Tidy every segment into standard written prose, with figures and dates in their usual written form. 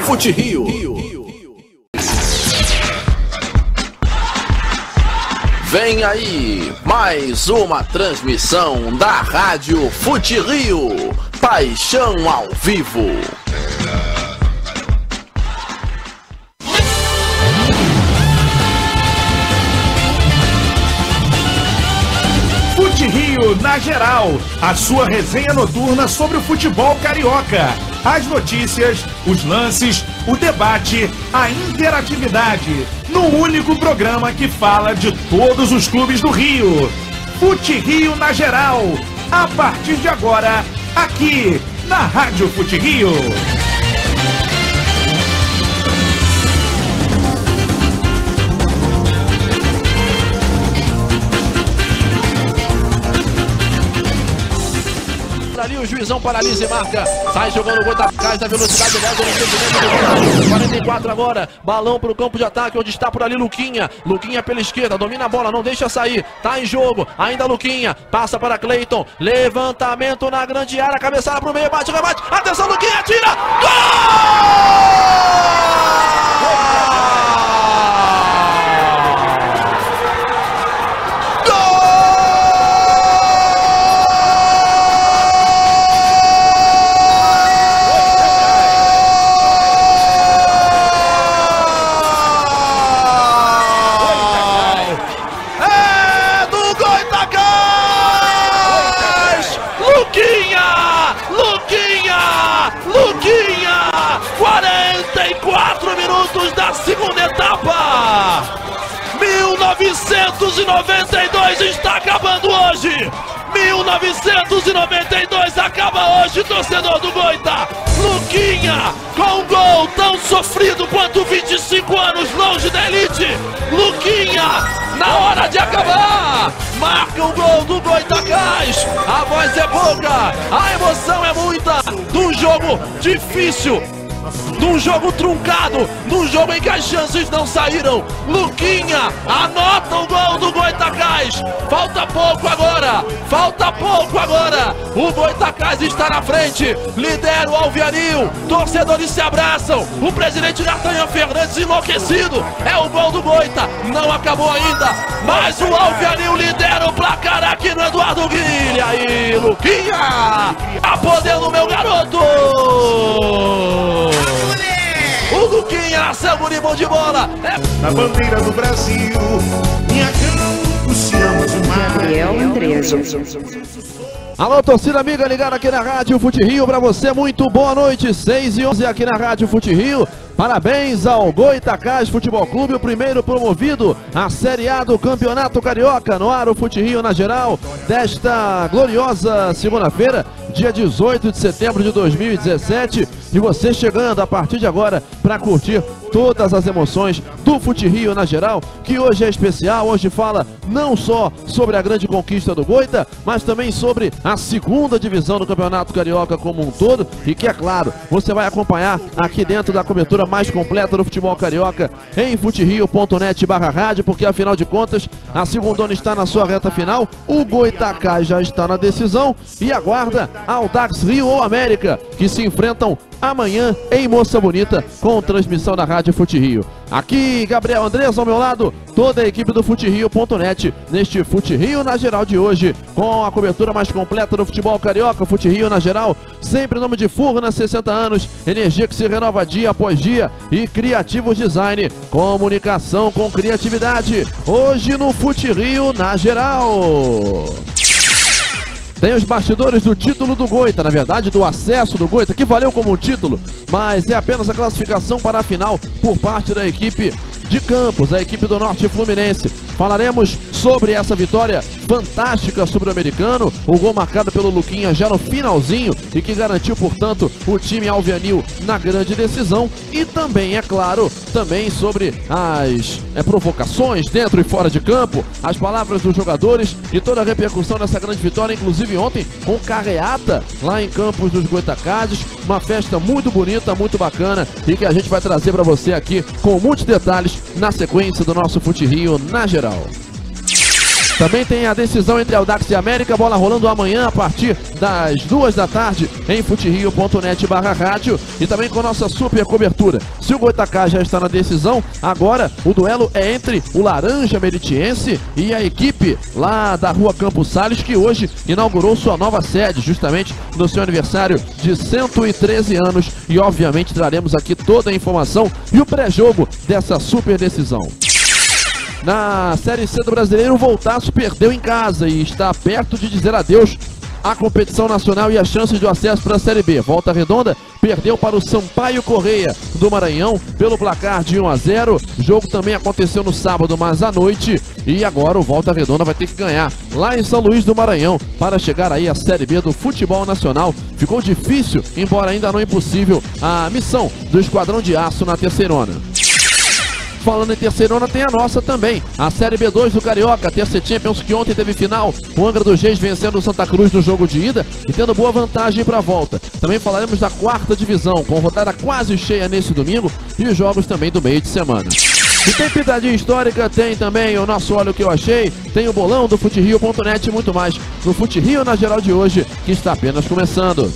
Fute Rio. Vem aí, mais uma transmissão da Rádio Fute Rio. Paixão ao vivo. Fute Rio na geral, a sua resenha noturna sobre o futebol carioca. As notícias, os lances, o debate, a interatividade. No único programa que fala de todos os clubes do Rio. Fute Rio na geral, a partir de agora, aqui na Rádio Fute Rio. Ali o juizão paralisa e marca. Sai jogando o gol da casa da velocidade média no entendimento do 44 agora. Balão para o campo de ataque, onde está por ali Luquinha. Luquinha pela esquerda, domina a bola, não deixa sair. Tá em jogo, ainda Luquinha. Passa para Cleiton. Levantamento na grande área, cabeçada para o meio, bate, rebate. Atenção, Luquinha, tira! Gol! Luquinha! 44 minutos da segunda etapa! 1992 está acabando hoje! 1992 acaba hoje, torcedor do Goita! Luquinha com um gol tão sofrido quanto 25 anos longe da elite! Luquinha, na hora de acabar, marca o gol do Goitacás! A voz é pouca, a emoção é muita, de um jogo difícil, de um jogo truncado, de um jogo em que as chances não saíram. Luquinha anota o gol do Goitacás. Falta pouco agora, falta pouco agora. O Goitacás está na frente, lidera o Alvianil, torcedores se abraçam. O presidente Natanha Fernandes enlouquecido. É o gol do Goita, não acabou ainda, mas o Alvianil lidera o placar aqui no Eduardo Guilherme. E aí, Luquinha, a poder do meu garoto. O Luquinha nasceu bonibom de bola. Na bandeira do Brasil, minha campo se ama demais. Gabriel Andrejo. Alô, torcida amiga ligada aqui na Rádio Fute Rio, pra você muito boa noite, 6h11 aqui na Rádio Fute Rio. Parabéns ao Goitacás Futebol Clube, o primeiro promovido à Série A do Campeonato Carioca. No ar o Fute Rio na geral, desta gloriosa segunda-feira, dia 18 de setembro de 2017. E você chegando a partir de agora para curtir todas as emoções do Fute Rio na geral, que hoje é especial. Hoje fala não só sobre a grande conquista do Goita, mas também sobre a segunda divisão do Campeonato Carioca como um todo. E que, é claro, você vai acompanhar aqui dentro da cobertura mais completa do futebol carioca em futerio.net/rádio, porque afinal de contas a segundona está na sua reta final. O Goitacás já está na decisão e aguarda Audax Rio ou América, que se enfrentam amanhã em Moça Bonita, com transmissão da Rádio Fute Rio. Aqui, Gabriel Andrejo ao meu lado, toda a equipe do futerio.net, neste Fute Rio na geral de hoje, com a cobertura mais completa do futebol carioca. Fute Rio na geral, sempre em nome de Furnas, 60 anos, energia que se renova dia após dia, e Criativos Design, comunicação com criatividade, hoje no Fute Rio na geral. Tem os bastidores do título do Goita, na verdade do acesso do Goita, que valeu como um título, mas é apenas a classificação para a final por parte da equipe de Campos, a equipe do Norte Fluminense. Falaremos sobre essa vitória fantástica sobre o americano, o gol marcado pelo Luquinha já no finalzinho e que garantiu, portanto, o time alvianil na grande decisão. E também, é claro, também sobre as provocações dentro e fora de campo, as palavras dos jogadores e toda a repercussão dessa grande vitória, inclusive ontem com carreata lá em Campos dos Goitacazes, uma festa muito bonita, muito bacana e que a gente vai trazer para você aqui com muitos detalhes na sequência do nosso Fute Rio na geral. Também tem a decisão entre Audax e América, bola rolando amanhã a partir das 2 da tarde em futerio.net/rádio e também com nossa super cobertura. Se o Goitacás já está na decisão, agora o duelo é entre o Laranja Meritiense e a equipe lá da Rua Campos Sales, que hoje inaugurou sua nova sede, justamente no seu aniversário de 113 anos, e obviamente traremos aqui toda a informação e o pré-jogo dessa super decisão. Na Série C do Brasileiro, o Voltaço perdeu em casa e está perto de dizer adeus à competição nacional e as chances de acesso para a Série B. Volta Redonda perdeu para o Sampaio Correia do Maranhão pelo placar de 1-0. O jogo também aconteceu no sábado, mas à noite, e agora o Volta Redonda vai ter que ganhar lá em São Luís do Maranhão para chegar aí à Série B do futebol nacional. Ficou difícil, embora ainda não impossível, a missão do Esquadrão de Aço na Terceirona. Falando em Terceirona, tem a nossa também, a Série B2 do Carioca, a Terça Champions, que ontem teve final, o Angra dos Reis vencendo o Santa Cruz no jogo de ida e tendo boa vantagem para a volta. Também falaremos da 4ª divisão, com rodada quase cheia nesse domingo e os jogos também do meio de semana. E tem pitadinha histórica, tem também o nosso Olha o que eu achei, tem o bolão do futerio.net e muito mais no Fute Rio na geral de hoje, que está apenas começando.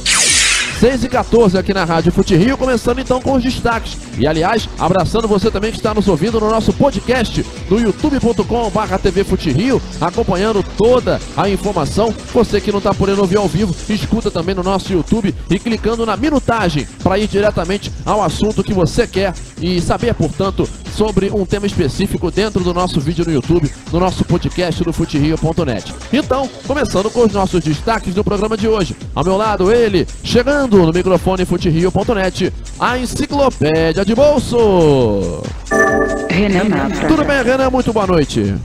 6h14 aqui na Rádio Fute Rio, começando então com os destaques. E aliás, abraçando você também que está nos ouvindo no nosso podcast no youtube.com/TV Fute Rio, acompanhando toda a informação. Você que não está podendo ouvir ao vivo, escuta também no nosso YouTube e clicando na minutagem para ir diretamente ao assunto que você quer e saber, portanto, sobre um tema específico dentro do nosso vídeo no YouTube, no nosso podcast do futerio.net. Então, começando com os nossos destaques do programa de hoje. Ao meu lado, ele, chegando no microfone futerio.net, a enciclopédia de bolso. Renan Mafra. Tudo bem, Renan? Muito boa noite.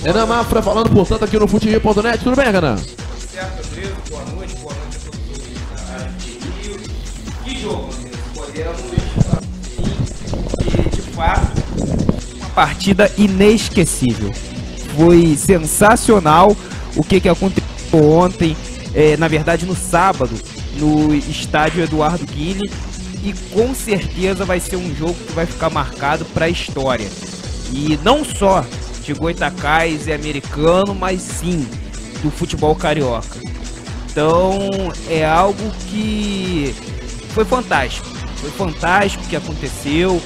Renan Mafra falando, portanto, aqui no futerio.net. Tudo bem, Renan? Certo, André, boa noite a todos da área de Rio. Que jogo, André? Podemos e de fato uma partida inesquecível. Foi sensacional o que aconteceu ontem, na verdade no sábado, no estádio Eduardo Guilherme, e com certeza vai ser um jogo que vai ficar marcado para a história. E não só de Goitacás e Americano, mas sim do futebol carioca. Então é algo que foi fantástico o que aconteceu.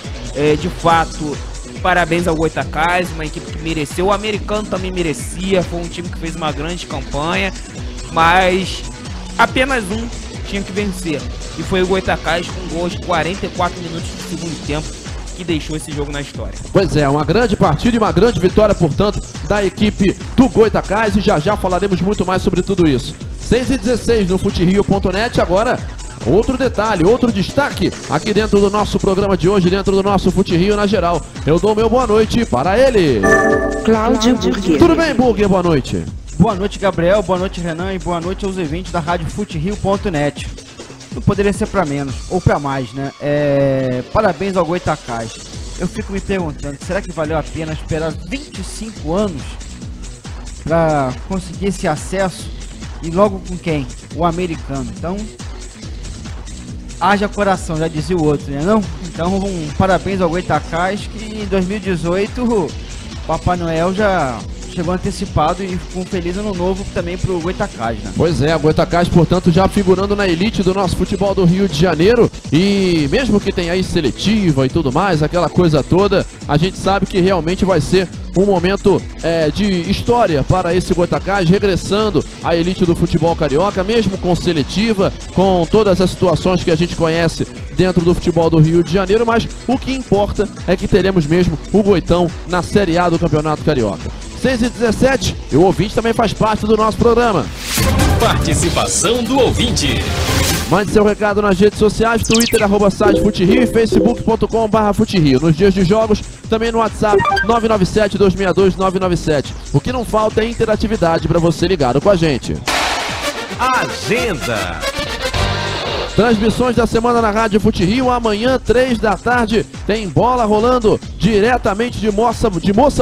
De fato, parabéns ao Goitacás, uma equipe que mereceu. O Americano também merecia, foi um time que fez uma grande campanha, mas apenas um tinha que vencer, e foi o Goitacás com gols de 44 minutos do segundo tempo, que deixou esse jogo na história. Pois é, uma grande partida e uma grande vitória, portanto, da equipe do Goitacás, e já falaremos muito mais sobre tudo isso. 6h16 no futerio.net. Agora, outro detalhe, outro destaque aqui dentro do nosso programa de hoje, dentro do nosso Fute Rio na geral. Eu dou meu boa noite para ele, Cláudio Burger. Tudo bem, Burger? Boa noite. Boa noite, Gabriel, boa noite, Renan, e boa noite aos ouvintes da Rádio futerio.net. Não poderia ser para menos, ou para mais, né? Parabéns ao Goitacás. Eu fico me perguntando, será que valeu a pena esperar 25 anos para conseguir esse acesso? E logo com quem? O Americano. Então, haja coração, já dizia o outro, né não? Então, parabéns ao Goitacás, que em 2018 o Papai Noel já chegou antecipado, e com um feliz ano novo também pro Goitacás, né? Pois é, o Goitacás, portanto, já figurando na elite do nosso futebol do Rio de Janeiro, e mesmo que tenha aí seletiva e tudo mais, aquela coisa toda, a gente sabe que realmente vai ser um momento de história para esse Goitacás, regressando à elite do futebol carioca, mesmo com seletiva, com todas as situações que a gente conhece dentro do futebol do Rio de Janeiro, mas o que importa é que teremos mesmo o Goitão na Série A do Campeonato Carioca. 6h17, e o ouvinte também faz parte do nosso programa. Participação do ouvinte. Mande seu recado nas redes sociais, Twitter, @site FuteRio e facebook.com/FuteRio. Nos dias de jogos, também no WhatsApp 997-262-997. O que não falta é interatividade para você ligado com a gente. Agenda. Transmissões da semana na Rádio Fute Rio. Amanhã, 3 da tarde, tem bola rolando diretamente de Moça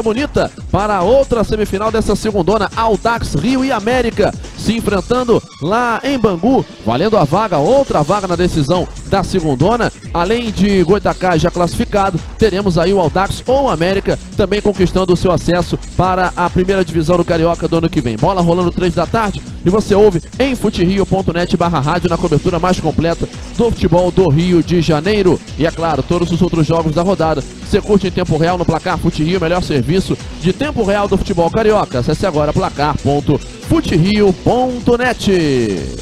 Bonita para a outra semifinal dessa segundona. Audax, Rio e América se enfrentando lá em Bangu, valendo a vaga, outra vaga na decisão da segundona. além de Goitacás já classificado, teremos aí o Audax ou o América também conquistando o seu acesso para a primeira divisão do Carioca do ano que vem. Bola rolando 3 da tarde e você ouve em futerio.net/rádio na cobertura mais completa do futebol do Rio de Janeiro. E é claro, todos os outros jogos da rodada você curte em tempo real no Placar Fute Rio, melhor serviço de tempo real do futebol carioca. Acesse agora placar.futerio.net.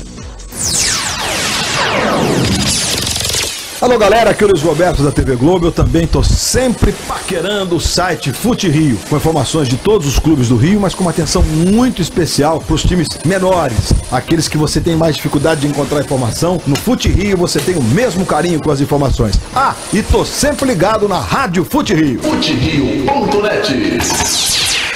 Alô galera, aqui é o Luiz Roberto da TV Globo. Eu também estou sempre paquerando o site Fute Rio, com informações de todos os clubes do Rio, mas com uma atenção muito especial para os times menores, aqueles que você tem mais dificuldade de encontrar informação. No Fute Rio você tem o mesmo carinho com as informações. Ah, e tô sempre ligado na Rádio Fute Rio. futerio.net.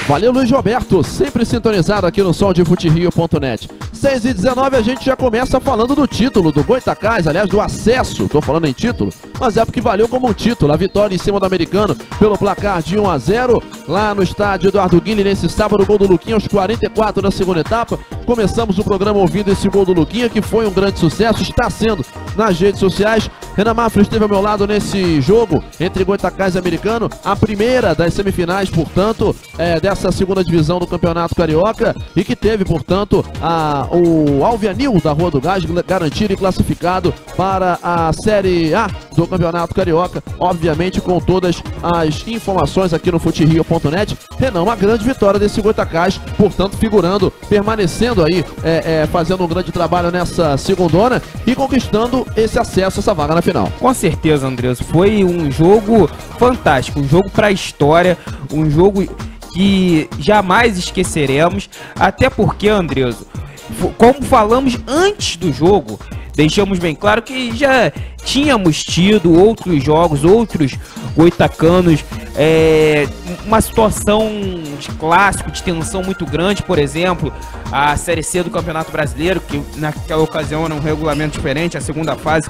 Valeu, Luiz Roberto, sempre sintonizado aqui no som de futerio.net. 6h19, a gente já começa falando do título do Goitacás, aliás, do acesso. Tô falando em título, mas é porque valeu como um título. A vitória em cima do Americano pelo placar de 1-0 lá no estádio Eduardo Guilherme nesse sábado. Gol do Luquinha aos 44 da segunda etapa. Começamos o programa ouvindo esse gol do Luquinha, que foi um grande sucesso, está sendo nas redes sociais. Renan Mafra esteve ao meu lado nesse jogo entre Goitacás e Americano, a primeira das semifinais, portanto, dessa segunda divisão do Campeonato Carioca, e que teve, portanto, o Alvianil da Rua do Gás garantido e classificado para a Série A do Campeonato Carioca, obviamente com todas as informações aqui no futerio.net. Renan, uma grande vitória desse Goitacás, portanto, figurando, permanecendo aí, fazendo um grande trabalho nessa segundona e conquistando esse acesso, essa vaga na final. Com certeza, Andrés, foi um jogo fantástico, um jogo para a história, um jogo que jamais esqueceremos, até porque, Andrés, como falamos antes do jogo, deixamos bem claro que já tínhamos tido outros jogos, outros goitacanos, uma situação de clássico, de tensão muito grande. Por exemplo, a Série C do Campeonato Brasileiro, que naquela ocasião era um regulamento diferente, a segunda fase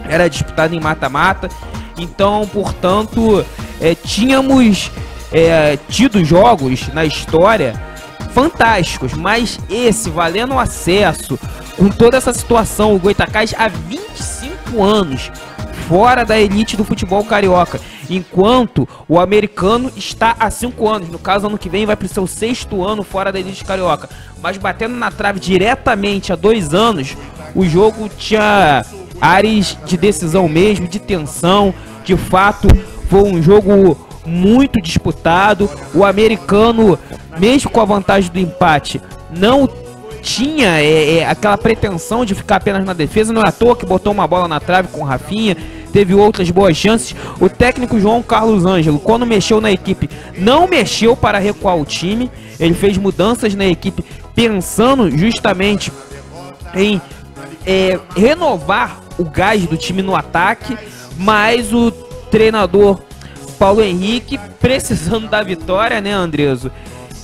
era disputada em mata-mata. Então, portanto, tínhamos tido jogos na história fantásticos, mas esse, valendo o acesso, com toda essa situação, o Goitacás há 25 anos fora da elite do futebol carioca, enquanto o Americano está há 5 anos, no caso ano que vem vai para o seu 6º ano fora da elite carioca, mas batendo na trave diretamente há 2 anos, o jogo tinha áreas de decisão mesmo, de tensão. De fato, foi um jogo muito disputado. O Americano, mesmo com a vantagem do empate, não tinha aquela pretensão de ficar apenas na defesa. Não é à toa que botou uma bola na trave com o Rafinha, teve outras boas chances. O técnico João Carlos Ângelo, quando mexeu na equipe, não mexeu para recuar o time. Ele fez mudanças na equipe pensando justamente em renovar o gás do time no ataque, mas o treinador Paulo Henrique, precisando da vitória, né, Andreso,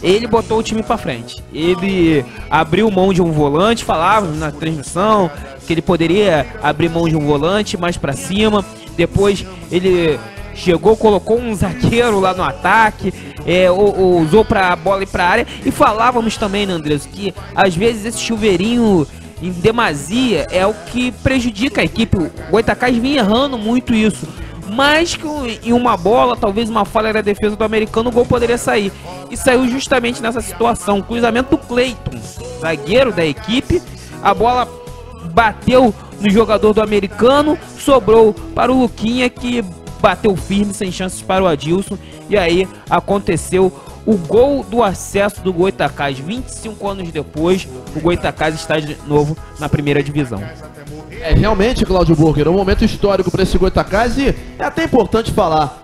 ele botou o time pra frente. Ele abriu mão de um volante, falávamos na transmissão que ele poderia abrir mão de um volante mais pra cima. Depois ele chegou, colocou um zagueiro lá no ataque, usou pra bola ir pra área. E falávamos também, né, Andreso, que às vezes esse chuveirinho em demasia é o que prejudica a equipe. O Goitacás vinha errando muito isso, mas que em uma bola, talvez uma falha da defesa do Americano, o gol poderia sair. E saiu justamente nessa situação. Cruzamento do Cleiton, zagueiro da equipe, a bola bateu no jogador do Americano, sobrou para o Luquinha, que bateu firme, sem chances para o Adilson, e aí aconteceu o gol do acesso do Goitacás. 25 anos depois, o Goitacás está de novo na primeira divisão. Realmente, Cláudio Burger, é um momento histórico para esse Goitacás, e é até importante falar.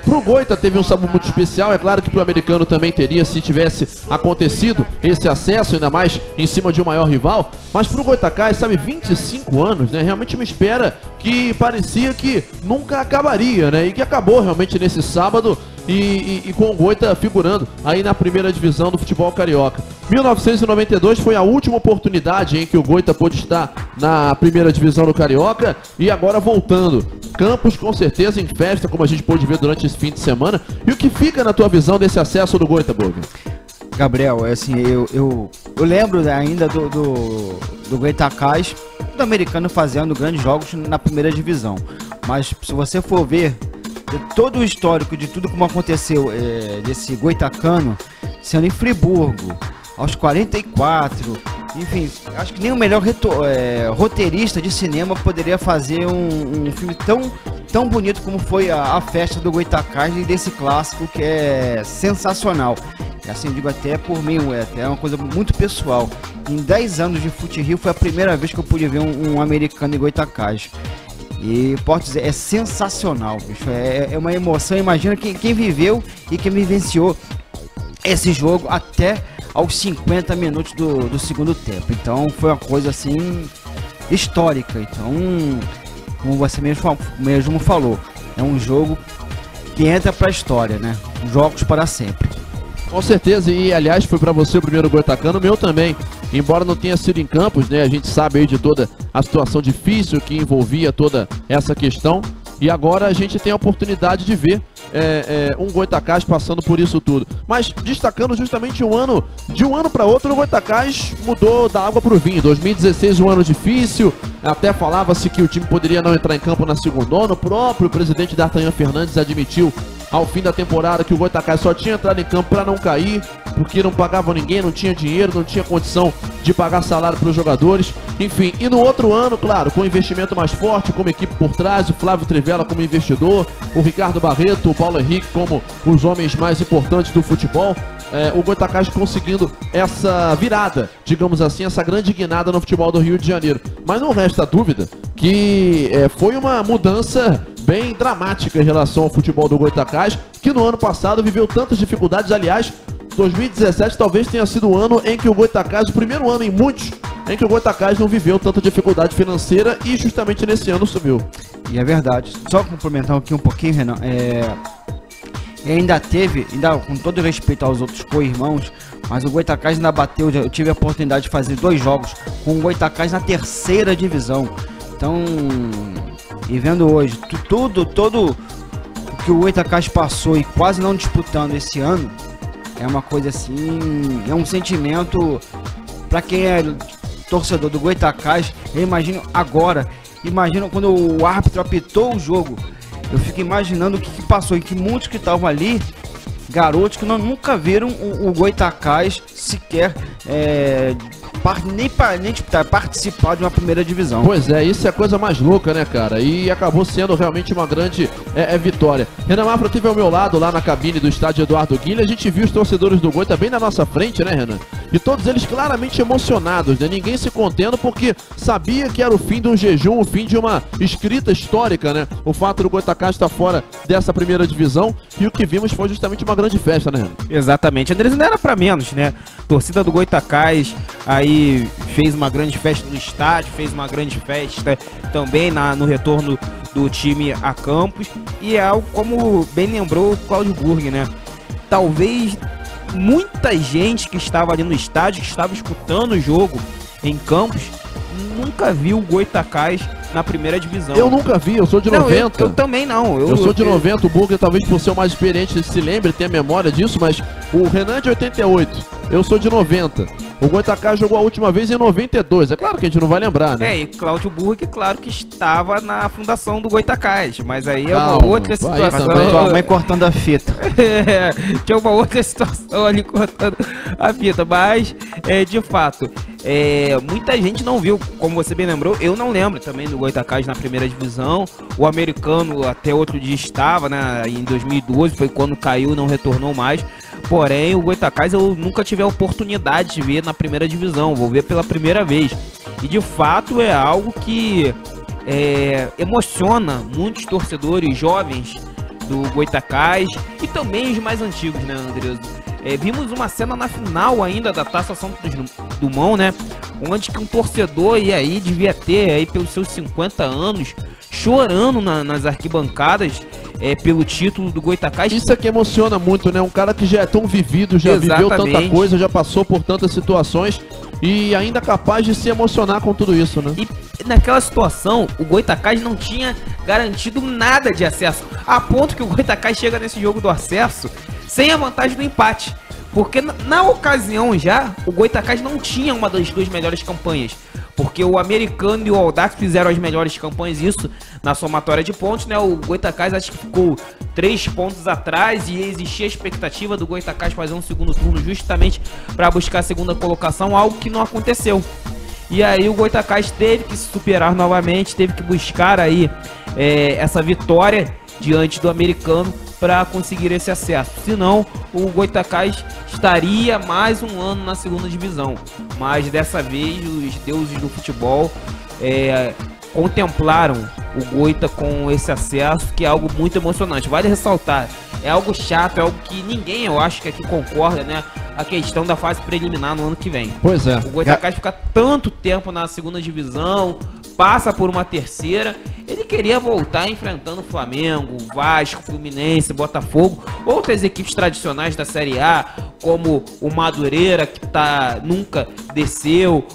Pro Goita teve um sabor muito especial. É claro que pro Americano também teria, se tivesse acontecido esse acesso, ainda mais em cima de um maior rival. Mas pro Goitacás, sabe, 25 anos, né? Realmente uma espera que parecia que nunca acabaria, né? E que acabou realmente nesse sábado, e com o Goita figurando aí na primeira divisão do futebol carioca. 1992 foi a última oportunidade em que o Goita pôde estar na primeira divisão do Carioca, e agora voltando. Campos com certeza em festa, como a gente pôde ver durante esse fim de semana. E o que fica na tua visão desse acesso do Goita, Burger? Gabriel, assim, eu lembro ainda do Goitacás, do Americano, fazendo grandes jogos na primeira divisão. Mas se você for ver de todo o histórico de tudo como aconteceu desse Goitacano, sendo em Friburgo, aos 44, enfim, acho que nem o melhor roteirista de cinema poderia fazer um filme tão bonito como foi a festa do Goitacás e desse clássico que é sensacional. E assim, eu digo até por mim, é uma coisa muito pessoal. Em 10 anos de Fute Rio foi a primeira vez que eu pude ver um americano em Goitacás. E posso dizer, é sensacional, bicho. É uma emoção. Imagina quem viveu e quem vivenciou esse jogo até aos 50 minutos do segundo tempo. Então foi uma coisa assim histórica. Então, como você mesmo falou, é um jogo que entra para a história, né? Jogos para sempre. Com certeza, e aliás foi para você o primeiro Goitacano, o meu também. Embora não tenha sido em Campos, né? A gente sabe aí de toda a situação difícil que envolvia toda essa questão. E agora a gente tem a oportunidade de ver um Goitacás passando por isso tudo. Mas destacando justamente de um ano para outro, o Goitacás mudou da água para o vinho. 2016 um ano difícil, até falava-se que o time poderia não entrar em campo na segundona. O próprio presidente D'Artagnan Fernandes admitiu ao fim da temporada que o Goitacás só tinha entrado em campo para não cair, porque não pagava ninguém, não tinha dinheiro, não tinha condição de pagar salário para os jogadores. Enfim, e no outro ano, claro, com um investimento mais forte, como equipe por trás, o Flávio Trivela como investidor, o Ricardo Barreto, o Paulo Henrique como os homens mais importantes do futebol, o Goitacás conseguindo essa virada, digamos assim, essa grande guinada no futebol do Rio de Janeiro. Mas não resta dúvida que foi uma mudança bem dramática em relação ao futebol do Goitacás, que no ano passado viveu tantas dificuldades. Aliás, 2017 talvez tenha sido o ano em que o Goitacás, o primeiro ano em muitos, em que o Goitacás não viveu tanta dificuldade financeira, e justamente nesse ano subiu. E é verdade. Só complementar aqui um pouquinho, Renan, ainda com todo respeito aos outros co-irmãos, mas o Goitacás ainda bateu, eu tive a oportunidade de fazer 2 jogos com o Goitacás na 3ª divisão. Então, e vendo hoje todo o que o Goitacás passou e quase não disputando esse ano, é uma coisa assim, é um sentimento para quem é torcedor do Goitacás. Eu imagino agora, quando o árbitro apitou o jogo, eu fico imaginando o que passou, e que muitos que estavam ali, garotos que nunca viram o Goitacás sequer nem participar de uma primeira divisão. Pois é, isso é a coisa mais louca, né, cara? E acabou sendo realmente uma grande vitória. Renan Mafra esteve ao meu lado lá na cabine do estádio Eduardo Guilherme. A gente viu os torcedores do Goita bem na nossa frente, né, Renan? E todos eles claramente emocionados, né? Ninguém se contendo, porque sabia que era o fim de um jejum, o fim de uma escrita histórica, né? O fato do Goitacás estar fora dessa primeira divisão, e o que vimos foi justamente uma grande festa, né, Renan? Exatamente, Andrés, não era pra menos, né? Torcida do Goitacás aí fez uma grande festa no estádio, fez uma grande festa também no retorno do time a Campos, e é algo, como bem lembrou o Cláudio Burg, né? Talvez muita gente que estava ali no estádio, que estava escutando o jogo em Campos, nunca viu o Goitacás na primeira divisão. Eu nunca vi, eu sou de 90. Eu também não. Eu sou de 90, o Burger talvez por ser o mais experiente se lembre, tenha memória disso, mas o Renan é de 88, eu sou de 90. O Goitacás jogou a última vez em 92, é claro que a gente não vai lembrar, né? E Cláudio Burg, claro que estava na fundação do Goitacás, mas aí é uma outra situação. Tua mãe cortando a fita. Tinha uma outra situação ali cortando a fita, mas de fato, muita gente não viu, como você bem lembrou, eu não lembro também do Goitacás na primeira divisão. O americano até outro dia estava, né, em 2012, foi quando caiu e não retornou mais. Porém, o Goitacás eu nunca tive a oportunidade de ver na primeira divisão, vou ver pela primeira vez. E de fato é algo que emociona muitos torcedores jovens do Goitacás e também os mais antigos, né, Andrés? Vimos uma cena na final ainda da Taça Santos Dumont, né, onde que um torcedor aí devia ter aí pelos seus 50 anos chorando nas arquibancadas pelo título do Goitacás. Isso é que emociona muito, né? Um cara que já é tão vivido, já viveu tanta coisa, já passou por tantas situações e ainda capaz de se emocionar com tudo isso, né? E naquela situação, o Goitacás não tinha garantido nada de acesso, a ponto que o Goitacás chega nesse jogo do acesso sem a vantagem do empate. Porque na ocasião já, o Goitacás não tinha uma das 2 melhores campanhas. Porque o Americano e o Audax fizeram as melhores campanhas, isso na somatória de pontos, né? O Goytacás acho que ficou 3 pontos atrás e existia a expectativa do Goytacás fazer um segundo turno justamente para buscar a segunda colocação, algo que não aconteceu. E aí o Goytacás teve que se superar novamente, teve que buscar aí essa vitória diante do Americano para conseguir esse acesso. Senão, o Goytacás estaria mais um ano na segunda divisão. Mas dessa vez, os deuses do futebol contemplaram o Goita com esse acesso, que é algo muito emocionante. Vale ressaltar, é algo chato, é algo que ninguém, eu acho que aqui concorda, né? A questão da fase preliminar no ano que vem. Pois é. O Goytacás fica tanto tempo na segunda divisão, passa por uma terceira, ele queria voltar enfrentando Flamengo, Vasco, Fluminense, Botafogo, outras equipes tradicionais da Série A, como o Madureira, que nunca desceu,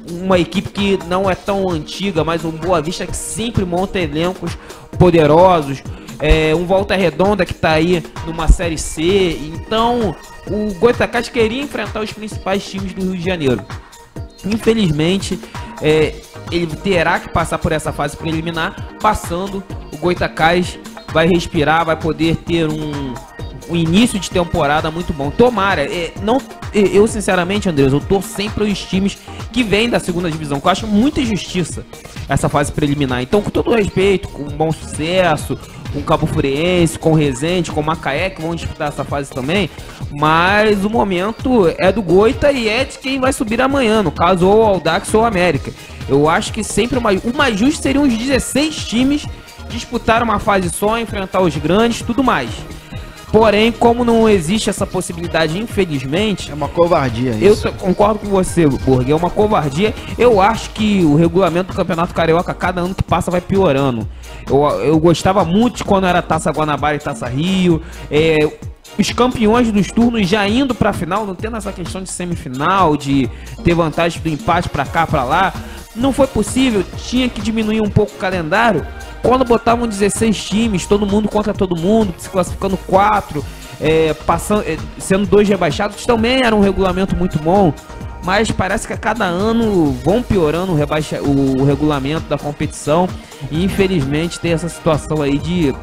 uma equipe que não é tão antiga, mas um Boa Vista que sempre monta elencos poderosos, um Volta Redonda que está aí numa Série C. Então o Goytacás queria enfrentar os principais times do Rio de Janeiro. Infelizmente, ele terá que passar por essa fase preliminar. Passando, o Goytacás vai respirar, vai poder ter um início de temporada muito bom. Tomara, eu sinceramente, Andrés, eu torço sempre os times que vêm da segunda divisão, que eu acho muita injustiça essa fase preliminar. Então, com todo respeito, com Bom Sucesso, com Cabo Friense, com Resende, com Macaé, que vão disputar essa fase também, mas o momento é do Goita e é de quem vai subir amanhã, no caso ou o Audax ou o América. Eu acho que sempre o mais justo seriam os 16 times disputar uma fase só, enfrentar os grandes, tudo mais. Porém, como não existe essa possibilidade, infelizmente... É uma covardia isso. Eu concordo com você, Borg, é uma covardia. Eu acho que o regulamento do Campeonato Carioca, cada ano que passa, vai piorando. Eu gostava muito de quando era Taça Guanabara e Taça Rio. Os campeões dos turnos já indo pra final, não tendo essa questão de semifinal, de ter vantagem do empate pra cá, pra lá. Não foi possível, tinha que diminuir um pouco o calendário. Quando botavam 16 times, todo mundo contra todo mundo, se classificando 4, sendo 2 rebaixados, também era um regulamento muito bom. Mas parece que a cada ano vão piorando o regulamento da competição. E infelizmente tem essa situação aí de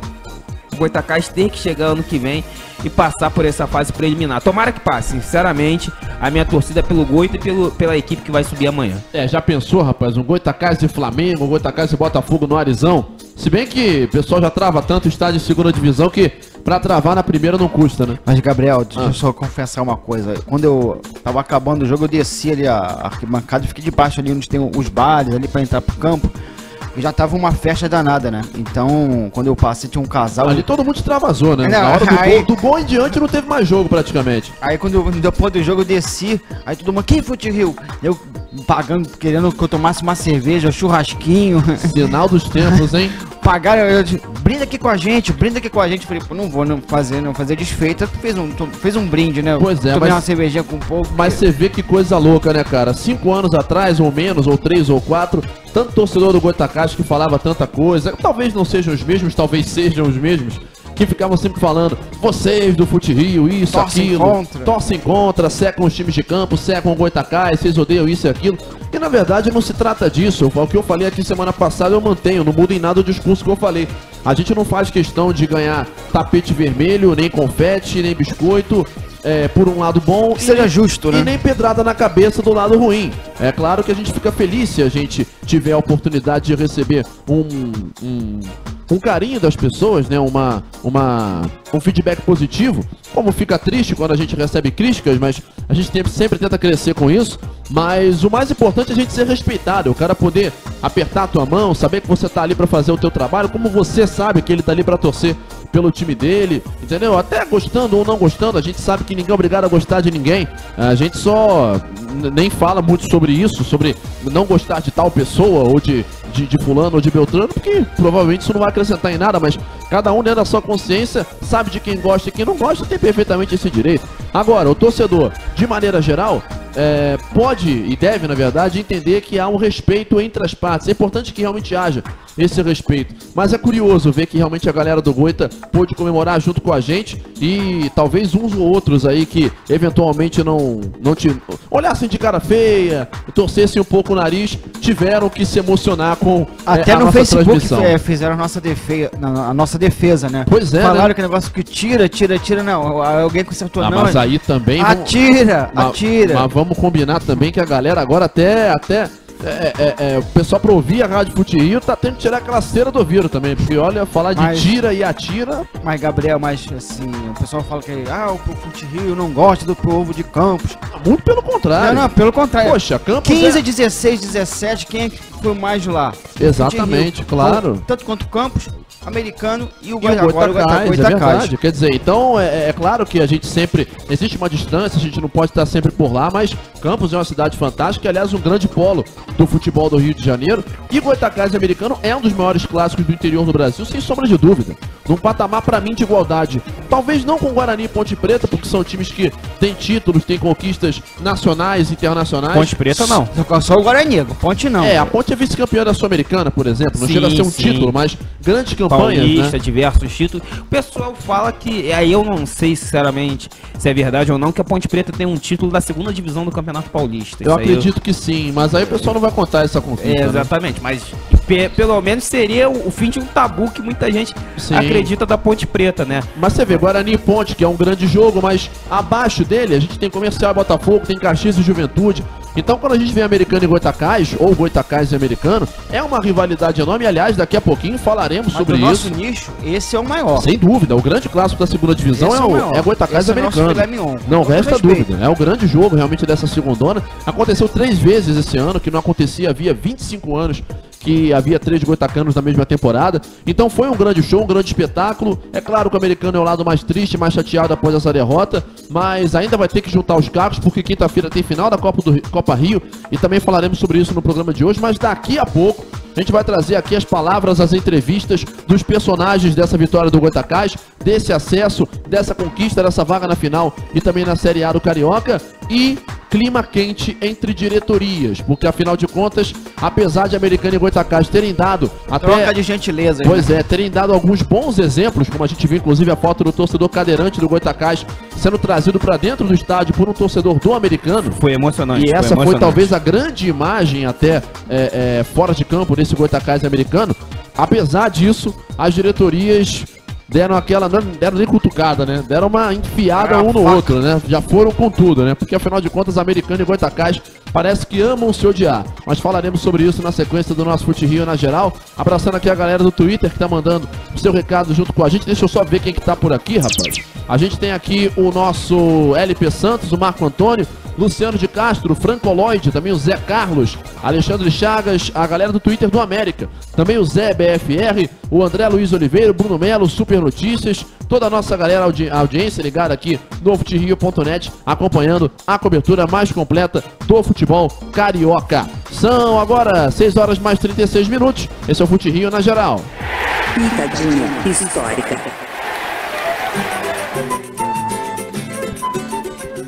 o Goytacás ter que chegar ano que vem e passar por essa fase preliminar. Tomara que passe, sinceramente, a minha torcida é pelo Goita e pela equipe que vai subir amanhã. Já pensou, rapaz, um Goytacás e Flamengo, um Goytacás e Botafogo no Arizão? Se bem que o pessoal já trava tanto o estádio de segunda divisão que pra travar na primeira não custa, né? Mas, Gabriel, deixa eu só confessar uma coisa. Quando eu tava acabando o jogo, eu desci ali a arquibancada e fiquei debaixo ali onde tem os bares ali pra entrar pro campo. E já tava uma festa danada, né? Então, quando eu passei, tinha um casal... Ali todo mundo extravasou, né? Não, na hora do gol em diante não teve mais jogo, praticamente. Aí, depois do jogo, eu desci. Aí todo mundo, quem Fute Rio? Eu pagando, querendo que eu tomasse uma cerveja, um churrasquinho. Sinal dos tempos, hein? Pagaram, brinda aqui com a gente, brinda aqui com a gente. Falei, pô, não vou fazer desfeita. Fez um brinde, né? Pois é, tomei uma cervejinha com o povo. Mas você vê que coisa louca, né, cara? 5 anos atrás, ou menos, ou 3 ou 4, tanto torcedor do Goytacás que falava tanta coisa, talvez não sejam os mesmos, talvez sejam os mesmos, que ficavam sempre falando, vocês do Fute Rio, isso, aquilo, torcem contra, secam os times de campo, secam o Goytacás, vocês odeiam isso e aquilo. E na verdade não se trata disso. O que eu falei aqui semana passada eu mantenho, não muda em nada o discurso que eu falei. A gente não faz questão de ganhar tapete vermelho, nem confete, nem biscoito, por um lado bom, que seja justo, né? E nem pedrada na cabeça do lado ruim. É claro que a gente fica feliz se a gente tiver a oportunidade de receber um carinho das pessoas, né? Um feedback positivo. Como fica triste quando a gente recebe críticas, mas a gente sempre tenta crescer com isso. Mas o mais importante é a gente ser respeitado, o cara poder apertar a tua mão, saber que você tá ali pra fazer o teu trabalho, como você sabe que ele tá ali pra torcer pelo time dele, entendeu? Até gostando ou não gostando, a gente sabe que ninguém é obrigado a gostar de ninguém. A gente só nem fala muito sobre isso, sobre não gostar de tal pessoa, ou de fulano ou de Beltrano, porque provavelmente isso não vai acrescentar em nada, mas cada um dentro da sua consciência sabe de quem gosta e quem não gosta, tem perfeitamente esse direito. Agora, o torcedor, de maneira geral, pode e deve, na verdade, entender que há um respeito entre as partes. É importante que realmente haja esse respeito. Mas é curioso ver que realmente a galera do Goita pôde comemorar junto com a gente e talvez uns ou outros aí que eventualmente não te olhassem de cara feia, torcessem um pouco o nariz, tiveram que se emocionar com Até a no nossa Facebook transmissão. fizeram a nossa defesa, né? Pois é, Falaram né? que negócio que tira, não. Alguém consertou, não. Mas aí também... Atira. Mas vamos combinar também que a galera agora até o pessoal pra ouvir a Rádio Fute Rio tá tendo que tirar aquela cera do ouvido também, porque olha, falar de tira e atira... Mas, Gabriel, assim, o pessoal fala que o Fute Rio não gosta do povo de Campos. Muito pelo contrário. Não, pelo contrário. Poxa, Campos 15, 16, 17, quem é que foi mais de lá? Exatamente, claro. Tanto quanto Campos, Americano e o Goitacás, é verdade. Quer dizer, então é claro que a gente sempre... Existe uma distância, a gente não pode estar sempre por lá, mas Campos é uma cidade fantástica, aliás, um grande polo do futebol do Rio de Janeiro. E Goitacás e Americano é um dos maiores clássicos do interior do Brasil, sem sombra de dúvida. Num patamar, pra mim, de igualdade. Talvez não com Guarani e Ponte Preta, porque são times que têm títulos, têm conquistas nacionais, internacionais. Ponte Preta não. Só o Guarani, Ponte não. A Ponte é vice-campeã da Sul-Americana, por exemplo. Não Sim, chega a ser um sim. título, mas grandes campanhas, Paulista, né? diversos títulos. O pessoal fala que, aí eu não sei sinceramente se é verdade ou não, que a Ponte Preta tem um título da segunda divisão do Campeonato Paulista. Eu acredito que sim, mas aí o pessoal não vai contar essa conquista, né? Exatamente, mas pelo menos seria o fim de um tabu que muita gente Sim. acredita da Ponte Preta, né? Mas você vê, Guarani e Ponte, que é um grande jogo, mas abaixo dele a gente tem Comercial e Botafogo, tem Caxias e Juventude. Então quando a gente vê Americano e Goitacás, ou Goitacás e Americano, é uma rivalidade enorme. Aliás, daqui a pouquinho falaremos sobre isso. Nosso nicho, esse é o maior. Sem dúvida, o grande clássico da segunda divisão é Goitacás e Americano. Não resta dúvida, é o grande jogo realmente dessa segundona. Aconteceu 3 vezes esse ano, que não acontecia havia 25 anos que havia 3 goitacanos na mesma temporada. Então foi um grande show, um grande espetáculo. É claro que o Americano é o lado mais triste, mais chateado após essa derrota, mas ainda vai ter que juntar os cacos, porque quinta-feira tem final da Copa Rio, e também falaremos sobre isso no programa de hoje. Mas daqui a pouco a gente vai trazer aqui as palavras, as entrevistas dos personagens dessa vitória do Goitacás, desse acesso, dessa conquista, dessa vaga na final e também na Série A do Carioca. E clima quente entre diretorias, porque afinal de contas, apesar de Americano e Goitacás terem dado até... Troca de gentileza. Pois é, terem dado alguns bons exemplos, como a gente viu inclusive a foto do torcedor cadeirante do Goitacás sendo trazido para dentro do estádio por um torcedor do Americano. Foi emocionante. E essa foi talvez a grande imagem até fora de campo desse Goitacás Americano. Apesar disso, as diretorias deram aquela, não deram nem cutucada, né? Deram uma enfiada um no outro, né? Já foram com tudo, né? Porque afinal de contas, Americano e Goitacás parece que amam se odiar. Mas falaremos sobre isso na sequência do nosso Fute Rio na geral. Abraçando aqui a galera do Twitter que tá mandando o seu recado junto com a gente. Deixa eu só ver quem que tá por aqui, rapaz. A gente tem aqui o nosso LP Santos, o Marco Antônio, Luciano de Castro, Franco Lloyd, também o Zé Carlos, Alexandre Chagas, a galera do Twitter do América, também o Zé BFR, o André Luiz Oliveira, Bruno Melo, Super Notícias, toda a nossa galera, audiência ligada aqui no futerio.net, acompanhando a cobertura mais completa do futebol carioca. São agora 6 horas mais 36 minutos, esse é o Fute Rio na geral. Pitadinha histórica.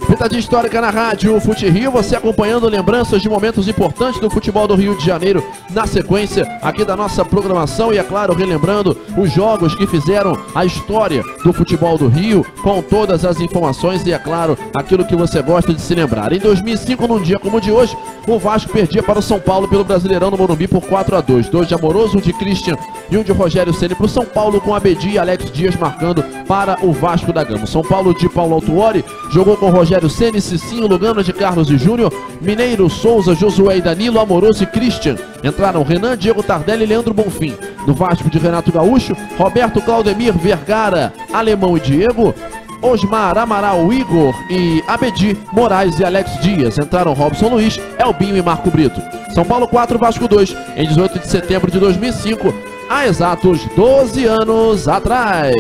Pitadinha histórica na rádio Fute Rio, você acompanhando lembranças de momentos importantes do futebol do Rio de Janeiro na sequência aqui da nossa programação e, é claro, relembrando os jogos que fizeram a história do futebol do Rio com todas as informações e, é claro, aquilo que você gosta de se lembrar. Em 2005, num dia como o de hoje, o Vasco perdia para o São Paulo pelo Brasileirão no Morumbi por 4-2. 2 de Amoroso, um de Christian e um de Rogério Ceni para o São Paulo, com Abedi e Alex Dias marcando para o Vasco da Gama. São Paulo de Paulo Autuori jogou com Rogério Ceni, Cicinho, Lugano de Carlos e Júnior, Mineiro, Souza, Josué e Danilo, Amoroso e Christian. Entraram Renan, Diego Tardelli e Leandro Bonfim. Do Vasco de Renato Gaúcho, Roberto, Claudemir, Vergara, Alemão e Diego, Osmar, Amaral, Igor e Abedi, Moraes e Alex Dias. Entraram Robson Luiz, Elbinho e Marco Brito. São Paulo 4, Vasco 2, em 18 de setembro de 2005, há exatos 12 anos atrás.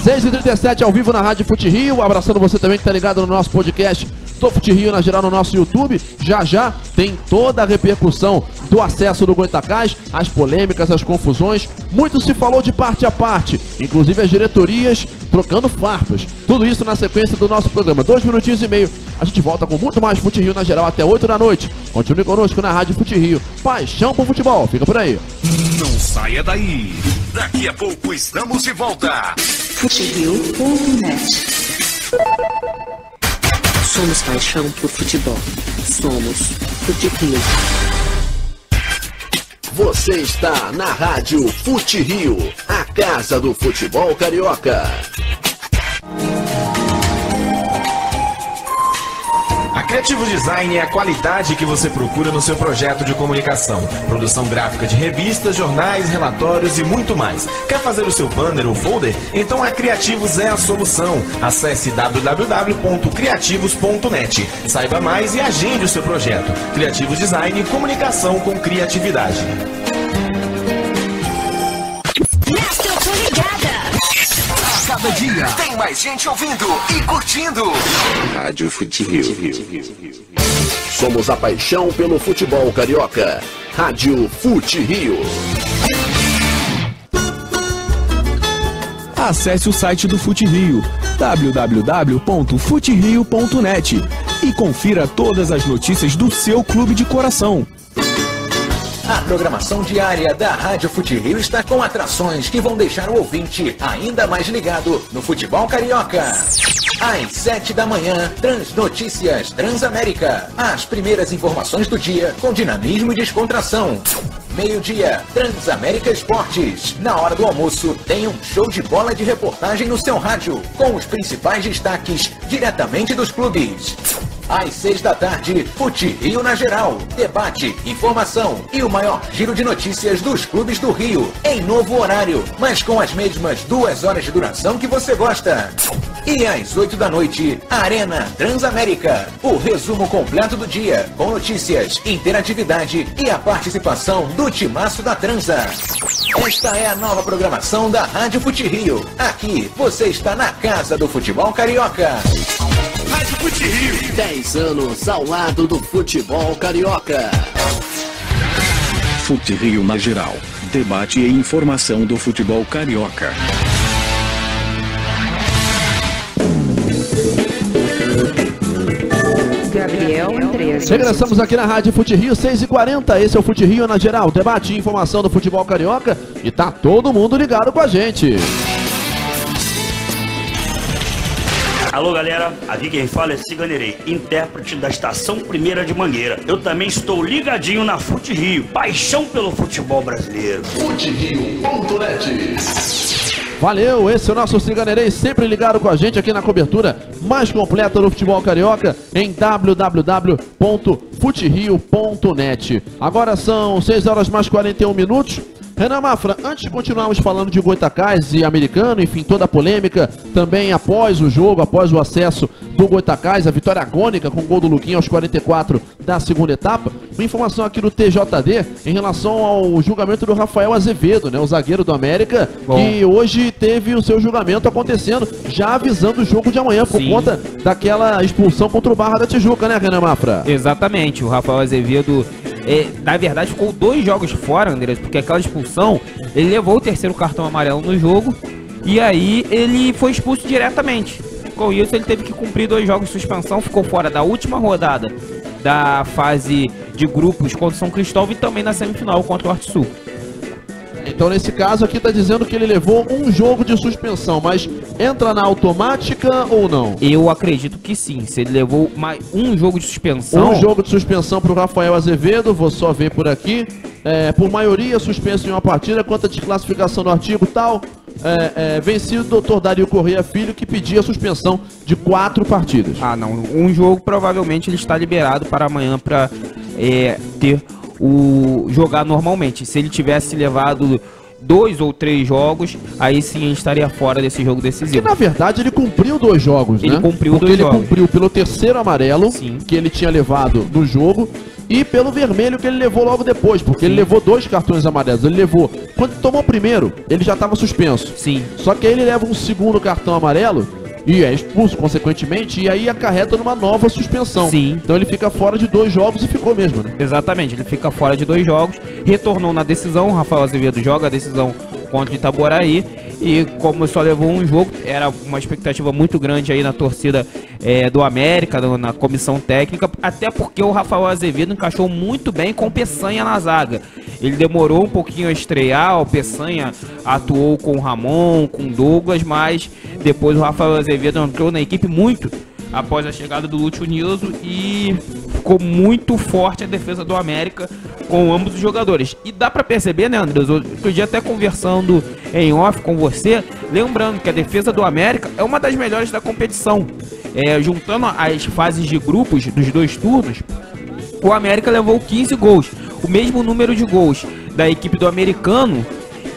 6h37 ao vivo na Rádio Fute Rio, abraçando você também que tá ligado no nosso podcast do Fute Rio na geral no nosso YouTube. Já tem toda a repercussão do acesso do Goitacás, as polêmicas, as confusões, muito se falou de parte a parte, inclusive as diretorias trocando farpas. Tudo isso na sequência do nosso programa, 2 minutinhos e meio. A gente volta com muito mais Fute Rio na geral até 8 da noite. Continue conosco na Rádio Fute Rio. Paixão por futebol, fica por aí. Não saia daí. Daqui a pouco estamos de volta. Futerio.net. Somos paixão por futebol. Somos Fute Rio. Você está na Rádio Fute Rio, a casa do futebol carioca. A Criativos Design é a qualidade que você procura no seu projeto de comunicação. Produção gráfica de revistas, jornais, relatórios e muito mais. Quer fazer o seu banner ou folder? Então a Criativos é a solução. Acesse www.criativos.net. Saiba mais e agende o seu projeto. Criativos Design, comunicação com criatividade. Nesta eu tô ligada. A cada dia tem mais gente ouvindo e curtindo. Rádio Fute Rio. Somos a paixão pelo futebol carioca. Rádio Fute Rio. Acesse o site do Fute Rio, www.futerio.net, e confira todas as notícias do seu clube de coração. A programação diária da Rádio Fute Rio está com atrações que vão deixar o ouvinte ainda mais ligado no futebol carioca. Às 7 da manhã, Transnotícias Transamérica. As primeiras informações do dia com dinamismo e descontração. Meio-dia, Transamérica Esportes. Na hora do almoço, tem um show de bola de reportagem no seu rádio, com os principais destaques diretamente dos clubes. Às 6 da tarde, Fute Rio na geral. Debate, informação e o maior giro de notícias dos clubes do Rio, em novo horário, mas com as mesmas 2 horas de duração que você gosta. E às 8 da noite, Arena Transamérica. O resumo completo do dia, com notícias, interatividade e a participação do timaço da Transa. Esta é a nova programação da Rádio Fute Rio. Aqui, você está na casa do futebol carioca. Rádio Fute Rio. 10 anos ao lado do futebol carioca. Fute Rio na geral. Debate e informação do futebol carioca. Gabriel Andrés. Regressamos aqui na Rádio Fute Rio, 6h40. Esse é o Fute Rio na geral. Debate e informação do futebol carioca. E tá todo mundo ligado com a gente. Alô galera, aqui quem fala é Ciganerei, intérprete da Estação Primeira de Mangueira. Eu também estou ligadinho na Fute Rio, paixão pelo futebol brasileiro. FuteRio.net. Valeu, esse é o nosso Ciganerei, sempre ligado com a gente aqui na cobertura mais completa do futebol carioca em www.futerio.net. Agora são 6 horas mais 41 minutos. Renan Mafra, antes de continuarmos falando de Goitacás e Americano, enfim, toda a polêmica, também após o jogo, após o acesso do Goitacás, a vitória agônica com o gol do Luquinha aos 44 da segunda etapa, uma informação aqui do TJD em relação ao julgamento do Rafael Azevedo, né, o zagueiro do América, que hoje teve o seu julgamento acontecendo, já avisando o jogo de amanhã, por conta daquela expulsão contra o Barra da Tijuca, né, Renan Mafra? Exatamente, o Rafael Azevedo... na verdade ficou 2 jogos fora, Andrés, porque aquela expulsão, ele levou o terceiro cartão amarelo no jogo e aí ele foi expulso diretamente. Com isso ele teve que cumprir 2 jogos de suspensão, ficou fora da última rodada da fase de grupos contra o São Cristóvão e também na semifinal contra o Arte Sul. Então nesse caso aqui tá dizendo que ele levou um jogo de suspensão, mas entra na automática ou não? Eu acredito que sim, se ele levou um jogo de suspensão... Um jogo de suspensão pro Rafael Azevedo, vou só ver por aqui. Por maioria suspenso em uma partida, quanto à desclassificação do artigo tal, vencido o Dr. Dario Correia Filho, que pedia a suspensão de 4 partidas. Ah não, um jogo provavelmente ele está liberado para amanhã para jogar normalmente. Se ele tivesse levado 2 ou 3 jogos, aí sim ele estaria fora desse jogo decisivo. Que na verdade ele cumpriu 2 jogos, né? Ele cumpriu 2 jogos. Ele cumpriu pelo terceiro amarelo que ele tinha levado no jogo e pelo vermelho que ele levou logo depois, porque ele levou 2 cartões amarelos. Ele levou, quando tomou o primeiro, ele já estava suspenso. Sim. Só que aí ele leva um segundo cartão amarelo e é expulso, consequentemente, e aí acarreta numa nova suspensão. Sim. Então ele fica fora de 2 jogos e ficou mesmo, né? Exatamente, ele fica fora de 2 jogos, retornou na decisão, o Rafael Azevedo joga a decisão contra o Itaboraí, e como só levou um jogo, era uma expectativa muito grande aí na torcida do América, na comissão técnica, até porque o Rafael Azevedo encaixou muito bem com o Peçanha na zaga. Ele demorou um pouquinho a estrear, o Peçanha atuou com o Ramon, com o Douglas, mas depois o Rafael Azevedo entrou na equipe muito após a chegada do Lúcio Nilson, e ficou muito forte a defesa do América com ambos os jogadores. E dá pra perceber, né, Andrés, outro dia até conversando em off com você, lembrando que a defesa do América é uma das melhores da competição. Juntando as fases de grupos dos 2 turnos, o América levou 15 gols, o mesmo número de gols da equipe do Americano,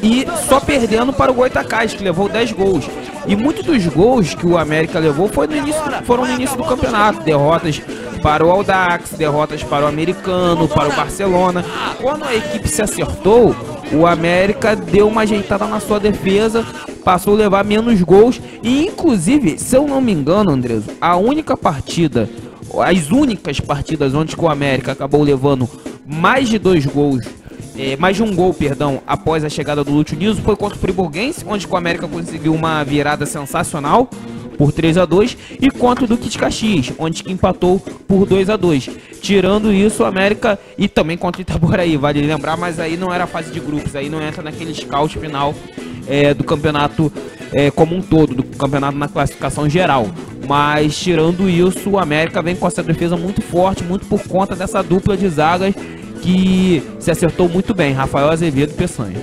e só perdendo para o Goitacás, que levou 10 gols. E muitos dos gols que o América levou foram no início do campeonato. Derrotas para o Audax, derrotas para o Americano, para o Barcelona. Quando a equipe se acertou, o América deu uma ajeitada na sua defesa, passou a levar menos gols. E inclusive, se eu não me engano, Andrés, as únicas partidas onde o América acabou levando mais de 2 gols, mais de um gol, perdão, após a chegada do Lúcio Nilson, foi contra o Friburguense, onde o América conseguiu uma virada sensacional por 3-2, e contra o Duque de Caxias, onde que empatou por 2-2. Tirando isso, o América, e também contra o Itaboraí, vale lembrar, mas aí não era fase de grupos, aí não entra naquele scout final do campeonato como um todo, do campeonato na classificação geral. Mas tirando isso, o América vem com essa defesa muito forte, muito por conta dessa dupla de zagas que se acertou muito bem, Rafael Azevedo e Peçanha.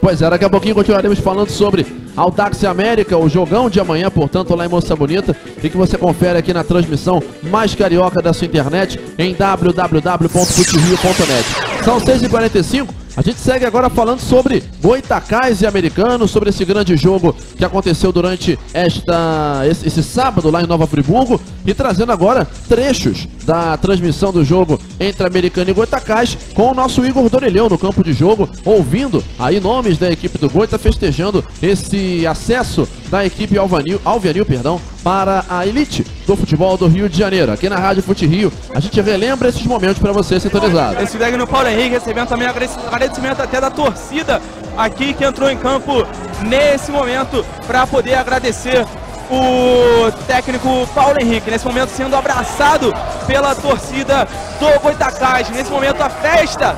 Pois é, daqui a pouquinho continuaremos falando sobre Audax e América, o jogão de amanhã, portanto, lá em Moça Bonita, e que você confere aqui na transmissão mais carioca da sua internet em www.futerio.net. São 6h45, a gente segue agora falando sobre Goitacás e Americano, sobre esse grande jogo que aconteceu durante esse sábado lá em Nova Friburgo, e trazendo agora trechos da transmissão do jogo entre Americano e Goitacás com o nosso Igor Dorilhão no campo de jogo, ouvindo aí nomes da equipe do Goita festejando esse acesso da equipe Alvianil, para a elite do futebol do Rio de Janeiro. Aqui na Rádio Fute Rio, a gente relembra esses momentos para você sintonizado. Esse deck no Paulo Henrique, recebendo também agradecimento até da torcida aqui que entrou em campo nesse momento para poder agradecer o técnico Paulo Henrique, nesse momento sendo abraçado pela torcida do Goitacás. Nesse momento a festa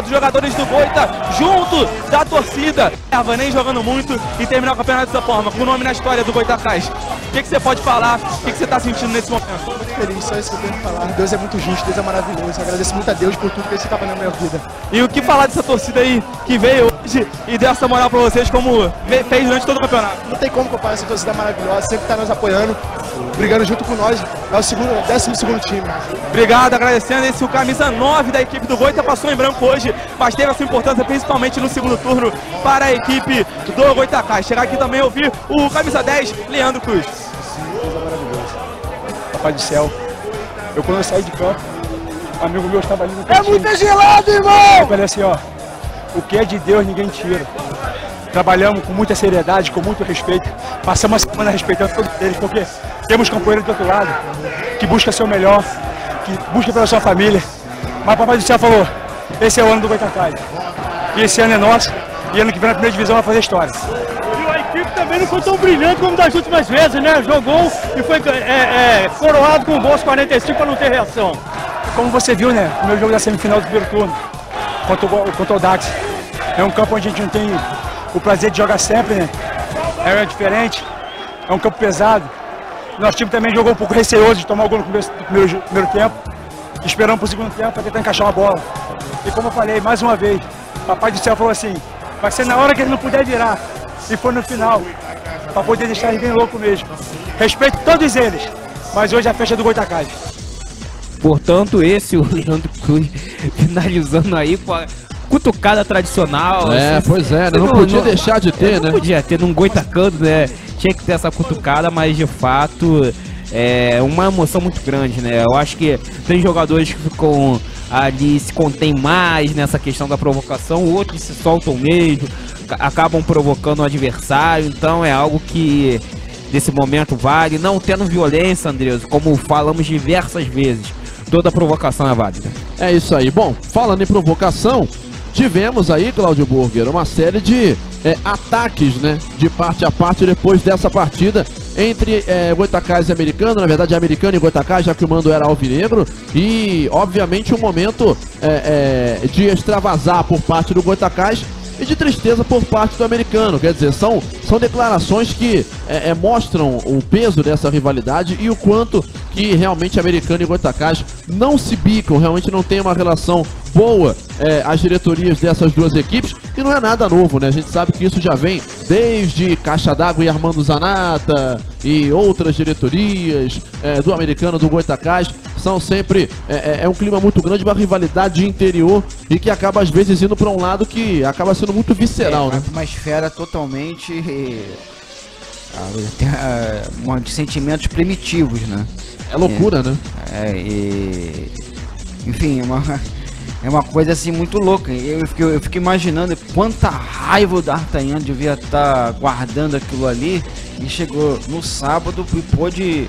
dos jogadores do Goita junto da torcida. Nem jogando muito e terminar o campeonato dessa forma, com o nome na história do Goitacás. O que você pode falar? O que você está sentindo nesse momento? Estou muito feliz, só isso que eu tenho que falar. Deus é muito justo, Deus é maravilhoso. Eu agradeço muito a Deus por tudo que Ele está fazendo na minha vida. E o que falar dessa torcida aí que veio hoje e deu essa moral para vocês como fez durante todo o campeonato? Não tem como comparar essa torcida maravilhosa, sempre está nos apoiando, brigando junto com nós. É o 12º time. Obrigado, agradecendo esse o camisa 9 da equipe do Goita, passou em branco hoje, mas teve a sua importância principalmente no segundo turno para a equipe do Goitacás. Chegar aqui também ouvir o camisa 10, Leandro Cruz. Coisa maravilhosa. Papai do céu, quando eu saí de campo, um amigo meu estava ali no cantinho. É muito gelado, irmão! Eu falei assim, ó, o que é de Deus ninguém tira. Trabalhamos com muita seriedade, com muito respeito. Passamos a semana respeitando todos eles, porque temos companheiros do outro lado, que busca ser o melhor, que busca pela sua família. Mas o Papai do Céu falou, esse é o ano do Goitacás. E esse ano é nosso, e ano que vem na primeira divisão vai fazer história. E a equipe também não foi tão brilhante como das últimas vezes, né? Jogou e foi coroado com gols 45 para não ter reação. Como você viu, né? O meu jogo da semifinal do primeiro turno, contra o Audax. É um campo onde a gente não tem o prazer de jogar sempre, né? É diferente, é um campo pesado. Nosso time também jogou um pouco receoso de tomar o gol no começo do primeiro tempo. Esperamos para o segundo tempo para tentar encaixar uma bola. E como eu falei, mais uma vez, Papai do Céu falou assim, vai ser na hora que ele não puder virar. E foi no final, para poder deixar ele bem louco mesmo. Respeito todos eles, mas hoje é a festa do Goitacás. Portanto, esse o Leandro Cruz finalizando aí com a cutucada tradicional. Pois é, não podia deixar de ter, né? Não podia ter num Goitacando, né? Tinha que ter essa cutucada, mas de fato é uma emoção muito grande, né? Eu acho que tem jogadores que ficam ali, se contêm mais nessa questão da provocação, outros se soltam mesmo, acabam provocando o adversário, então é algo que nesse momento vale, não tendo violência, Andrés, como falamos diversas vezes, toda provocação é válida. É isso aí. Bom, falando em provocação, tivemos aí, Cláudio Burger, uma série de ataques, né, de parte a parte depois dessa partida entre Goitacás e Americano, na verdade Americano e Goitacás, já que o mando era alvinegro, e obviamente um momento de extravasar por parte do Goitacás e de tristeza por parte do americano. Quer dizer, são declarações que mostram o peso dessa rivalidade e o quanto que realmente americano e Goitacás não se bicam, realmente não tem uma relação boa as diretorias dessas duas equipes, e não é nada novo, né? A gente sabe que isso já vem desde Caixa d'Água e Armando Zanata e outras diretorias do americano, do Goitacás. São sempre, um clima muito grande, uma rivalidade interior e que acaba às vezes indo para um lado que acaba sendo muito visceral, né? Uma esfera totalmente de sentimentos primitivos, né? É loucura, né? Enfim, é uma coisa assim muito louca. Eu fico imaginando quanta raiva o D'Artagnan devia estar guardando aquilo ali, e chegou no sábado e pôde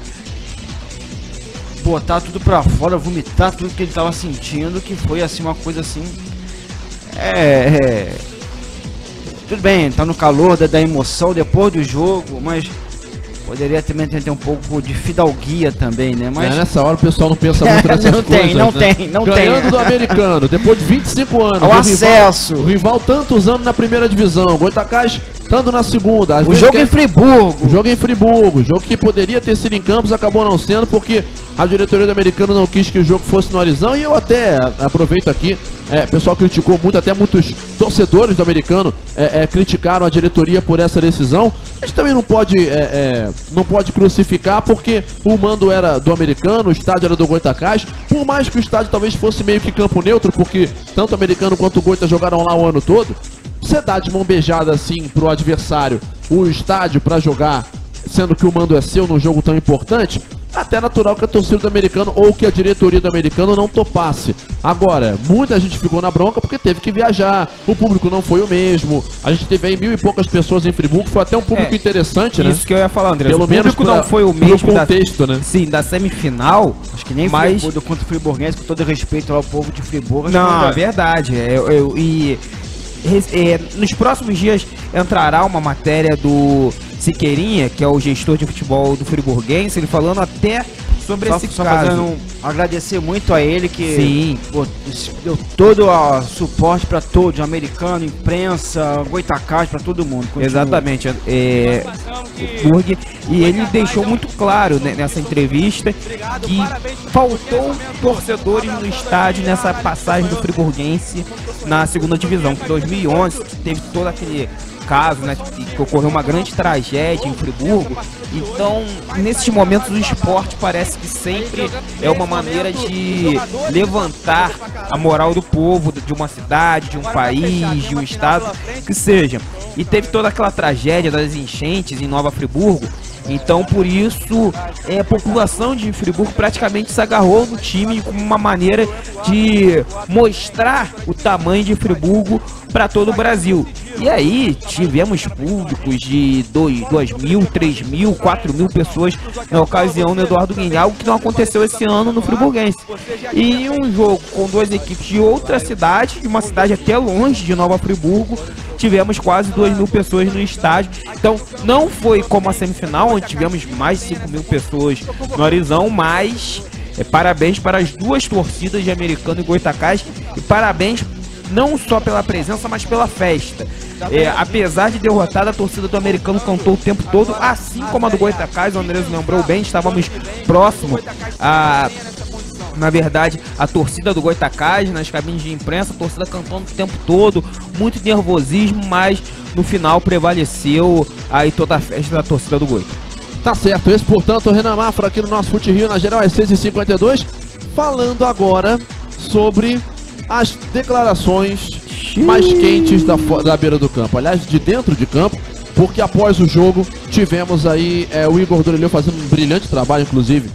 botar tudo pra fora, vomitar tudo que ele tava sentindo, que foi assim uma coisa assim. Tudo bem, tá no calor da emoção depois do jogo, mas poderia também ter um pouco de fidalguia também, né? Mas nessa hora o pessoal não pensa muito nessas coisas, não né? tem. Ganhando do americano, depois de 25 anos. O acesso. O rival tantos anos na primeira divisão, Goitacás estando na segunda. O jogo em Friburgo. O jogo em Friburgo. O jogo que poderia ter sido em Campos, acabou não sendo, porque a diretoria do americano não quis que o jogo fosse no Arizão. E eu até aproveito aqui, o pessoal criticou muito, até muitos torcedores do americano criticaram a diretoria por essa decisão. A gente também não pode crucificar, porque o mando era do americano, o estádio era do Goitacás. Por mais que o estádio talvez fosse meio que campo neutro, porque tanto o americano quanto o Goita jogaram lá o ano todo, você dá de mão beijada assim pro adversário o estádio pra jogar, sendo que o mando é seu num jogo tão importante, até natural que a torcida do americano ou que a diretoria do americano não topasse. Agora, muita gente ficou na bronca porque teve que viajar, o público não foi o mesmo, a gente teve aí 1.000 e poucas pessoas em Friburgo, foi até um público interessante, né? Isso que eu ia falar, André. Pelo menos não foi o mesmo contexto, né? Sim, da semifinal. Acho que nem Friburgo contra o friburguense, com todo respeito ao povo de Friburgo. Não, é verdade. Nos próximos dias entrará uma matéria do Siqueirinha, que é o gestor de futebol do friburguense, ele falando até sobre esse caso. Agradecer muito a ele que Sim. Deu todo o suporte para todos, americano, imprensa, Goitacás, para todo mundo. Continua. Exatamente. E ele deixou muito claro, né, nessa entrevista, que faltou torcedores no estádio nessa passagem do friburguense na segunda divisão. Em 2011 teve todo aquele caso, né, que ocorreu uma grande tragédia em Friburgo. Então, nesses momentos, o esporte parece que sempre é uma maneira de levantar a moral do povo, de uma cidade, de um país, de um estado, que seja. E teve toda aquela tragédia das enchentes em Nova Friburgo. Então, por isso, a população de Friburgo praticamente se agarrou no time como uma maneira de mostrar o tamanho de Friburgo para todo o Brasil. E aí, tivemos públicos de 2.000, 3.000, 4.000 pessoas na ocasião do Eduardo Guinha, algo que não aconteceu esse ano no friburguense. E um jogo com duas equipes de outra cidade, de uma cidade até longe de Nova Friburgo, tivemos quase 2.000 pessoas no estádio. Então, não foi como a semifinal, onde tivemos mais de 5.000 pessoas no Arizão, mas parabéns para as duas torcidas de Americano e Goitacás, e parabéns não só pela presença, mas pela festa. Apesar de derrotada, a torcida do americano cantou o tempo todo, assim como a do Goitacás. O Andrés lembrou bem, estávamos próximos na verdade, a torcida do Goitacás nas cabines de imprensa, a torcida cantando o tempo todo, muito nervosismo, mas no final prevaleceu aí toda a festa da torcida do Goita. Tá certo, esse portanto o Renan Mafra aqui no nosso Fute Rio, na geral é 6h52, falando agora sobre as declarações mais quentes da beira do campo, aliás, de dentro de campo, porque após o jogo tivemos aí o Igor Doreleu fazendo um brilhante trabalho, inclusive,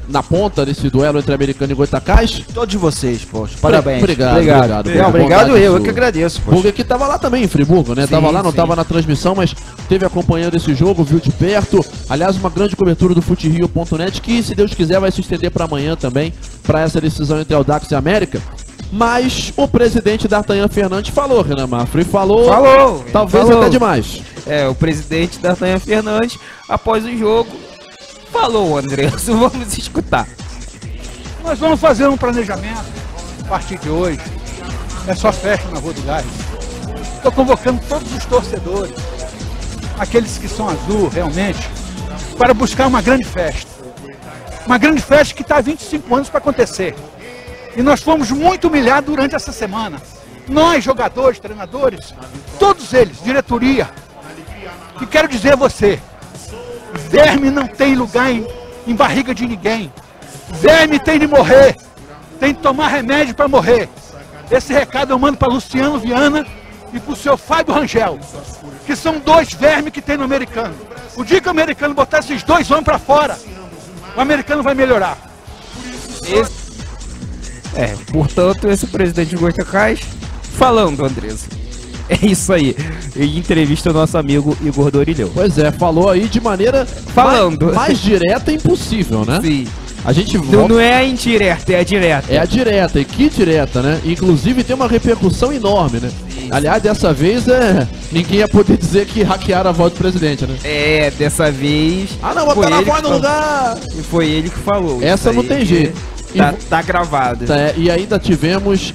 na ponta desse duelo entre Americano e Goitacás. Todos vocês, poxa, parabéns. Obrigado, eu que agradeço, poxa. Porque que tava lá também em Friburgo, né? Sim, tava lá, não tava na transmissão, mas esteve acompanhando esse jogo, viu de perto. Aliás, uma grande cobertura do FuteRio.net, que, se Deus quiser, vai se estender para amanhã também, para essa decisão entre Audax e América. Mas o presidente D'Artagnan Fernandes falou, Renan Mafra, e falou talvez até demais. O presidente D'Artagnan Fernandes, após o jogo, falou, André, vamos escutar. Nós vamos fazer um planejamento a partir de hoje. É só festa na Rua do Gás. Estou convocando todos os torcedores, aqueles que são azul realmente, para buscar uma grande festa. Uma grande festa que está há 25 anos para acontecer. E nós fomos muito humilhados durante essa semana. Nós, jogadores, treinadores, todos eles, diretoria. E quero dizer a você, verme não tem lugar em barriga de ninguém. Verme tem de morrer, tem de tomar remédio para morrer. Esse recado eu mando para Luciano Viana e para o seu Fábio Rangel, que são dois vermes que tem no americano. O dia que o americano botar esses dois homens para fora, o americano vai melhorar. Portanto, esse presidente Goitacás falando, Andresa. É isso aí. Em entrevista ao nosso amigo Igor Dorilhão. Pois é, falou aí de maneira mais direta impossível, né? Sim. A gente não é a indireta, é a direta. É a direta, e que direta, né? Inclusive tem uma repercussão enorme, né? Sim. Aliás, dessa vez ninguém ia poder dizer que hackearam a voz do presidente, né? Dessa vez. Ah, não, botaram a voz no lugar! E foi ele que falou. Essa não tem jeito. Tá gravado. E ainda tivemos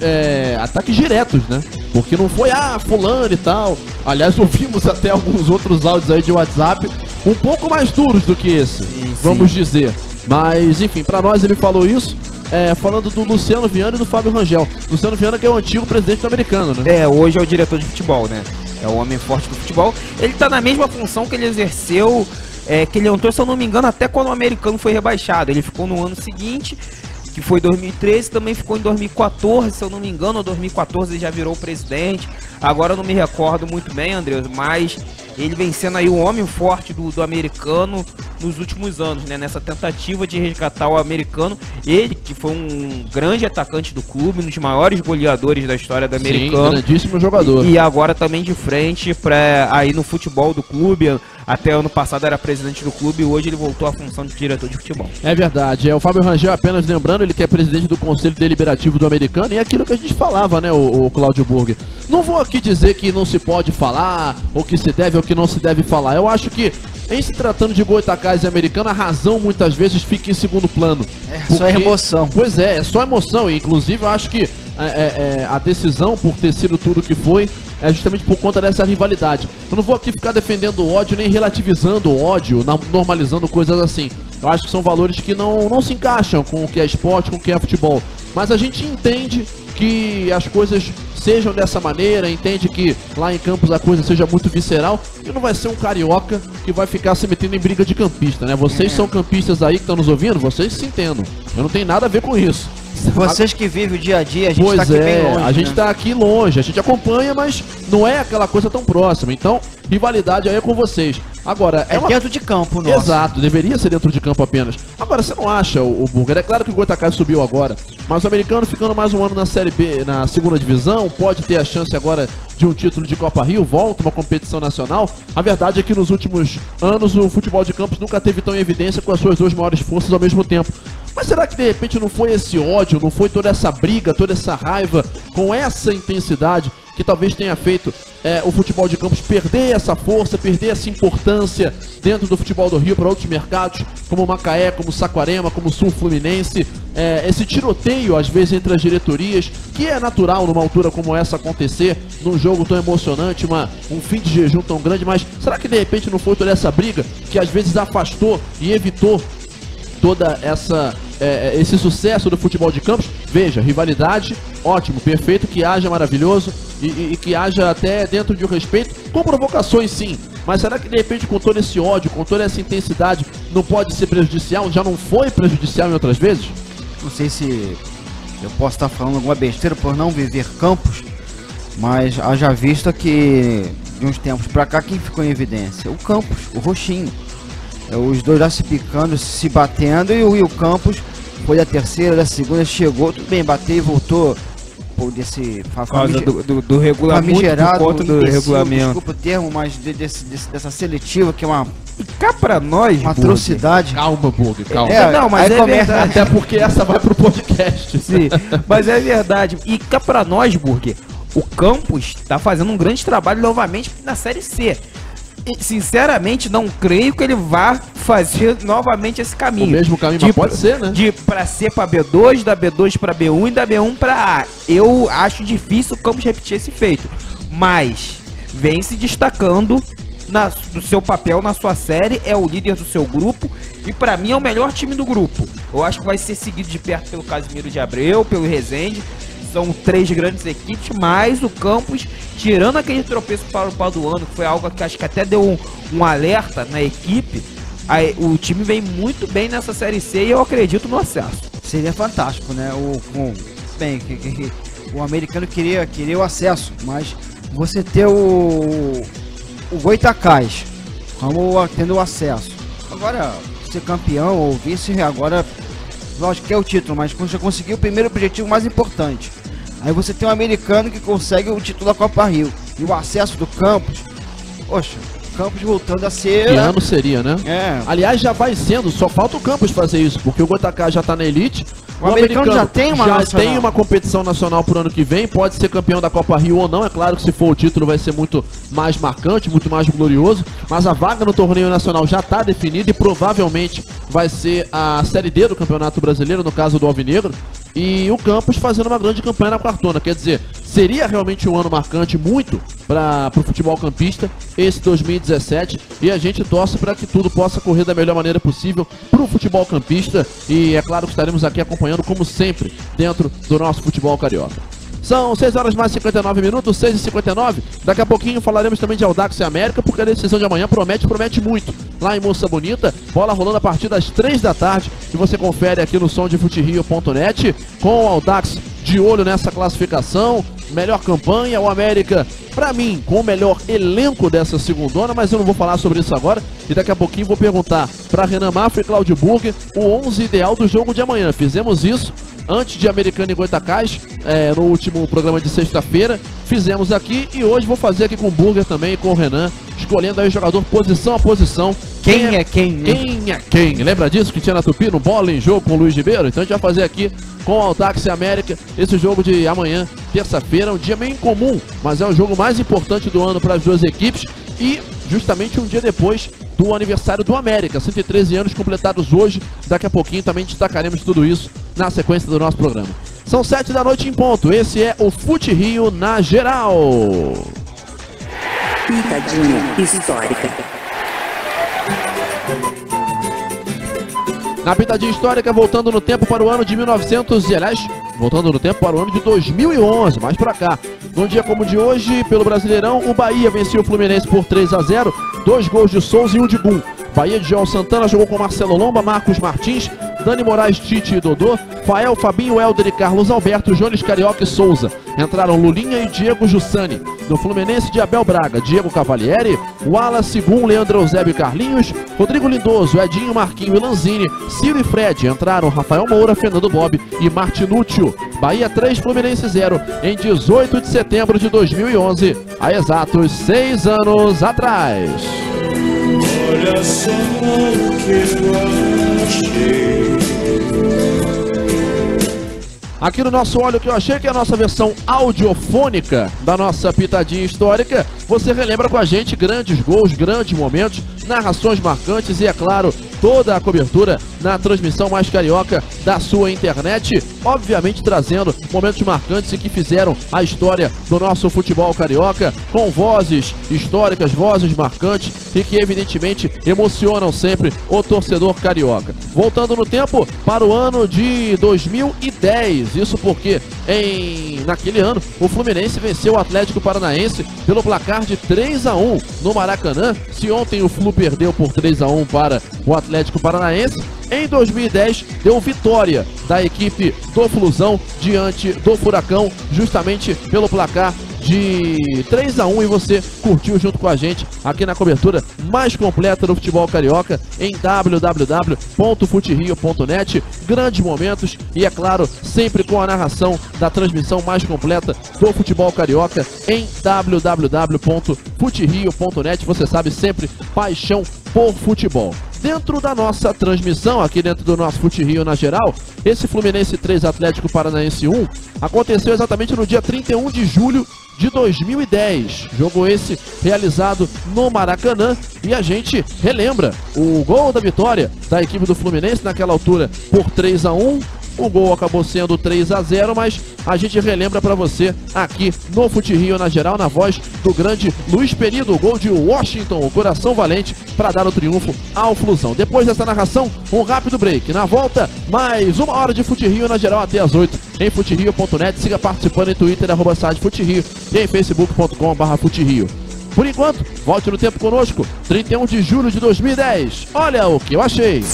ataques diretos, né? Porque não foi, fulano e tal. Aliás, ouvimos até alguns outros áudios aí de WhatsApp um pouco mais duros do que esse, vamos dizer. Mas, enfim, pra nós ele falou isso, falando do Luciano Viana e do Fábio Rangel. Luciano Viana, que é o antigo presidente do americano, né? Hoje é o diretor de futebol, né? É o homem forte do futebol. Ele tá na mesma função que ele exerceu, que ele entrou, se eu não me engano, até quando o americano foi rebaixado. Ele ficou no ano seguinte, que foi 2013, também ficou em 2014, se eu não me engano, ou 2014 ele já virou presidente. Agora eu não me recordo muito bem, André, mas ele vem sendo aí o homem forte do americano nos últimos anos, né? Nessa tentativa de resgatar o americano. Ele, que foi um grande atacante do clube, um dos maiores goleadores da história do americano. Sim, grandíssimo jogador. E agora também de frente para aí no futebol do clube. Até ano passado era presidente do clube e hoje ele voltou à função de diretor de futebol. É verdade. O Fábio Rangel, apenas lembrando, ele que é presidente do Conselho Deliberativo do americano, e é aquilo que a gente falava, né, o Cláudio Burger. Não vou aqui dizer que não se pode falar, ou que se deve ou que não se deve falar. Eu acho que, em se tratando de Goitacás e americano, a razão muitas vezes fica em segundo plano. Só emoção. Pois é só emoção. E, inclusive, eu acho que a decisão, por ter sido tudo que foi, é justamente por conta dessa rivalidade. Eu não vou aqui ficar defendendo o ódio, nem relativizando o ódio, normalizando coisas assim. Eu acho que são valores que não se encaixam com o que é esporte, com o que é futebol. Mas a gente entende que as coisas sejam dessa maneira, entende que lá em Campos a coisa seja muito visceral, e não vai ser um carioca que vai ficar se metendo em briga de campista, né? Vocês são campistas aí que estão nos ouvindo, vocês se entendam. Eu não tenho nada a ver com isso. Vocês que vivem o dia a dia, a gente tá aqui bem longe. A gente tá aqui longe, a gente acompanha, mas não é aquela coisa tão próxima. Então, rivalidade aí é com vocês. Agora, dentro de campo, nossa. Exato, deveria ser dentro de campo apenas. Agora, você não acha, o Burger? É claro que o Goitacás subiu agora, mas o americano ficando mais um ano na Série B, na segunda divisão, pode ter a chance agora de um título de Copa Rio, volta uma competição nacional. A verdade é que nos últimos anos o futebol de Campos nunca teve tão em evidência com as suas duas maiores forças ao mesmo tempo. Mas será que de repente não foi esse ódio, não foi toda essa briga, toda essa raiva, com essa intensidade, que talvez tenha feito o futebol de Campos perder essa força, perder essa importância dentro do futebol do Rio para outros mercados, como Macaé, como Saquarema, como Sul Fluminense, esse tiroteio às vezes entre as diretorias, que é natural numa altura como essa acontecer, num jogo tão emocionante, um fim de jejum tão grande, mas será que de repente não foi toda essa briga que às vezes afastou e evitou toda esse sucesso do futebol de Campos? Veja, rivalidade, ótimo, perfeito, que haja maravilhoso e que haja até dentro de um respeito, com provocações sim, mas será que de repente com todo esse ódio, com toda essa intensidade, não pode ser prejudicial? Já não foi prejudicial em outras vezes? Não sei se eu posso estar falando alguma besteira por não viver Campos, mas haja vista que de uns tempos pra cá quem ficou em evidência? O Campos, o Roxinho. Os dois já se picando, se batendo, e o Rio Campos foi da terceira, da segunda, chegou, tudo bem, bateu e voltou por desse do regulamento, por conta do regulamento. Desculpa o termo, mas dessa seletiva que é uma... E cá pra nós, uma atrocidade. Calma, Bug, calma. Não, mas é verdade. Até porque essa vai pro podcast. Sim, mas é verdade. E cá pra nós, Burger, o Campos tá fazendo um grande trabalho novamente na Série C. Sinceramente, não creio que ele vá fazer novamente esse caminho. O mesmo caminho, mas pode ser, né? Pra C pra B2, da B2 pra B1 e da B1 pra A. Eu acho difícil o Campos repetir esse feito. mas vem se destacando do seu papel na sua série, é o líder do seu grupo e pra mim é o melhor time do grupo. Eu acho que vai ser seguido de perto pelo Casimiro de Abreu, pelo Resende. São 3 grandes equipes, mas o Campos, tirando aquele tropeço para o Paduano, que foi algo que acho que até deu um alerta na equipe, o time vem muito bem nessa Série C e eu acredito no acesso. Seria fantástico, né? O americano queria o acesso, mas você ter o Goitacás como tendo o acesso. Agora, ser campeão ou vice, agora, lógico que é o título, mas quando você conseguiu o primeiro objetivo mais importante. Aí você tem um americano que consegue o título da Copa Rio. E o acesso do Campos, poxa, Campos voltando a ser... Que ano seria, né? É. Aliás, já vai sendo, só falta o Campos fazer isso, porque o Goitacás já tá na elite. O americano já tem uma competição nacional pro ano que vem, pode ser campeão da Copa Rio ou não, é claro que se for o título vai ser muito mais marcante, muito mais glorioso, mas a vaga no torneio nacional já tá definida e provavelmente vai ser a Série D do Campeonato Brasileiro, no caso do Alvinegro, e o Campos fazendo uma grande campanha na quartona, quer dizer, seria realmente um ano marcante muito para o futebol campista, esse 2017, e a gente torce para que tudo possa correr da melhor maneira possível para o futebol campista, e é claro que estaremos aqui acompanhando como sempre dentro do nosso futebol carioca. São 6 horas mais 59 minutos, 6h59. Daqui a pouquinho falaremos também de Audax e América, porque a decisão de amanhã promete muito. Lá em Moça Bonita, bola rolando a partir das 3 da tarde, e você confere aqui no somdefuterio.net, com o Audax de olho nessa classificação, melhor campanha, o América, pra mim, com o melhor elenco dessa segundona, mas eu não vou falar sobre isso agora, e daqui a pouquinho vou perguntar pra Renan Mafra e Cláudio Burger o 11 ideal do jogo de amanhã. Fizemos isso antes de Americana e Goitacás, no último programa de sexta-feira, fizemos aqui, e hoje vou fazer aqui com o Burger também e com o Renan, escolhendo aí o jogador posição a posição. Quem é quem, né? Quem é quem? Lembra disso que tinha na Tupi, no Bola em Jogo com o Luiz Ribeiro? Então a gente vai fazer aqui com o Audax e América, esse jogo de amanhã, terça-feira, um dia meio incomum, mas é o jogo mais importante do ano para as duas equipes, e justamente um dia depois do aniversário do América, 113 anos completados hoje. Daqui a pouquinho também destacaremos tudo isso na sequência do nosso programa. São 7 da noite em ponto, esse é o Fute Rio na geral. Pitadinha histórica. Na pitadinha histórica, voltando no tempo para o ano de 1900, aliás, voltando no tempo para o ano de 2011, mais pra cá. Num dia como o de hoje, pelo Brasileirão, o Bahia venceu o Fluminense por 3-0, 2 gols de Souza e 1 de Gum. Bahia de João Santana jogou com Marcelo Lomba, Marcos Martins, Dani Moraes, Tite e Dodô, Fael, Fabinho, Helder e Carlos Alberto, Jones Carioca e Souza. Entraram Lulinha e Diego Jussani. No Fluminense, de Abel Braga, Diego Cavalieri, Wallace, Gum, Leandro Eusébio e Carlinhos, Rodrigo Lindoso, Edinho, Marquinho e Lanzini, Ciro e Fred. Entraram Rafael Moura, Fernando Bob e Martinúcio. Bahia 3, Fluminense 0, em 18 de setembro de 2011, há exatos 6 anos atrás. Olha só o que eu achei. Aqui no nosso Olha o que eu achei, que é a nossa versão audiofônica da nossa pitadinha histórica, você relembra com a gente grandes gols, grandes momentos, narrações marcantes e, é claro, toda a cobertura na transmissão mais carioca da sua internet, obviamente trazendo momentos marcantes e que fizeram a história do nosso futebol carioca, com vozes históricas, vozes marcantes e que evidentemente emocionam sempre o torcedor carioca. Voltando no tempo para o ano de 2010, isso porque naquele ano o Fluminense venceu o Atlético Paranaense pelo placar de 3-1 no Maracanã. Se ontem o Flu perdeu por 3-1 para o Atlético Paranaense, em 2010 deu vitória da equipe do Flusão diante do Furacão, justamente pelo placar de 3-1, e você curtiu junto com a gente aqui na cobertura mais completa do futebol carioca em www.futerio.net. Grandes momentos e, é claro, sempre com a narração da transmissão mais completa do futebol carioca em www.futerio.net. Você sabe, sempre paixão por futebol. Dentro da nossa transmissão, aqui dentro do nosso Fute Rio na geral, esse Fluminense 3, Atlético Paranaense 1, aconteceu exatamente no dia 31 de julho de 2010. Jogo esse realizado no Maracanã, e a gente relembra o gol da vitória da equipe do Fluminense naquela altura por 3-1. O gol acabou sendo 3-0, mas a gente relembra para você aqui no Fute Rio na geral, na voz do grande Luiz Penido, o gol de Washington, o coração valente, para dar o triunfo ao Flusão. Depois dessa narração, um rápido break. Na volta, mais uma hora de Fute Rio na geral até as 8 em futerio.net. Siga participando em Twitter, @SiteFuteRio e em facebook.com/FuteRio. Por enquanto, volte no tempo conosco, 31 de julho de 2010. Olha o que eu achei.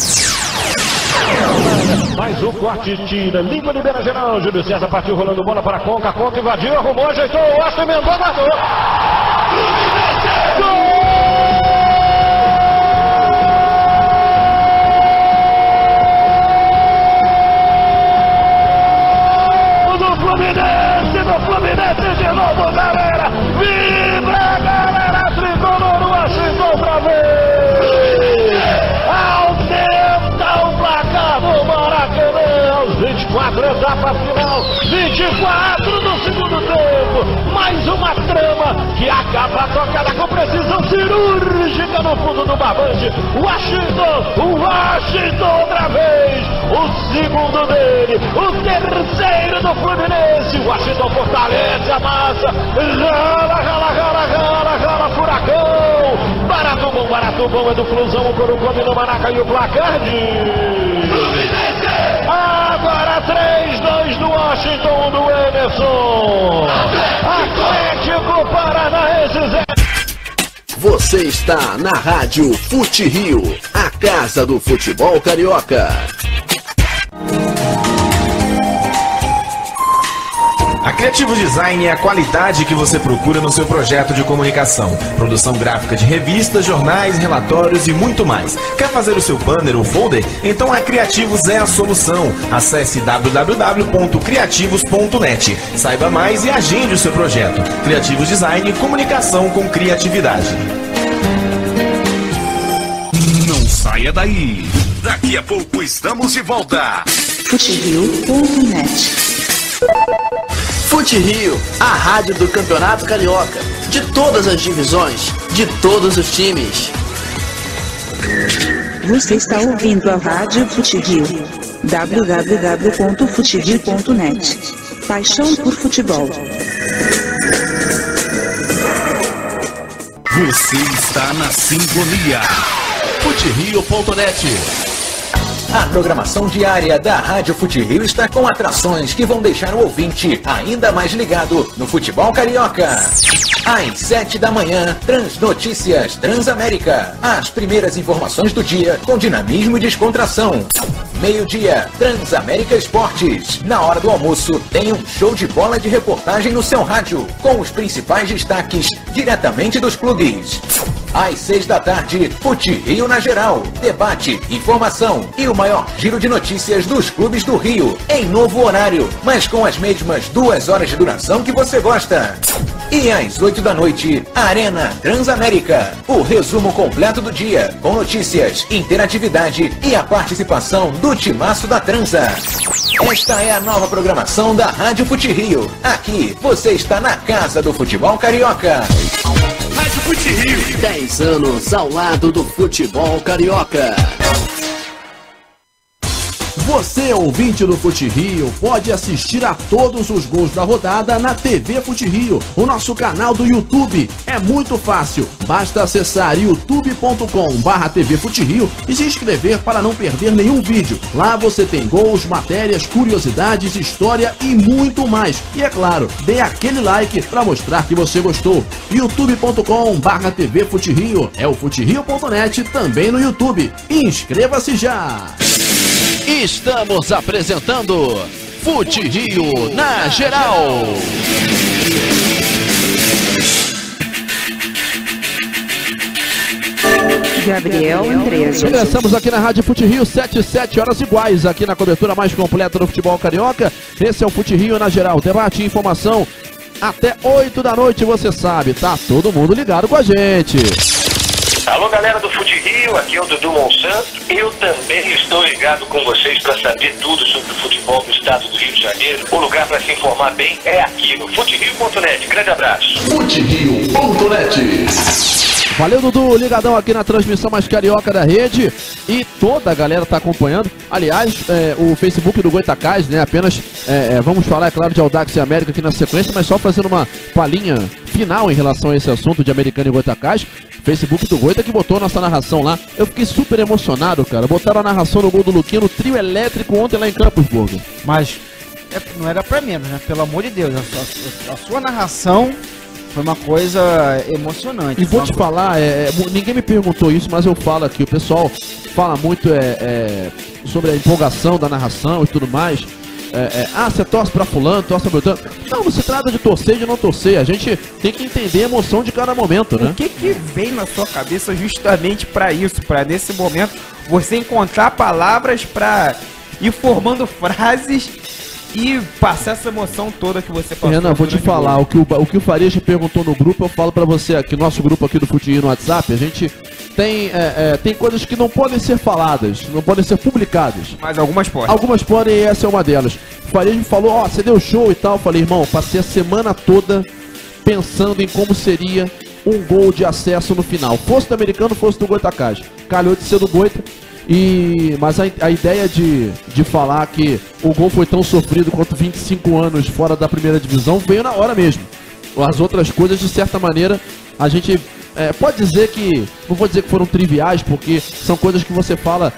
Mais um corte, tira, limpa, libera geral. Júlio César partiu rolando bola para a Conca invadiu, arrumou, ajeitou, o Astro emendou, guardou. Fluminense de novo, galera! Vibra, galera! Tricolor, Washington outra vez! Aumenta o placar do Maracanã aos 24, etapa final, 24 do segundo tempo. Mais uma trama que acaba tocada com precisão cirúrgica no fundo do barbante. Washington outra vez! O segundo dele, o terceiro do Fluminense. Washington fortalece a massa, rala, furacão. Barato bom é do Flusão, o Coro come no Maraca e o placar de Fluminense. Agora 3-2 do Washington, do Emerson. Atlético Paranaense 0. Você está na Rádio Fute Rio, a casa do futebol carioca. A Criativos Design é a qualidade que você procura no seu projeto de comunicação. Produção gráfica de revistas, jornais, relatórios e muito mais. Quer fazer o seu banner ou folder? Então a Criativos é a solução. Acesse www.criativos.net. Saiba mais e agende o seu projeto. Criativos Design, comunicação com criatividade. Não saia daí. Daqui a pouco estamos de volta. futerio.net. Fute Rio, a rádio do Campeonato Carioca, de todas as divisões, de todos os times. Você está ouvindo a Rádio Fute Rio, www.futerio.net. Paixão por futebol. Você está na sintonia. futerio.net. A programação diária da Rádio Fute Rio está com atrações que vão deixar o ouvinte ainda mais ligado no futebol carioca. Às 7 da manhã, Transnotícias Transamérica. As primeiras informações do dia com dinamismo e descontração. Meio-dia, Transamérica Esportes. Na hora do almoço, tem um show de bola de reportagem no seu rádio, com os principais destaques diretamente dos clubes. Às 6 da tarde, Fute Rio na geral. Debate, informação e o maior giro de notícias dos clubes do Rio, em novo horário, mas com as mesmas 2 horas de duração que você gosta. E às 8 da noite, Arena Transamérica. O resumo completo do dia, com notícias, interatividade e a participação do timaço da Transa. Esta é a nova programação da Rádio Fute Rio. Aqui, você está na casa do futebol carioca. Rádio Fute Rio, 10 anos ao lado do futebol carioca. Você, ouvinte do Fute Rio, pode assistir a todos os gols da rodada na TV Fute Rio, o nosso canal do YouTube. É muito fácil, basta acessar youtube.com/TV Fute Rio e se inscrever para não perder nenhum vídeo. Lá você tem gols, matérias, curiosidades, história e muito mais. E é claro, dê aquele like para mostrar que você gostou. youtube.com/TV Fute Rio, é o futerio.net também no YouTube. Inscreva-se já! Estamos apresentando Fute Rio na geral. Gabriel Andrés. Começamos aqui na Rádio Fute Rio, 7 horas iguais, aqui na cobertura mais completa do futebol carioca. Esse é o Fute Rio na geral, debate e informação até 8 da noite, você sabe, tá todo mundo ligado com a gente. Alô, galera do Fute Rio, aqui é o Dudu Monsanto. Eu também estou ligado com vocês para saber tudo sobre o futebol do estado do Rio de Janeiro. O lugar para se informar bem é aqui no futerio.net. Grande abraço. futerio.net. Valeu, Dudu, ligadão aqui na transmissão mais carioca da rede. E toda a galera tá acompanhando. Aliás, o Facebook do Goitacás, né? Apenas vamos falar, é claro, de Audax e América aqui na sequência, mas só fazendo uma palhinha final em relação a esse assunto de Americano e Goitacás. Facebook do Goita que botou nossa narração lá. Eu fiquei super emocionado, cara. Botaram a narração no gol do Luquinha no trio elétrico ontem lá em Campos, Burgo. Mas não era pra menos, né? Pelo amor de Deus. A sua narração foi uma coisa emocionante. E vou te falar, ninguém me perguntou isso, mas eu falo aqui. O pessoal fala muito sobre a empolgação da narração e tudo mais. Você torce pra fulano, torce pra Beltrano. Não se trata de torcer e de não torcer. A gente tem que entender a emoção de cada momento, né? O que vem na sua cabeça justamente pra isso? Pra nesse momento você encontrar palavras pra ir formando frases e passar essa emoção toda que você passou. Renan, vou te falar, o que o Farias perguntou no grupo, eu falo pra você aqui, nosso grupo aqui do Futinho no WhatsApp, a gente tem coisas que não podem ser faladas, não podem ser publicadas. Mas algumas podem. Algumas podem e essa é uma delas. O Farias me falou, você deu show e tal. Eu falei, irmão, passei a semana toda pensando em como seria um gol de acesso no final. Fosse do Americano, fosse do Goitacás. Calhou de ser do Goita. Mas a ideia de falar que o gol foi tão sofrido quanto 25 anos fora da primeira divisão veio na hora mesmo. As outras coisas, de certa maneira, a gente pode dizer que, não vou dizer que foram triviais, porque são coisas que você fala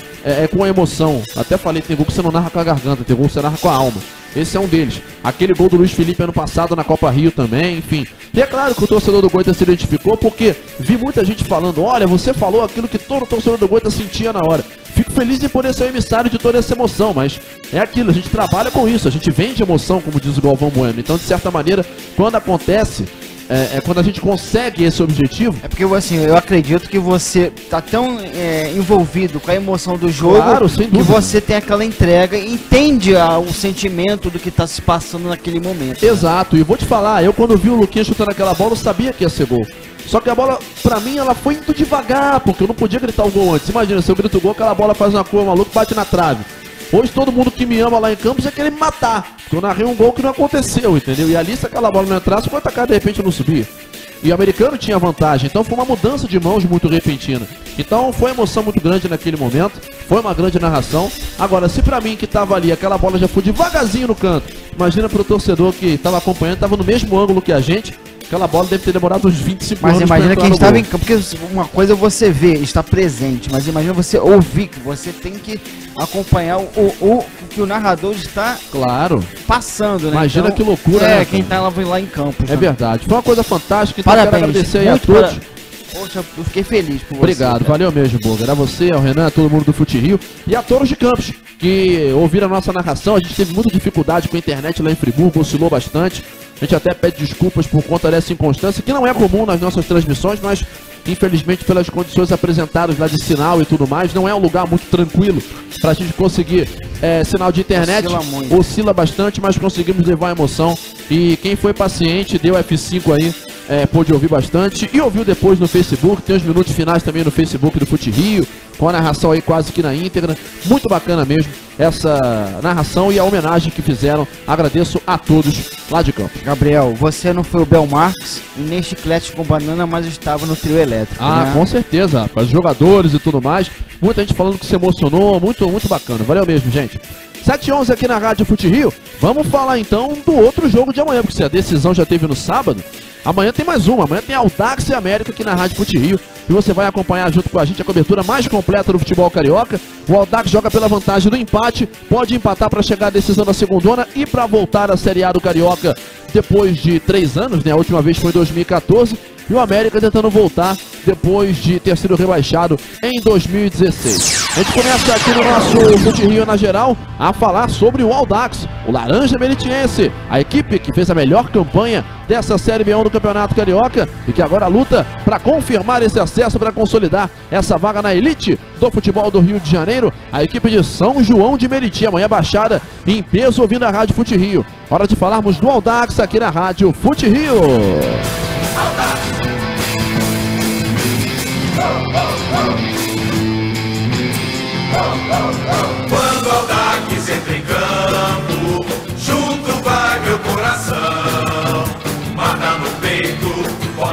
com a emoção. Até falei, tem gol que você não narra com a garganta, tem gol que você narra com a alma. Esse é um deles. Aquele gol do Luiz Felipe ano passado na Copa Rio também, enfim. E é claro que o torcedor do Goita se identificou, porque vi muita gente falando, olha, você falou aquilo que todo torcedor do Goita sentia na hora. Fico feliz em poder ser o emissário de toda essa emoção, mas é aquilo, a gente trabalha com isso, a gente vende emoção, como diz o Galvão Bueno. Então, de certa maneira, quando acontece, quando a gente consegue esse objetivo... É porque, assim, eu acredito que você tá tão envolvido com a emoção do jogo, claro, sem dúvida, que você tem aquela entrega e entende o sentimento do que tá se passando naquele momento. Exato, e vou te falar, eu quando vi o Luquinha chutando aquela bola, eu sabia que ia ser gol. Só que a bola, pra mim, ela foi indo devagar, porque eu não podia gritar o gol antes. Imagina, se eu grito o gol, aquela bola faz uma curva maluca e bate na trave. Hoje todo mundo que me ama lá em Campos é querer me matar, porque eu narrei um gol que não aconteceu, entendeu? E ali, se aquela bola não entrasse, o atacar de repente não subia. E o americano tinha vantagem, então foi uma mudança de mãos muito repentina. Então foi uma emoção muito grande naquele momento, foi uma grande narração. Agora, se pra mim que tava ali, aquela bola já foi devagarzinho no canto, imagina pro torcedor que tava acompanhando, tava no mesmo ângulo que a gente. Aquela bola deve ter demorado uns 25 anos. Mas imagina quem estava em campo, porque uma coisa é você ver, estar presente, mas imagina você ouvir, que você tem que acompanhar o que o narrador está passando, né? Imagina então, que loucura, né? Quem tá lá em campo. É verdade, foi uma coisa fantástica, então parabéns, quero agradecer aí a todos. Poxa, eu fiquei feliz por você. Obrigado, valeu mesmo, Burger. A você, ao Renan, a todo mundo do Fute Rio e a todos de Campos que ouviram a nossa narração. A gente teve muita dificuldade com a internet lá em Friburgo, oscilou bastante. A gente até pede desculpas por conta dessa inconstância, que não é comum nas nossas transmissões, mas infelizmente pelas condições apresentadas lá de sinal e tudo mais, não é um lugar muito tranquilo para a gente conseguir sinal de internet. Oscila bastante, mas conseguimos levar a emoção. E quem foi paciente, deu F5 aí, pôde ouvir bastante e ouviu depois no Facebook. Tem os minutos finais também no Facebook do Fute Rio, com a narração aí quase que na íntegra. Muito bacana mesmo essa narração e a homenagem que fizeram. Agradeço a todos lá de campo. Gabriel, você não foi o Bel Marques e nem chiclete com banana, mas estava no trio elétrico. Ah, né? Com certeza, rapaz. Jogadores e tudo mais. Muita gente falando que se emocionou. Muito, muito bacana. Valeu mesmo, gente. 7h11 aqui na Rádio Fute Rio. Vamos falar então do outro jogo de amanhã, porque se a decisão já teve no sábado, amanhã tem mais uma. Amanhã tem Audax e América aqui na Rádio Fute Rio. E você vai acompanhar junto com a gente a cobertura mais completa do futebol carioca. O Audax joga pela vantagem do empate. Pode empatar para chegar à decisão da segundona e para voltar à Série A do Carioca depois de 3 anos, né? A última vez foi em 2014. E o América tentando voltar depois de ter sido rebaixado em 2016. A gente começa aqui no nosso Fute Rio na geral a falar sobre o Audax, o Laranja Meritiense, a equipe que fez a melhor campanha dessa Série B1 do Campeonato Carioca e que agora luta para confirmar esse acesso, para consolidar essa vaga na elite do futebol do Rio de Janeiro. A equipe de São João de Meriti, amanhã baixada em peso, ouvindo a Rádio Fute Rio. Hora de falarmos do Audax aqui na Rádio Fute Rio. Quando o Audax entra em campo, junto vai meu coração. Mata no peito,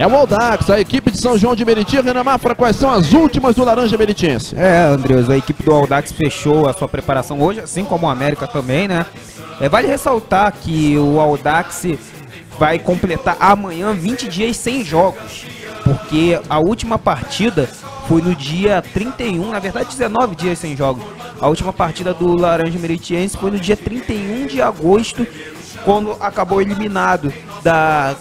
É o Audax, a equipe de São João de Meriti. Renan Mafra, quais são as últimas do Laranja Meritiense? Andreas, a equipe do Audax fechou a sua preparação hoje, assim como o América também, né? Vale ressaltar que o Audax vai completar amanhã 20 dias sem jogos, porque a última partida foi no dia 31, na verdade 19 dias sem jogos. A última partida do Laranja Meritiense foi no dia 31 de agosto, quando acabou eliminado da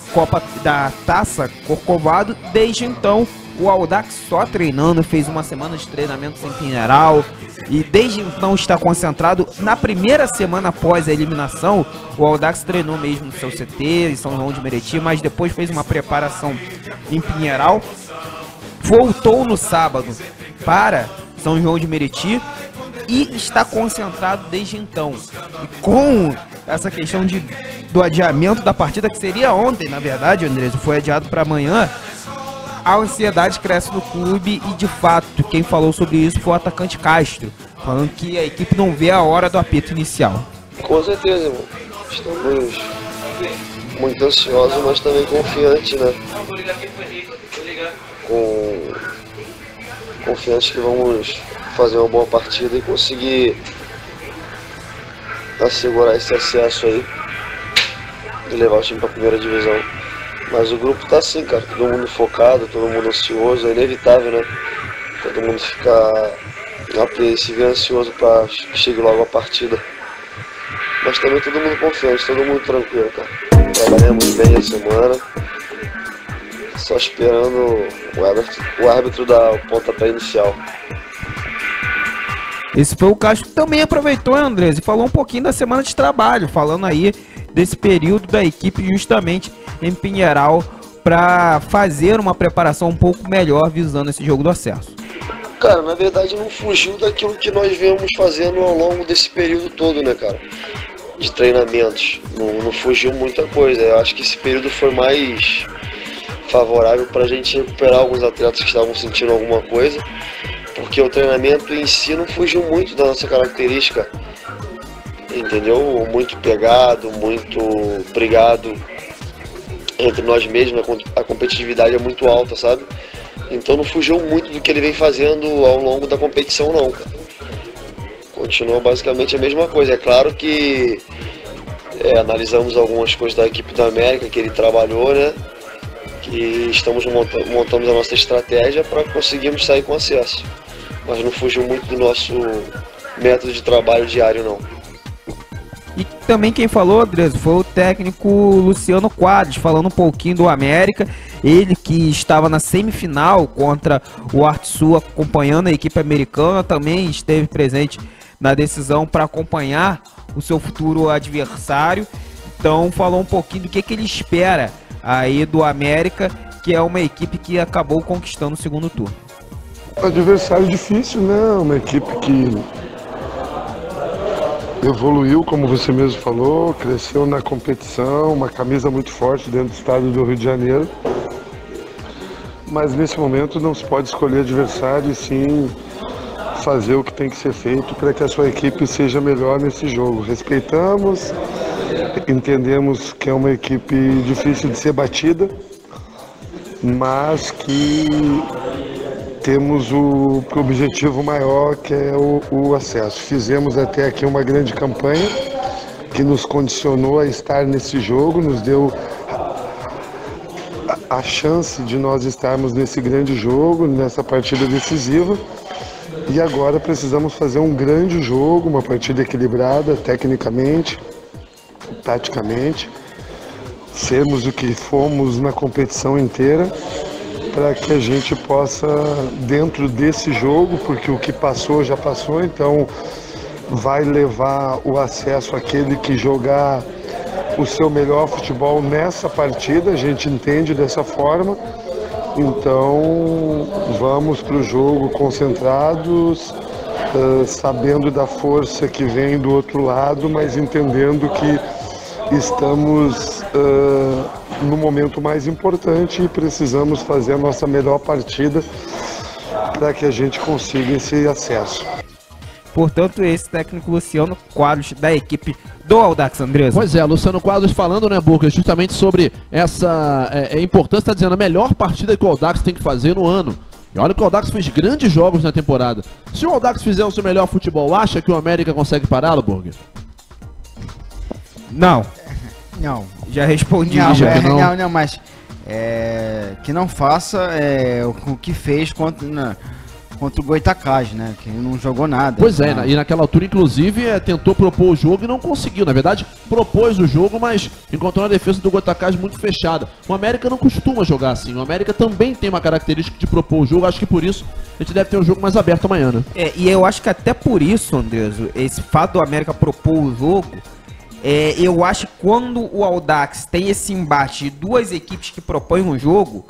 Taça Corcovado. Desde então, o Audax só treinando, fez uma semana de treinamentos em Pinheiral e desde então está concentrado. Na primeira semana após a eliminação, o Audax treinou mesmo no seu CT, em São João de Meriti, mas depois fez uma preparação em Pinheiral. Voltou no sábado para São João de Meriti e está concentrado desde então. E com essa questão do adiamento da partida, que seria ontem, na verdade, Andrés, foi adiado para amanhã, a ansiedade cresce no clube e, de fato, quem falou sobre isso foi o atacante Castro, falando que a equipe não vê a hora do apito inicial. Com certeza, irmão. Estamos muito ansiosos, mas também confiantes, né? Confiantes que vamos fazer uma boa partida e conseguir assegurar esse acesso aí e levar o time para a primeira divisão. Mas o grupo tá assim, cara, todo mundo focado, todo mundo ansioso, é inevitável, né? Todo mundo ficar apreensivo e ansioso para que chegue logo a partida. Mas também todo mundo confiante, todo mundo tranquilo, cara. Trabalhamos bem a semana, só esperando o árbitro dar o pontapé inicial. Esse foi o Castro que também aproveitou, Andrés, e falou um pouquinho da semana de trabalho, falando aí desse período da equipe justamente em Pinheiral para fazer uma preparação um pouco melhor visando esse jogo do acesso. Cara, na verdade não fugiu daquilo que nós viemos fazendo ao longo desse período todo, né, cara? De treinamentos. Não fugiu muita coisa. Eu acho que esse período foi mais favorável para a gente recuperar alguns atletas que estavam sentindo alguma coisa, porque o treinamento em si não fugiu muito da nossa característica, entendeu? Muito pegado, muito brigado entre nós mesmos, a competitividade é muito alta, sabe? Então não fugiu muito do que ele vem fazendo ao longo da competição, não, cara. Continua basicamente a mesma coisa. É claro que analisamos algumas coisas da equipe da América que ele trabalhou, né? Que montamos a nossa estratégia para conseguirmos sair com acesso. Mas não fugiu muito do nosso método de trabalho diário, não. E também quem falou, Andrés, foi o técnico Luciano Quadros, falando um pouquinho do América. Ele que estava na semifinal contra o Artsul, acompanhando a equipe americana, também esteve presente na decisão para acompanhar o seu futuro adversário. Então falou um pouquinho do que ele espera aí do América, que é uma equipe que acabou conquistando o segundo turno. Adversário difícil, né? Uma equipe que evoluiu, como você mesmo falou, cresceu na competição, uma camisa muito forte dentro do estado do Rio de Janeiro. Mas nesse momento não se pode escolher adversário e sim fazer o que tem que ser feito para que a sua equipe seja melhor nesse jogo. Respeitamos, entendemos que é uma equipe difícil de ser batida, mas que temos o objetivo maior, que é o acesso. Fizemos até aqui uma grande campanha que nos condicionou a estar nesse jogo, nos deu a chance de nós estarmos nesse grande jogo, nessa partida decisiva. E agora precisamos fazer um grande jogo, uma partida equilibrada, tecnicamente, taticamente, sermos o que fomos na competição inteira, para que a gente possa, dentro desse jogo, porque o que passou já passou, então vai levar o acesso àquele que jogar o seu melhor futebol nessa partida, a gente entende dessa forma. Então vamos para o jogo concentrados, sabendo da força que vem do outro lado, mas entendendo que estamos no momento mais importante e precisamos fazer a nossa melhor partida para que a gente consiga esse acesso. Portanto, esse técnico Luciano Quadros da equipe do Audax, Andresa. Pois é, Luciano Quadros falando, né, Burger, justamente sobre essa importância, tá dizendo, a melhor partida que o Audax tem que fazer no ano. E olha que o Audax fez grandes jogos na temporada. Se o Audax fizer o seu melhor futebol, acha que o América consegue pará-lo, Burger? Não. Não. Já respondi. Não, mas que não faça o que fez contra o Goitacás, né? Que não jogou nada. Pois é, e naquela altura, inclusive, tentou propor o jogo e não conseguiu. Na verdade, propôs o jogo, mas encontrou uma defesa do Goitacás muito fechada. O América não costuma jogar assim. O América também tem uma característica de propor o jogo. Acho que por isso a gente deve ter um jogo mais aberto amanhã, né? E eu acho que até por isso, Andreso, esse fato do América propor o jogo, eu acho que quando o Audax tem esse embate de duas equipes que propõem um jogo,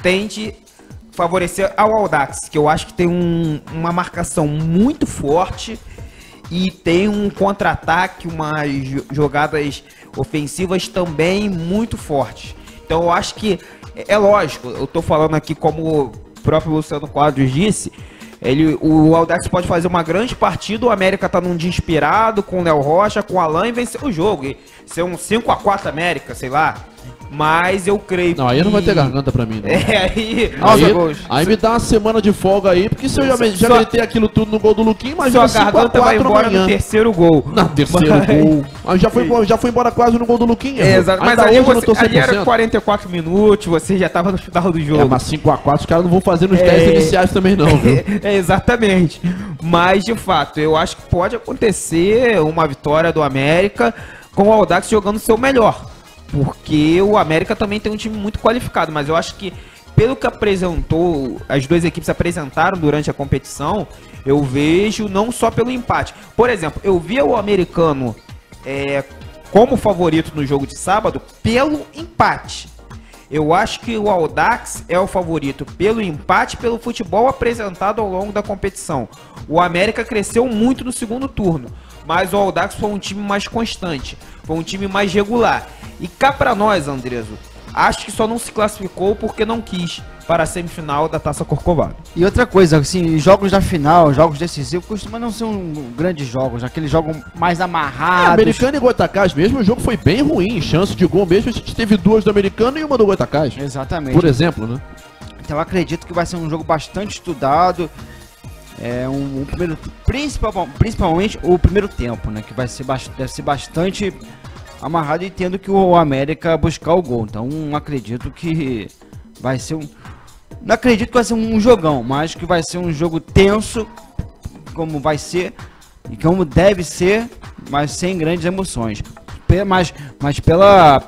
tende favorecer ao Audax, que eu acho que tem uma marcação muito forte e tem um contra-ataque, umas jogadas ofensivas também muito fortes. Então eu acho que, é lógico, eu tô falando aqui como o próprio Luciano Quadros disse, o Audax pode fazer uma grande partida, o América tá num dia inspirado, com o Léo Rocha, com o Alain, e vencer o jogo. E ser um 5-4 América, sei lá. Mas eu creio não, aí não vai ter garganta pra mim, né? Aí me dá uma semana de folga aí, porque se eu já meter aquilo tudo no gol do Luquinho, mas sua garganta vai embora no terceiro gol. No terceiro gol. Aí já foi embora quase no gol do Luquinho. Exato, mas ali era 44 minutos, você já tava no final do jogo. Mas 5-4 os caras não vão fazer nos 10 iniciais também não, viu? Exatamente. Mas, de fato, eu acho que pode acontecer uma vitória do América com o Audax jogando o seu melhor. Porque o América também tem um time muito qualificado, mas eu acho que pelo que apresentou, as duas equipes apresentaram durante a competição, eu vejo não só pelo empate. Por exemplo, eu via o americano como favorito no jogo de sábado pelo empate. Eu acho que o Audax é o favorito pelo empate, pelo futebol apresentado ao longo da competição. O América cresceu muito no segundo turno, mas o Audax foi um time mais constante, foi um time mais regular. E cá pra nós, Andreso, acho que só não se classificou porque não quis para a semifinal da Taça Corcovado. E outra coisa, assim, jogos da final, jogos decisivos, costumam não ser grandes jogos, aqueles jogos mais amarrados. Americano e Goitacás mesmo, o jogo foi bem ruim, chance de gol mesmo, a gente teve duas do Americano e uma do Goitacás. Exatamente. Por exemplo, né? Então eu acredito que vai ser um jogo bastante estudado, principalmente o primeiro tempo, né, que deve ser bastante amarrado e tendo que o América buscar o gol. Então acredito que vai ser não acredito que vai ser um jogão, mas que vai ser um jogo tenso, como vai ser e como deve ser, mas sem grandes emoções. Mas pela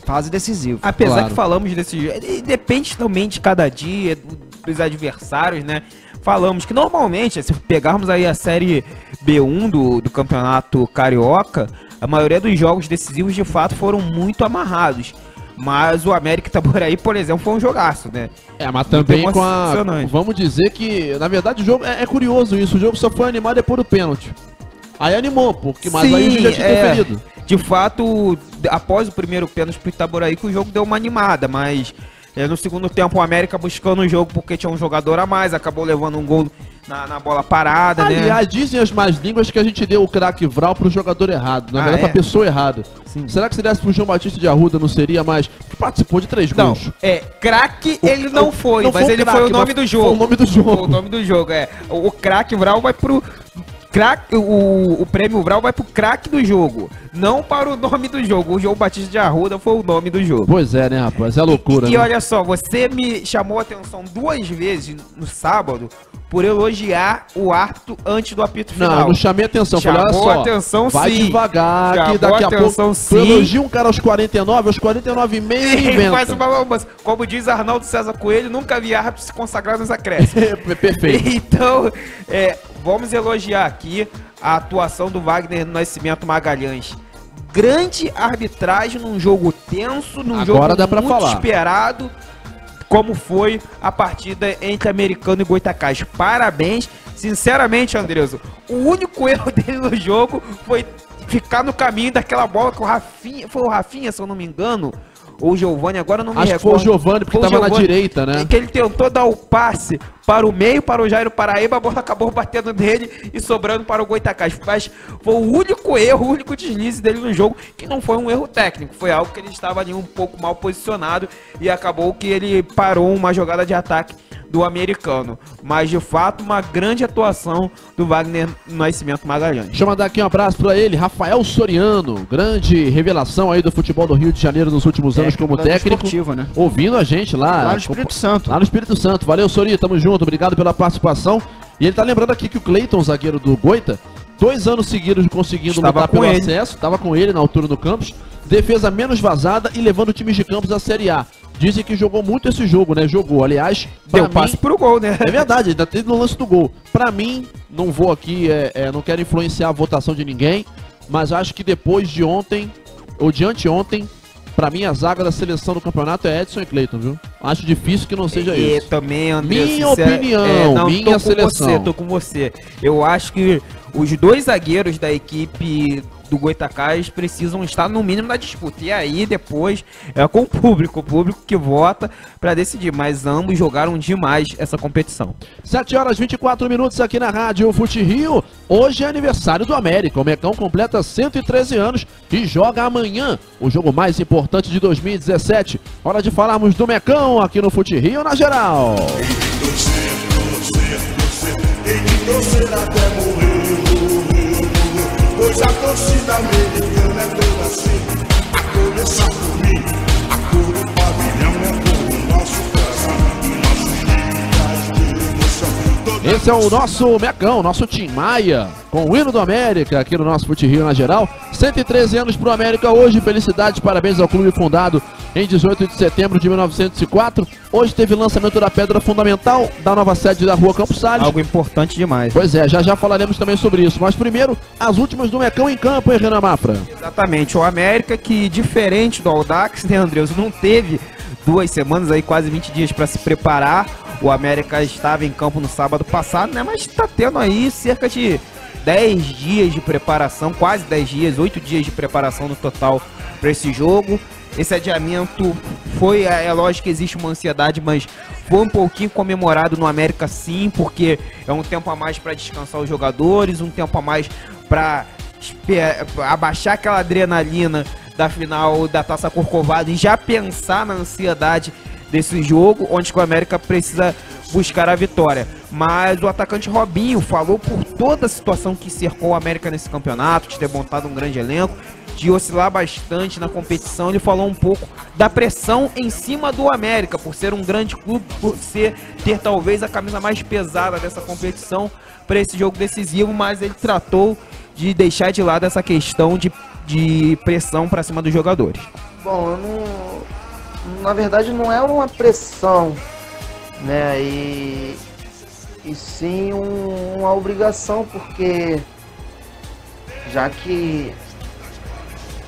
fase decisiva. Apesar que falamos desse jogo, depende também de cada dia, dos adversários, né? Falamos que normalmente, se pegarmos aí a série B1 do Campeonato Carioca, a maioria dos jogos decisivos de fato foram muito amarrados. Mas o América Itaboraí, por exemplo, foi um jogaço, né? Mas também vamos dizer que, na verdade, o jogo é curioso isso. O jogo só foi animado depois do pênalti. Aí animou, porque mas aí o juiz já tinha interferido. De fato, após o primeiro pênalti pro Itaboraí, que o jogo deu uma animada, mas no segundo tempo o América buscando o jogo porque tinha um jogador a mais, acabou levando um gol na bola parada, né? Aliás, dizem as más línguas que a gente deu o craque Vral pro jogador errado, na verdade pra pessoa errada. Sim. Será que se desse pro João Batista de Arruda não seria mais... Participou de 3 gols. Craque ele não foi, mas ele foi o nome do jogo. Foi o nome do jogo. Foi o nome do jogo, O craque Vral vai pro... O prêmio Vral vai pro craque do jogo, não para o nome do jogo. O João Batista de Arruda foi o nome do jogo. Pois é, né, rapaz? É loucura, E olha só, você me chamou a atenção 2 vezes no sábado por elogiar o árbitro antes do apito final. Não chamei atenção. Falei, olha só, atenção, vai devagar, que daqui a pouco tu elogia um cara aos 49, aos 49 e meio inventa. Faz uma, como diz Arnaldo César Coelho, nunca vi árbitro se consagrar nos acréscimos. Perfeito. Então, vamos elogiar aqui a atuação do Wagner Nascimento Magalhães. Grande arbitragem num jogo tenso, num jogo muito esperado, como foi a partida entre Americano e Goitacás. Parabéns. Sinceramente, Andreso, o único erro dele no jogo foi ficar no caminho daquela bola que o Rafinha, foi o Rafinha, se eu não me engano, ou o Giovani, agora não me recordo. Acho que foi o Giovani, porque estava na direita, né? Que ele tentou dar o passe para o meio, para o Jairo Paraíba, a bola acabou batendo nele e sobrando para o Goitacás. Mas foi o único erro, o único deslize dele no jogo, que não foi um erro técnico, foi algo que ele estava ali um pouco mal posicionado e acabou que ele parou uma jogada de ataque do americano. Mas de fato, uma grande atuação do Wagner Nascimento Magalhães. Deixa eu mandar aqui um abraço para ele, Rafael Soriano, grande revelação aí do futebol do Rio de Janeiro nos últimos anos como técnico, né? ouvindo a gente lá no Espírito Santo. Lá no Espírito Santo. Valeu, Sori, tamo junto, obrigado pela participação. E ele tá lembrando aqui que o Cleiton, zagueiro do Goita, 2 anos seguidos conseguindo lutar pelo acesso, estava com ele na altura do Campos, defesa menos vazada e levando times de Campos à Série A. Dizem que jogou muito esse jogo, né? Jogou, aliás, deu passe pro gol, né? É verdade, ainda teve no lance do gol. Pra mim, não vou aqui, não quero influenciar a votação de ninguém, mas acho que depois de ontem, ou de anteontem, pra mim a zaga da seleção do campeonato é Edson e Cleiton, viu? Acho difícil que não seja isso. E também, André, minha opinião, não, minha seleção. Tô com você. Eu acho que os 2 zagueiros da equipe do Goitacás precisam estar no mínimo na disputa. E aí depois é com o público que vota para decidir. Mas ambos jogaram demais essa competição. 7h24 aqui na Rádio Fute Rio. Hoje é aniversário do América. O Mecão completa 113 anos e joga amanhã o jogo mais importante de 2017. Hora de falarmos do Mecão aqui no Fute Rio na geral. Torcer até morrer, pois a torcida americana é toda assim. A começar por mim, a cor do pavilhão é como o nosso coração, nossos dias de emoção. Esse é o nosso Mecão, nosso Tim Maia, com o hino do América aqui no nosso Fute Rio na geral. 113 anos pro América hoje, felicidades, parabéns ao clube fundado em 18 de setembro de 1904. Hoje teve lançamento da pedra fundamental da nova sede da Rua Campos Salles. Algo importante demais. Pois é, já falaremos também sobre isso. Mas primeiro, as últimas do Mecão em campo, hein, Renan Mafra? Exatamente, o América que, diferente do Audax, né, Andreus, não teve 2 semanas, aí quase 20 dias para se preparar. O América estava em campo no sábado passado, né, mas está tendo aí cerca de 10 dias de preparação, quase 10 dias, 8 dias de preparação no total para esse jogo. Esse adiamento foi, é lógico que existe uma ansiedade, mas foi um pouquinho comemorado no América sim, porque é um tempo a mais para descansar os jogadores, um tempo a mais para abaixar aquela adrenalina da final da Taça Corcovado e já pensar na ansiedade desse jogo, onde o América precisa buscar a vitória. Mas o atacante Robinho falou por toda a situação que cercou o América nesse campeonato, de ter montado um grande elenco, de oscilar bastante na competição. Ele falou um pouco da pressão em cima do América, por ser um grande clube, por ter talvez a camisa mais pesada dessa competição para esse jogo decisivo, mas ele tratou de deixar de lado essa questão de pressão para cima dos jogadores. Bom, na verdade não é uma pressão, né, e sim uma obrigação, porque já que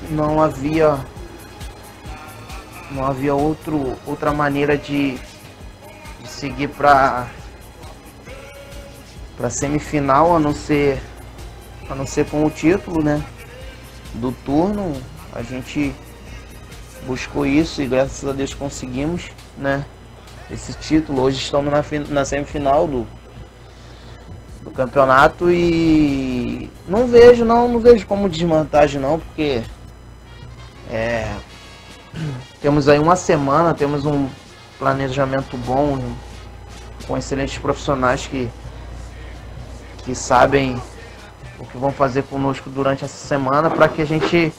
não havia outra maneira de seguir para semifinal, a não ser com o título, né, do turno. A gente buscou isso e graças a Deus conseguimos, né, esse título. Hoje estamos na semifinal do campeonato e não vejo como desvantagem não, porque temos aí uma semana, temos um planejamento bom, com excelentes profissionais que sabem o que vão fazer conosco durante essa semana, para que a gente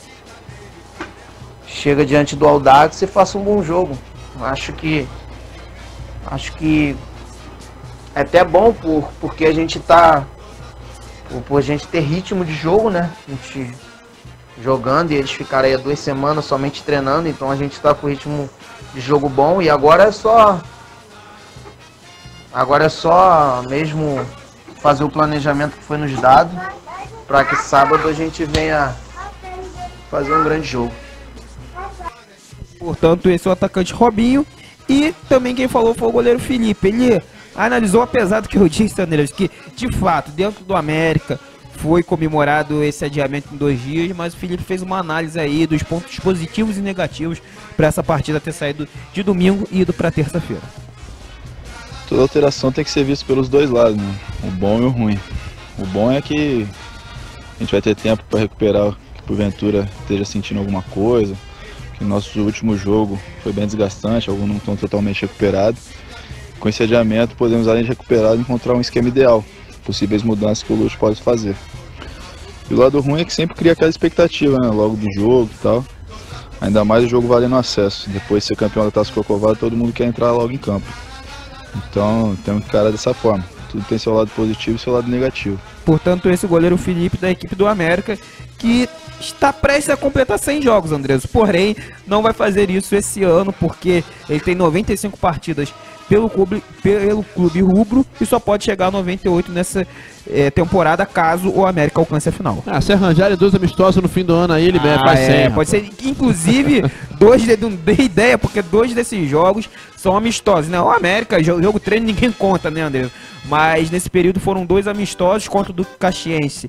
chega diante do Audax e faça um bom jogo. Acho que é até bom porque a gente por a gente ter ritmo de jogo, né? A gente jogando e eles ficaram aí 2 semanas somente treinando, então a gente está com ritmo de jogo bom e agora é só mesmo fazer o planejamento que foi nos dado, para que sábado a gente venha fazer um grande jogo. Portanto, esse é o atacante Robinho. E também quem falou foi o goleiro Felipe. Ele analisou, apesar do que eu disse, André, que de fato, dentro do América, foi comemorado esse adiamento em 2 dias, mas o Felipe fez uma análise aí dos pontos positivos e negativos para essa partida ter saído de domingo e ido para terça-feira. Toda alteração tem que ser vista pelos dois lados, né? O bom e o ruim. O bom é que a gente vai ter tempo para recuperar, que porventura esteja sentindo alguma coisa, que o nosso último jogo foi bem desgastante, alguns não estão totalmente recuperados. Com esse adiamento podemos, além de recuperar, encontrar um esquema ideal, possíveis mudanças que o Lúcio pode fazer. E o lado ruim é que sempre cria aquela expectativa, né? Logo do jogo e tal. Ainda mais o jogo valendo acesso. Depois de ser campeão da Taça Corcovado, todo mundo quer entrar logo em campo. Então temos que encarar dessa forma. Tudo tem seu lado positivo e seu lado negativo. Portanto, esse goleiro Felipe da equipe do América, que está prestes a completar 100 jogos, Andreas. Porém, não vai fazer isso esse ano, porque ele tem 95 partidas pelo clube rubro e só pode chegar a 98 nessa temporada, caso o América alcance a final. Se arranjarem 2 amistosos no fim do ano aí, ele faz 100. Pode ser, inclusive, não dei ideia, porque 2 desses jogos são amistosos, né? O América, jogo treino, ninguém conta, né, André? Mas nesse período foram 2 amistosos contra o do Caxiense,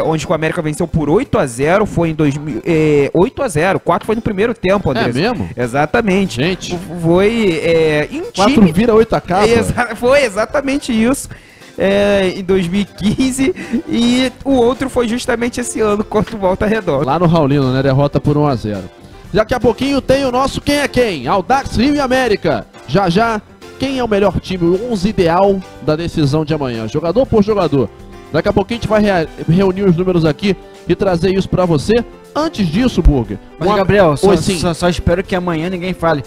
onde o América venceu por 8-0, foi em 8-0, 4 foi no primeiro tempo, André. É mesmo? Exatamente. Gente. Foi em 4 vira 8 acaba. Foi exatamente isso. Em 2015, e o outro foi justamente esse ano contra o Volta Redonda. Lá no Raulino, né? Derrota por 1-0. Daqui a pouquinho tem o nosso Quem é Quem? Audax, Rio e América. Já, quem é o melhor time, o 11 ideal da decisão de amanhã, jogador por jogador. Daqui a pouquinho a gente vai reunir os números aqui e trazer isso pra você. Antes disso, Burger... Mas, Gabriel, só espero que amanhã ninguém fale: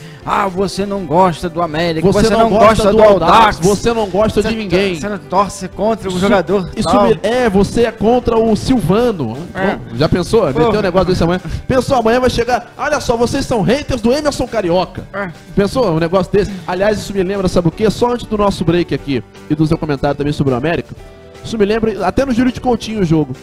você não gosta do América, você não gosta do Audax, você não gosta de ninguém. Você não torce contra o jogador. Você é contra o Silvano. Já pensou? Meteu um negócio desse amanhã. Pensou, amanhã vai chegar... Olha só, vocês são haters do Emerson Carioca. Pensou um negócio desse? Aliás, isso me lembra, sabe o quê? Só antes do nosso break aqui e do seu comentário também sobre o América, isso me lembra até no Júlio de Coutinho o jogo.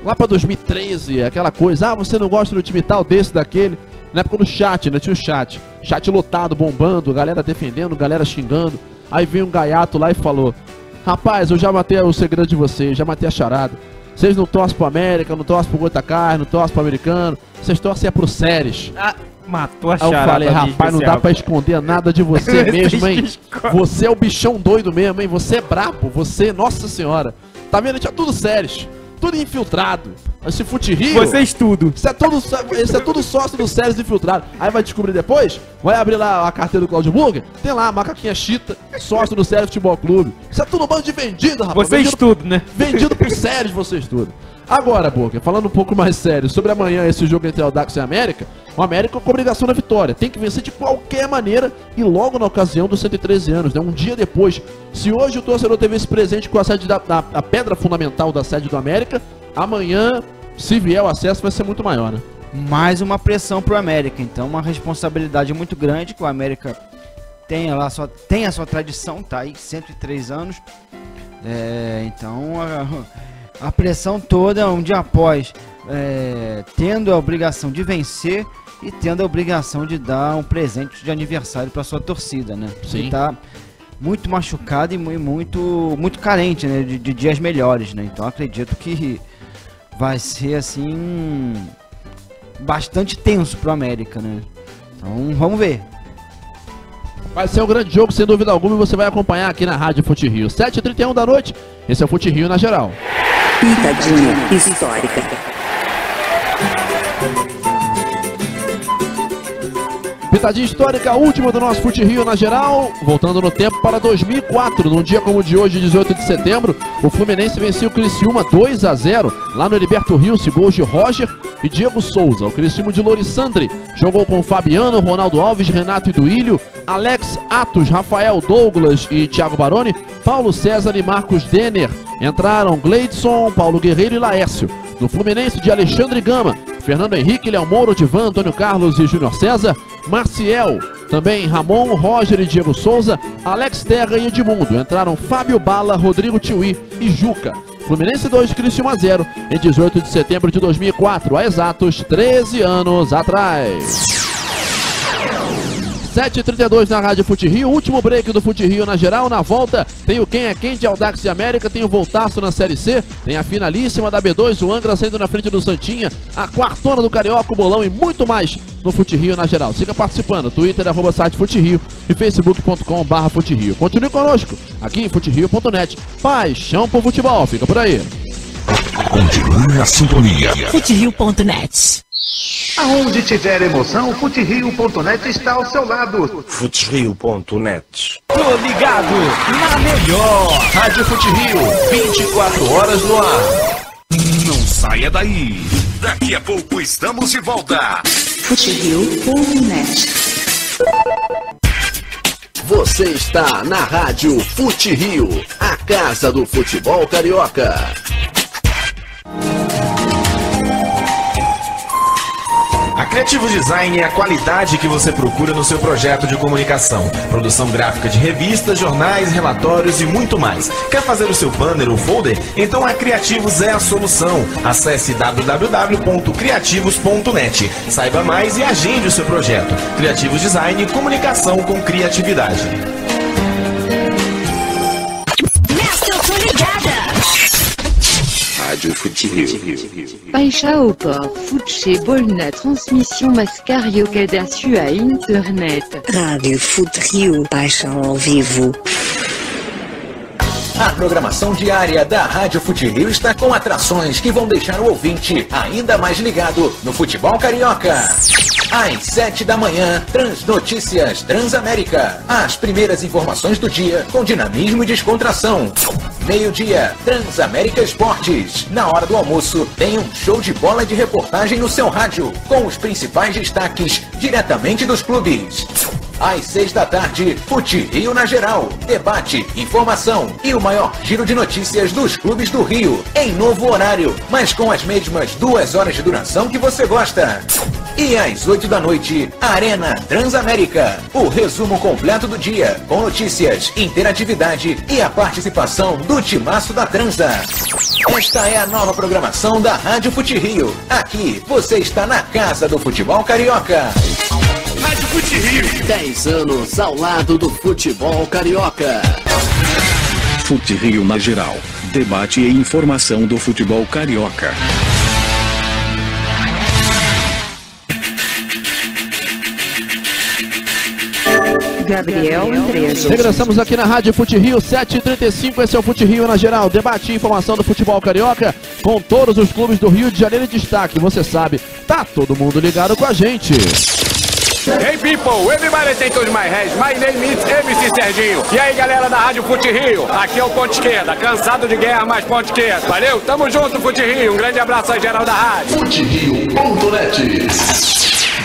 Lá pra 2013, aquela coisa, você não gosta do time tal, desse, daquele. Na época do chat, né? Tinha o chat. Chat lotado, bombando, galera defendendo, galera xingando. Aí veio um gaiato lá e falou: rapaz, eu já matei o segredo de vocês, já matei a charada. Vocês não torcem pro América, não torcem pro Goitacás, não torcem pro Americano. Vocês torcem pro Séries. Matou a charada. Aí eu falei: rapaz, não dá pra esconder nada de você mesmo, hein? Você é o bichão doido mesmo, hein? Você é brabo, você, nossa senhora. Tá vendo? Tinha tudo Séries. Tudo infiltrado. Esse Fute-Rio... Vocês tudo. Isso é tudo sócio do Séries infiltrado. Aí vai descobrir depois, vai abrir lá a carteira do Claudio Burger, tem lá a macaquinha chita, sócio do Séries Futebol Clube. Isso é tudo um bando de vendido, rapaz. Vocês tudo, né? Vendido pro Séries, vocês tudo. Agora, Burger, falando um pouco mais sério sobre amanhã esse jogo entre Audax e América, o América com obrigação da vitória, tem que vencer de qualquer maneira e logo na ocasião dos 113 anos, né? Um dia depois. Se hoje o torcedor teve esse presente com a sede a pedra fundamental da sede do América, amanhã, se vier o acesso, vai ser muito maior, né? Mais uma pressão pro América, então uma responsabilidade muito grande que o América tem a sua tradição, tá aí 103 anos. Então a pressão toda um dia após, tendo a obrigação de vencer e tendo a obrigação de dar um presente de aniversário para sua torcida, né? Sim. Que tá muito machucado e muito carente, né? De dias melhores, né? Então acredito que vai ser assim bastante tenso pro América, né? Então vamos ver. Vai ser um grande jogo, sem dúvida alguma, e você vai acompanhar aqui na Rádio Fute-Rio. 7h31 da noite, esse é o Fute-Rio na geral. Pitadinha histórica. Pitadinha histórica, última do nosso Fute-Rio na geral, voltando no tempo para 2004, num dia como o de hoje, 18 de setembro, o Fluminense venceu o Criciúma 2-0, lá no Heriberto Rios, gols de Roger e Diego Souza. O Criciúma de Lorissandre jogou com Fabiano, Ronaldo Alves, Renato e Duílio, Alex Atos, Rafael Douglas e Thiago Baroni, Paulo César e Marcos Denner. Entraram Gleidson, Paulo Guerreiro e Laércio. No Fluminense de Alexandre Gama, Fernando Henrique, Léo Moura, Divan, Antônio Carlos e Júnior César, Marciel, também Ramon, Roger e Diego Souza, Alex Terra e Edmundo. Entraram Fábio Bala, Rodrigo Tiuí e Juca. Fluminense 2, Criciúma 0, em 18 de setembro de 2004, há exatos 13 anos atrás. 7h32 na Rádio Fute Rio, último break do Fute Rio na geral. Na volta tem o Quem é Quem de Audax e América, tem o Voltaço na Série C, tem a finalíssima da B2, o Angra saindo na frente do Santinha, a quartona do Carioca, o Bolão e muito mais no Fute Rio na geral. Siga participando, Twitter @site Fute Rio e facebook.com/Fute Rio. Continue conosco aqui em futerio.net. Paixão por futebol, fica por aí. Continue na sintonia. futerio.net. Aonde tiver emoção, futerio.net está ao seu lado. futerio.net. Tô ligado na melhor. Rádio Fute Rio, 24 horas no ar. Não saia daí. Daqui a pouco estamos de volta. futerio.net. Você está na Rádio Fute Rio, a casa do futebol carioca. A Criativo Design é a qualidade que você procura no seu projeto de comunicação. Produção gráfica de revistas, jornais, relatórios e muito mais. Quer fazer o seu banner ou folder? Então a Criativos é a solução. Acesse www.criativos.net. Saiba mais e agende o seu projeto. Criativos Design, comunicação com criatividade. Rádio Fute Rio. Paixão ao futebol na transmissão mais carioca da sua internet. Rádio Fute Rio, paixão ao vivo. A programação diária da Rádio Fute Rio está com atrações que vão deixar o ouvinte ainda mais ligado no futebol carioca. Às 7 da manhã, Transnotícias Transamérica. As primeiras informações do dia com dinamismo e descontração. Meio-dia, Transamérica Esportes. Na hora do almoço, tem um show de bola de reportagem no seu rádio, com os principais destaques diretamente dos clubes. Às 6 da tarde, Fute Rio na geral. Debate, informação e o maior giro de notícias dos clubes do Rio. Em novo horário, mas com as mesmas 2 horas de duração que você gosta. E às 8 da noite, Arena Transamérica. O resumo completo do dia, com notícias, interatividade e a participação do timaço da Transa. Esta é a nova programação da Rádio Fute Rio. Aqui, você está na casa do futebol carioca. Rádio Fute Rio, 10 anos ao lado do futebol carioca. Fute Rio na geral. Debate e informação do futebol carioca. Gabriel Andreso. Regressamos aqui na Rádio Fute Rio, 7h35, esse é o Fute Rio na geral, debate e informação do futebol carioca, com todos os clubes do Rio de Janeiro em destaque, você sabe, tá todo mundo ligado com a gente. Hey people, everybody take on my head. My name is MC Serginho. E aí galera da Rádio Fute Rio, aqui é o Ponte Esquerda, cansado de guerra, mas Ponte Esquerda. Valeu, tamo junto Fute Rio, um grande abraço aí geral da rádio. futerio.net.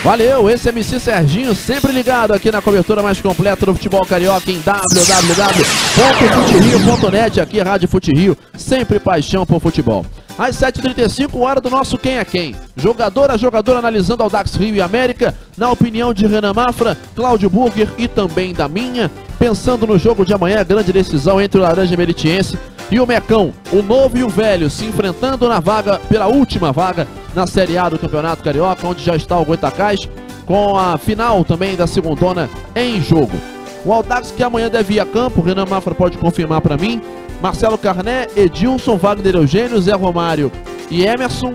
Valeu, esse é MC Serginho, sempre ligado aqui na cobertura mais completa do futebol carioca em www.futerio.net, aqui é Rádio Fute Rio, sempre paixão por futebol. Às 7h35, hora do nosso Quem é Quem. Jogador a jogador analisando Audax Rio e América, na opinião de Renan Mafra, Cláudio Burger e também da minha. Pensando no jogo de amanhã, grande decisão entre o Laranja Meritiense e o Mecão, o novo e o velho, se enfrentando na vaga, pela última vaga, na Série A do Campeonato Carioca, onde já está o Goitacás, com a final também da segundona em jogo. O Audax que amanhã deve ir a campo, Renan Mafra pode confirmar para mim. Marcelo Carné, Edilson, Wagner Eugênio, Zé Romário e Emerson,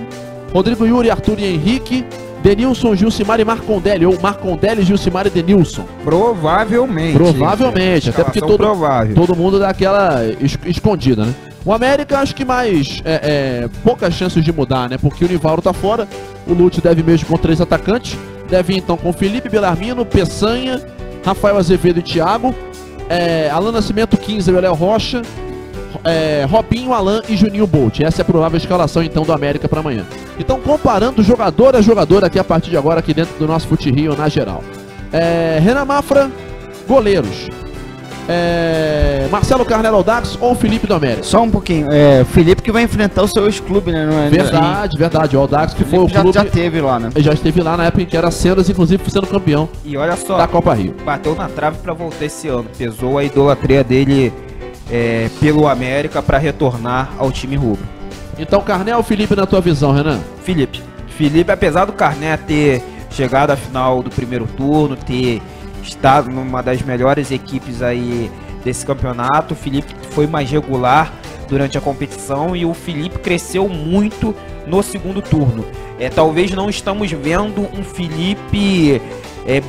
Rodrigo Yuri, Arthur e Henrique, Denilson, Gilcimar e Marcondelli, ou Marcondelli, Gilcimar e Denilson. Provavelmente. Provavelmente, até porque todo mundo dá aquela escondida, né? O América acho que mais poucas chances de mudar, né? Porque o Nivaldo tá fora, o Lute deve mesmo com 3 atacantes, deve ir então com Felipe Belarmino, Peçanha, Rafael Azevedo e Thiago, Alan Nascimento, 15 e Léo Rocha, Robinho, Alan e Juninho Bolt. Essa é a provável escalação então do América para amanhã. Então comparando jogador a jogador aqui a partir de agora aqui dentro do nosso Fute Rio na geral. Renan Mafra, goleiros. Marcelo Carnelo Audax ou Felipe do América? Só um pouquinho, Felipe que vai enfrentar o seu ex-clube, né? Não é, verdade, o Audax que foi o clube... Já esteve lá, né? Já esteve lá na época em que era Cenas, inclusive sendo campeão. E olha só, da Copa Rio. Bateu na trave pra voltar esse ano, pesou a idolatria dele pelo América pra retornar ao time rubro. Então Carné ou Felipe na tua visão, Renan? Felipe, apesar do Carné ter chegado à final do primeiro turno, ter está numa das melhores equipes aí desse campeonato. O Felipe foi mais regular durante a competição e o Felipe cresceu muito no segundo turno. Talvez não estamos vendo um Felipe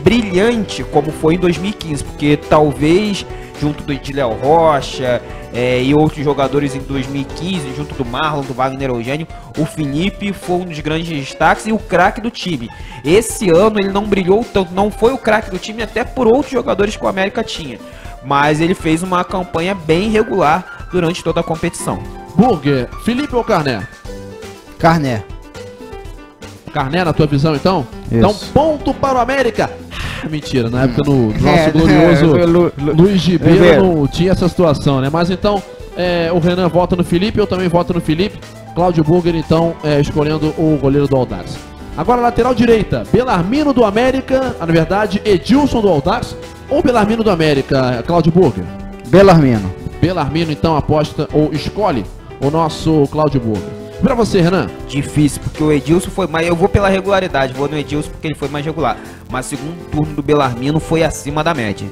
brilhante como foi em 2015, porque talvez junto de Léo Rocha e outros jogadores em 2015, junto do Marlon, do Wagner Eugênio, o Felipe foi um dos grandes destaques e o craque do time. Esse ano ele não brilhou tanto, não foi o craque do time até por outros jogadores que o América tinha, mas ele fez uma campanha bem regular durante toda a competição. Burger, Felipe ou Carné? Carné. Carné na tua visão, então? Isso. Então, ponto para o América. Mentira, na época no nosso glorioso Luiz Gibeiro não tinha essa situação, né? Mas então, o Renan vota no Felipe, eu também voto no Felipe. Cláudio Burger, então, escolhendo o goleiro do Audax. Agora, lateral direita, Belarmino do América, na verdade, Edilson do Audax ou Belarmino do América, Cláudio Burger? Belarmino. Belarmino, então, aposta ou escolhe o nosso Cláudio Burger. Pra você, Renan? Difícil, porque o Edilson foi mais... Eu vou pela regularidade, vou no Edilson porque ele foi mais regular. Mas o segundo turno do Belarmino foi acima da média.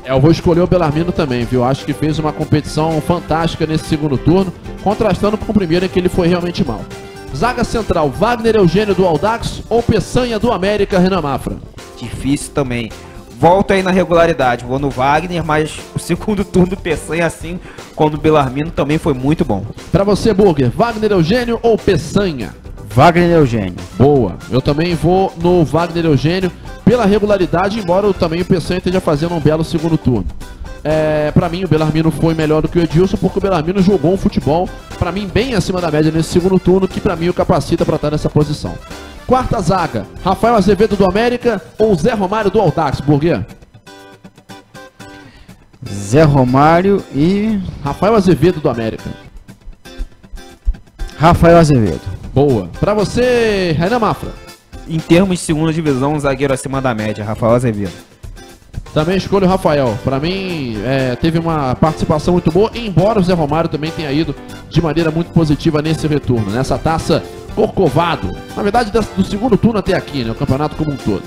Eu vou escolher o Belarmino também, viu? Acho que fez uma competição fantástica nesse segundo turno, contrastando com o primeiro em que ele foi realmente mal. Zaga central, Wagner Eugênio do Audax ou Peçanha do América, Renan Mafra? Difícil também. Volto aí na regularidade, vou no Wagner, mas o segundo turno do Peçanha, assim como o Belarmino, também foi muito bom. Pra você, Burger, Wagner Eugênio ou Peçanha? Wagner Eugênio. Boa, eu também vou no Wagner Eugênio pela regularidade, embora também o Peçanha esteja fazendo um belo segundo turno. Pra mim, o Belarmino foi melhor do que o Edilson, porque o Belarmino jogou um futebol, pra mim, bem acima da média nesse segundo turno, que pra mim o capacita pra estar nessa posição. Quarta zaga, Rafael Azevedo do América ou Zé Romário do Audax, Burguer? Zé Romário e... Rafael Azevedo do América. Rafael Azevedo. Boa. Pra você, Renan Mafra? Em termos de segunda divisão, um zagueiro acima da média, Rafael Azevedo. Também escolho o Rafael. Pra mim, teve uma participação muito boa, embora o Zé Romário também tenha ido de maneira muito positiva nesse retorno, nessa taça Corcovado. Na verdade, do segundo turno até aqui, né? O campeonato como um todo.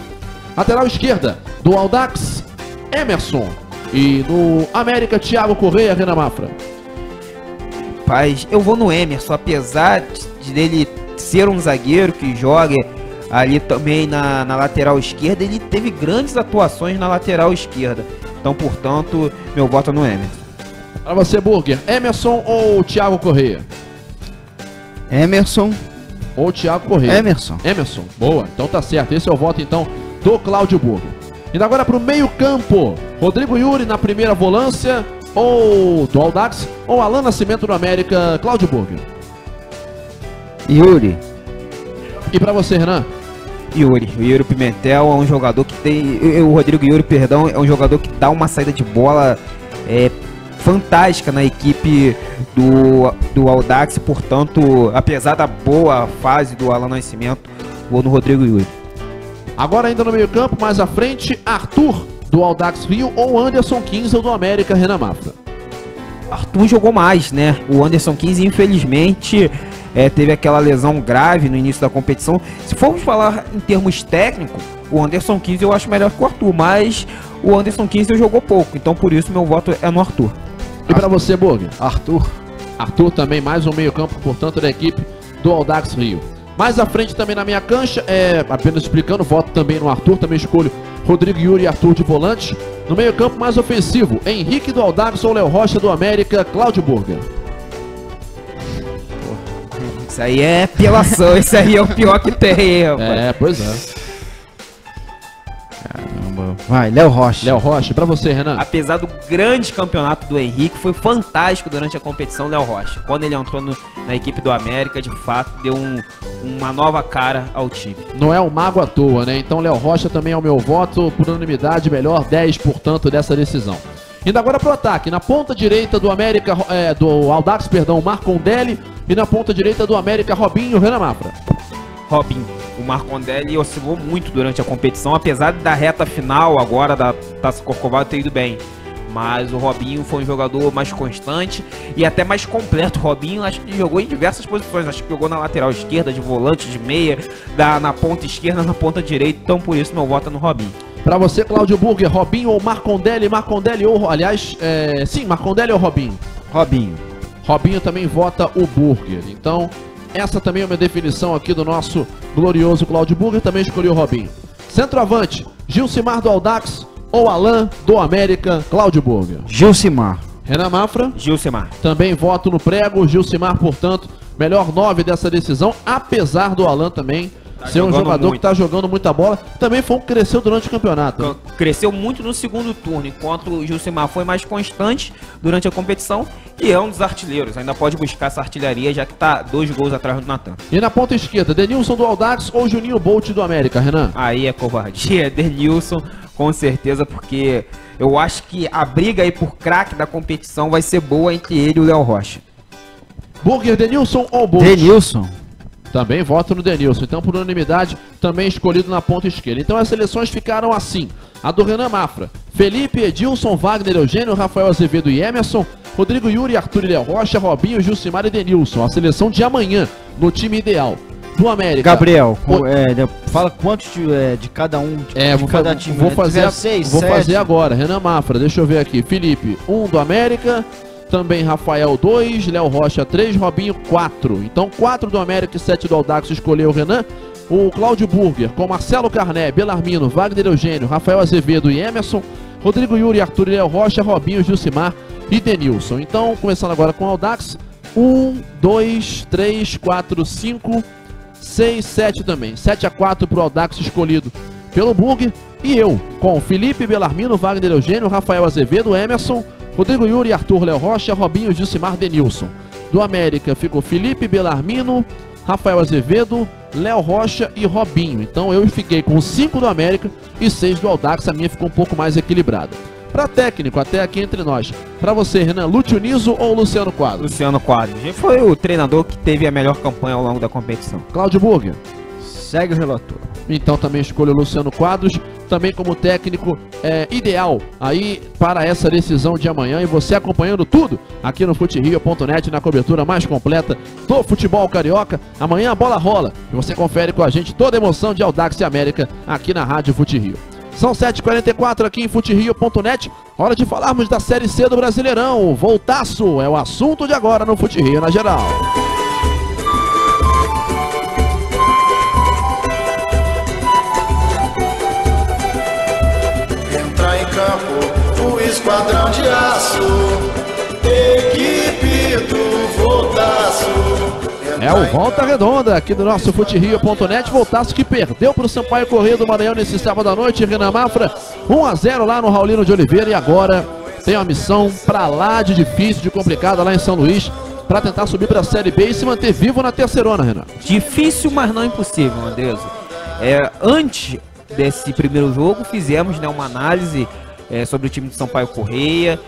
Lateral esquerda, do Audax, Emerson. E no América, Thiago Correia, Renan Mafra. Rapaz, eu vou no Emerson, apesar dele ser um zagueiro que joga ali também na lateral esquerda, ele teve grandes atuações na lateral esquerda. Então, portanto, meu voto é no Emerson. Para você, Burger, Emerson ou Thiago Correia? Emerson ou Thiago Correia? Emerson. Emerson, boa, então tá certo. Esse é o voto, então, do Cláudio Burger. Indo agora pro meio campo, Rodrigo Yuri na primeira volância, ou do Audax, ou Alan Nascimento do América, Cláudio Burger. Yuri. E pra você, Renan? Yuri. O Yuri Pimentel é um jogador que tem... O Rodrigo Yuri, perdão, é um jogador que dá uma saída de bola fantástica na equipe do Audax. Portanto, apesar da boa fase do Alan Nascimento, vou no Rodrigo Yuri. Agora ainda no meio campo, mais à frente, Arthur do Audax Rio ou Anderson Kinzel do América, Renan Mafra. Arthur jogou mais, né? O Anderson Kinzel, infelizmente, teve aquela lesão grave no início da competição. Se formos falar em termos técnicos, o Anderson Kinzel eu acho melhor que o Arthur, mas o Anderson Kinzel jogou pouco, então por isso meu voto é no Arthur. E pra você, Burger? Arthur. Arthur também, mais um meio campo, portanto, da equipe do Audax Rio. Mais à frente também na minha cancha, apenas explicando, voto também no Arthur, também escolho Rodrigo Yuri e Arthur de volante. No meio campo mais ofensivo, Henrique do Audax ou Léo Rocha do América, Cláudio Burger. Isso aí é apelação, esse aí é o pior que tem, rapaz. Pois é. Caramba. Vai, Léo Rocha. Léo Rocha, pra você, Renan. Apesar do grande campeonato do Henrique, foi fantástico durante a competição, Léo Rocha. Quando ele entrou na equipe do América, de fato, deu uma nova cara ao time. Não é um mago à toa, né? Então Léo Rocha também é o meu voto, por unanimidade, melhor 10, portanto, dessa decisão. Indo agora pro ataque, na ponta direita do América, do Audax, perdão, Marcondelli, e na ponta direita do América, Robinho, Renan Mafra. Robinho. O Marcondelli oscilou muito durante a competição, apesar da reta final agora da Taça Corcovado ter ido bem. Mas o Robinho foi um jogador mais constante e até mais completo. O Robinho acho que jogou em diversas posições. Acho que jogou na lateral esquerda, de volante, de meia, na ponta esquerda, na ponta direita. Então por isso meu voto é no Robinho. Pra você, Cláudio Burger, Robinho ou Marcondelli? Marcondelli ou, aliás, sim, Marcondelli ou Robinho? Robinho. Robinho também vota o Burger. Então, essa também é uma definição aqui do nosso glorioso Cláudio Burger, também escolheu o Robinho. Centroavante, Gilcimar do Audax ou Alain do América? Cláudio Burger. Gilcimar. Renan Mafra? Gilcimar. Também voto no prego, Gilcimar, portanto, melhor 9 dessa decisão, apesar do Alain também ser um jogador que está jogando muita bola. Também foi um que cresceu durante o campeonato. Cresceu muito no segundo turno, enquanto o Gilcimar foi mais constante durante a competição e é um dos artilheiros. Ainda pode buscar essa artilharia, já que está 2 gols atrás do Natan. E na ponta esquerda, Denilson do Audax ou Juninho Bolt do América, Renan? Aí é covardia, Denilson, com certeza, porque eu acho que a briga aí por craque da competição vai ser boa entre ele e o Léo Rocha. Burger, Denilson ou Bolt? Denilson. Também voto no Denilson, então por unanimidade também escolhido na ponta esquerda. Então as seleções ficaram assim: a do Renan Mafra, Felipe, Edilson, Wagner, Eugênio, Rafael Azevedo e Emerson, Rodrigo Yuri, Arthur e Léo Rocha, Robinho, Gilcimar e Denilson. A seleção de amanhã, no time ideal do América. Gabriel, fala quantos de cada um, de cada time. Vou fazer agora. Renan Mafra, deixa eu ver aqui. Felipe, 1 do América. Também Rafael 2, Léo Rocha 3, Robinho 4. Então 4 do América e 7 do Audax escolheu o Renan. O Cláudio Burger com Marcelo Carné, Belarmino, Wagner Eugênio, Rafael Azevedo e Emerson. Rodrigo Yuri, Arthur e Léo Rocha, Robinho, Gilcimar e Denilson. Então, começando agora com o Audax. 1, 2, 3, 4, 5, 6, 7 também. 7-4 para o Audax escolhido pelo Burger. E eu, com Felipe, Belarmino, Wagner Eugênio, Rafael Azevedo, Emerson, Rodrigo Yuri, Arthur, Léo Rocha, Robinho, Gilcimar, Denilson. Do América ficou Felipe, Belarmino, Rafael Azevedo, Léo Rocha e Robinho. Então eu fiquei com 5 do América e 6 do Audax. A minha ficou um pouco mais equilibrada. Para técnico, até aqui entre nós. Para você, Renan, Lúcio Niso ou Luciano Quadros? Luciano Quadros. Ele foi o treinador que teve a melhor campanha ao longo da competição. Cláudio Burger. Segue o relator. Então também escolho o Luciano Quadros, também como técnico ideal aí para essa decisão de amanhã. E você acompanhando tudo aqui no FuteRio.net, na cobertura mais completa do futebol carioca. Amanhã a bola rola e você confere com a gente toda a emoção de Audax e América aqui na Rádio FuteRio. São 7h44 aqui em FuteRio.net. Hora de falarmos da Série C do Brasileirão. Voltaço é o assunto de agora no FuteRio na geral. O esquadrão de aço, equipe do Voltaço. É o Volta Redonda aqui do nosso FuteRio.net. Voltaço que perdeu para o Sampaio Corrêa do Maranhão nesse sábado à noite. Renan Mafra, 1-0 lá no Raulino de Oliveira. E agora tem uma missão para lá de difícil, de complicada lá em São Luís, para tentar subir para a Série B e se manter vivo na terceirona, Renan. Difícil, mas não impossível, Andreso. Antes desse primeiro jogo, fizemos uma análise sobre o time de Sampaio Corrêa,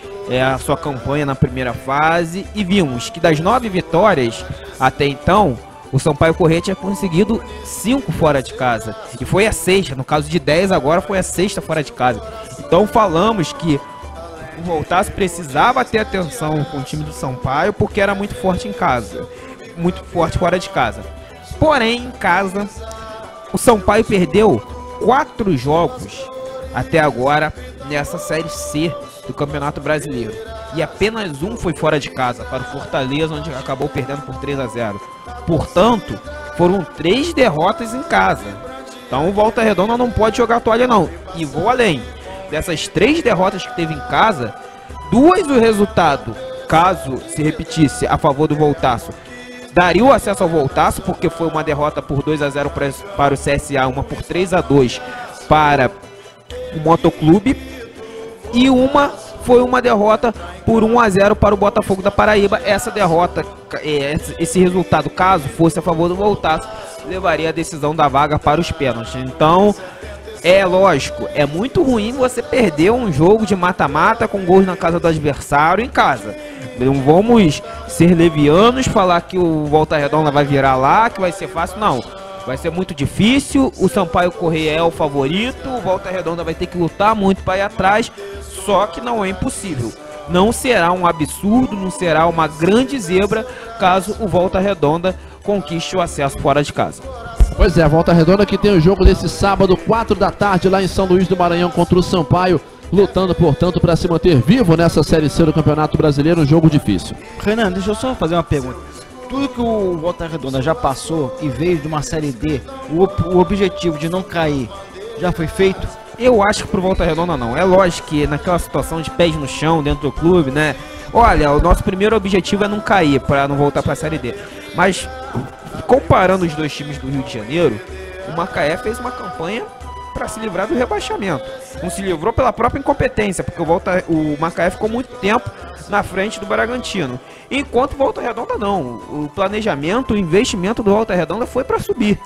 a sua campanha na primeira fase, e vimos que das 9 vitórias até então, o Sampaio Corrêa tinha conseguido 5 fora de casa, e foi a 6ª, no caso de 10 agora foi a 6ª fora de casa. Então falamos que o Voltaço precisava ter atenção com o time do Sampaio, porque era muito forte em casa, muito forte fora de casa. Porém, em casa, o Sampaio perdeu 4 jogos até agora nessa Série C do Campeonato Brasileiro. E apenas um foi fora de casa, para o Fortaleza, onde acabou perdendo por 3-0. Portanto, foram 3 derrotas em casa. Então o Volta Redonda não pode jogar a toalha não. E vou além. Dessas 3 derrotas que teve em casa, 2 o resultado, caso se repetisse a favor do Voltaço, daria o acesso ao Voltaço, porque foi uma derrota por 2-0 para o CSA, uma por 3-2 para o Motoclube, e foi uma derrota por 1-0 para o Botafogo da Paraíba. Essa derrota, esse resultado, caso fosse a favor do Voltaço, levaria a decisão da vaga para os pênaltis. Então, lógico, é muito ruim você perder um jogo de mata-mata com gols na casa do adversário em casa. Não vamos ser levianos, falar que o Volta Redonda vai virar lá, que vai ser fácil, não. Vai ser muito difícil, o Sampaio Corrêa é o favorito, o Volta Redonda vai ter que lutar muito para ir atrás, só que não é impossível. Não será um absurdo, não será uma grande zebra, caso o Volta Redonda conquiste o acesso fora de casa. Pois é, Volta Redonda que tem o jogo desse sábado, 4 da tarde, lá em São Luís do Maranhão contra o Sampaio, lutando, portanto, para se manter vivo nessa Série C do Campeonato Brasileiro, um jogo difícil. Renan, deixa eu só fazer uma pergunta. Tudo que o Volta Redonda já passou e veio de uma Série D, o objetivo de não cair já foi feito? Eu acho que pro Volta Redonda não. É lógico que naquela situação de pés no chão dentro do clube, né? Olha, o nosso primeiro objetivo é não cair, para não voltar para a Série D. Mas, comparando os dois times do Rio de Janeiro, o Macaé fez uma campanha para se livrar do rebaixamento. Não se livrou pela própria incompetência, porque o Macaé ficou muito tempo na frente do Bragantino. Enquanto o Volta Redonda não. O planejamento, o investimento do Volta Redonda foi para subir.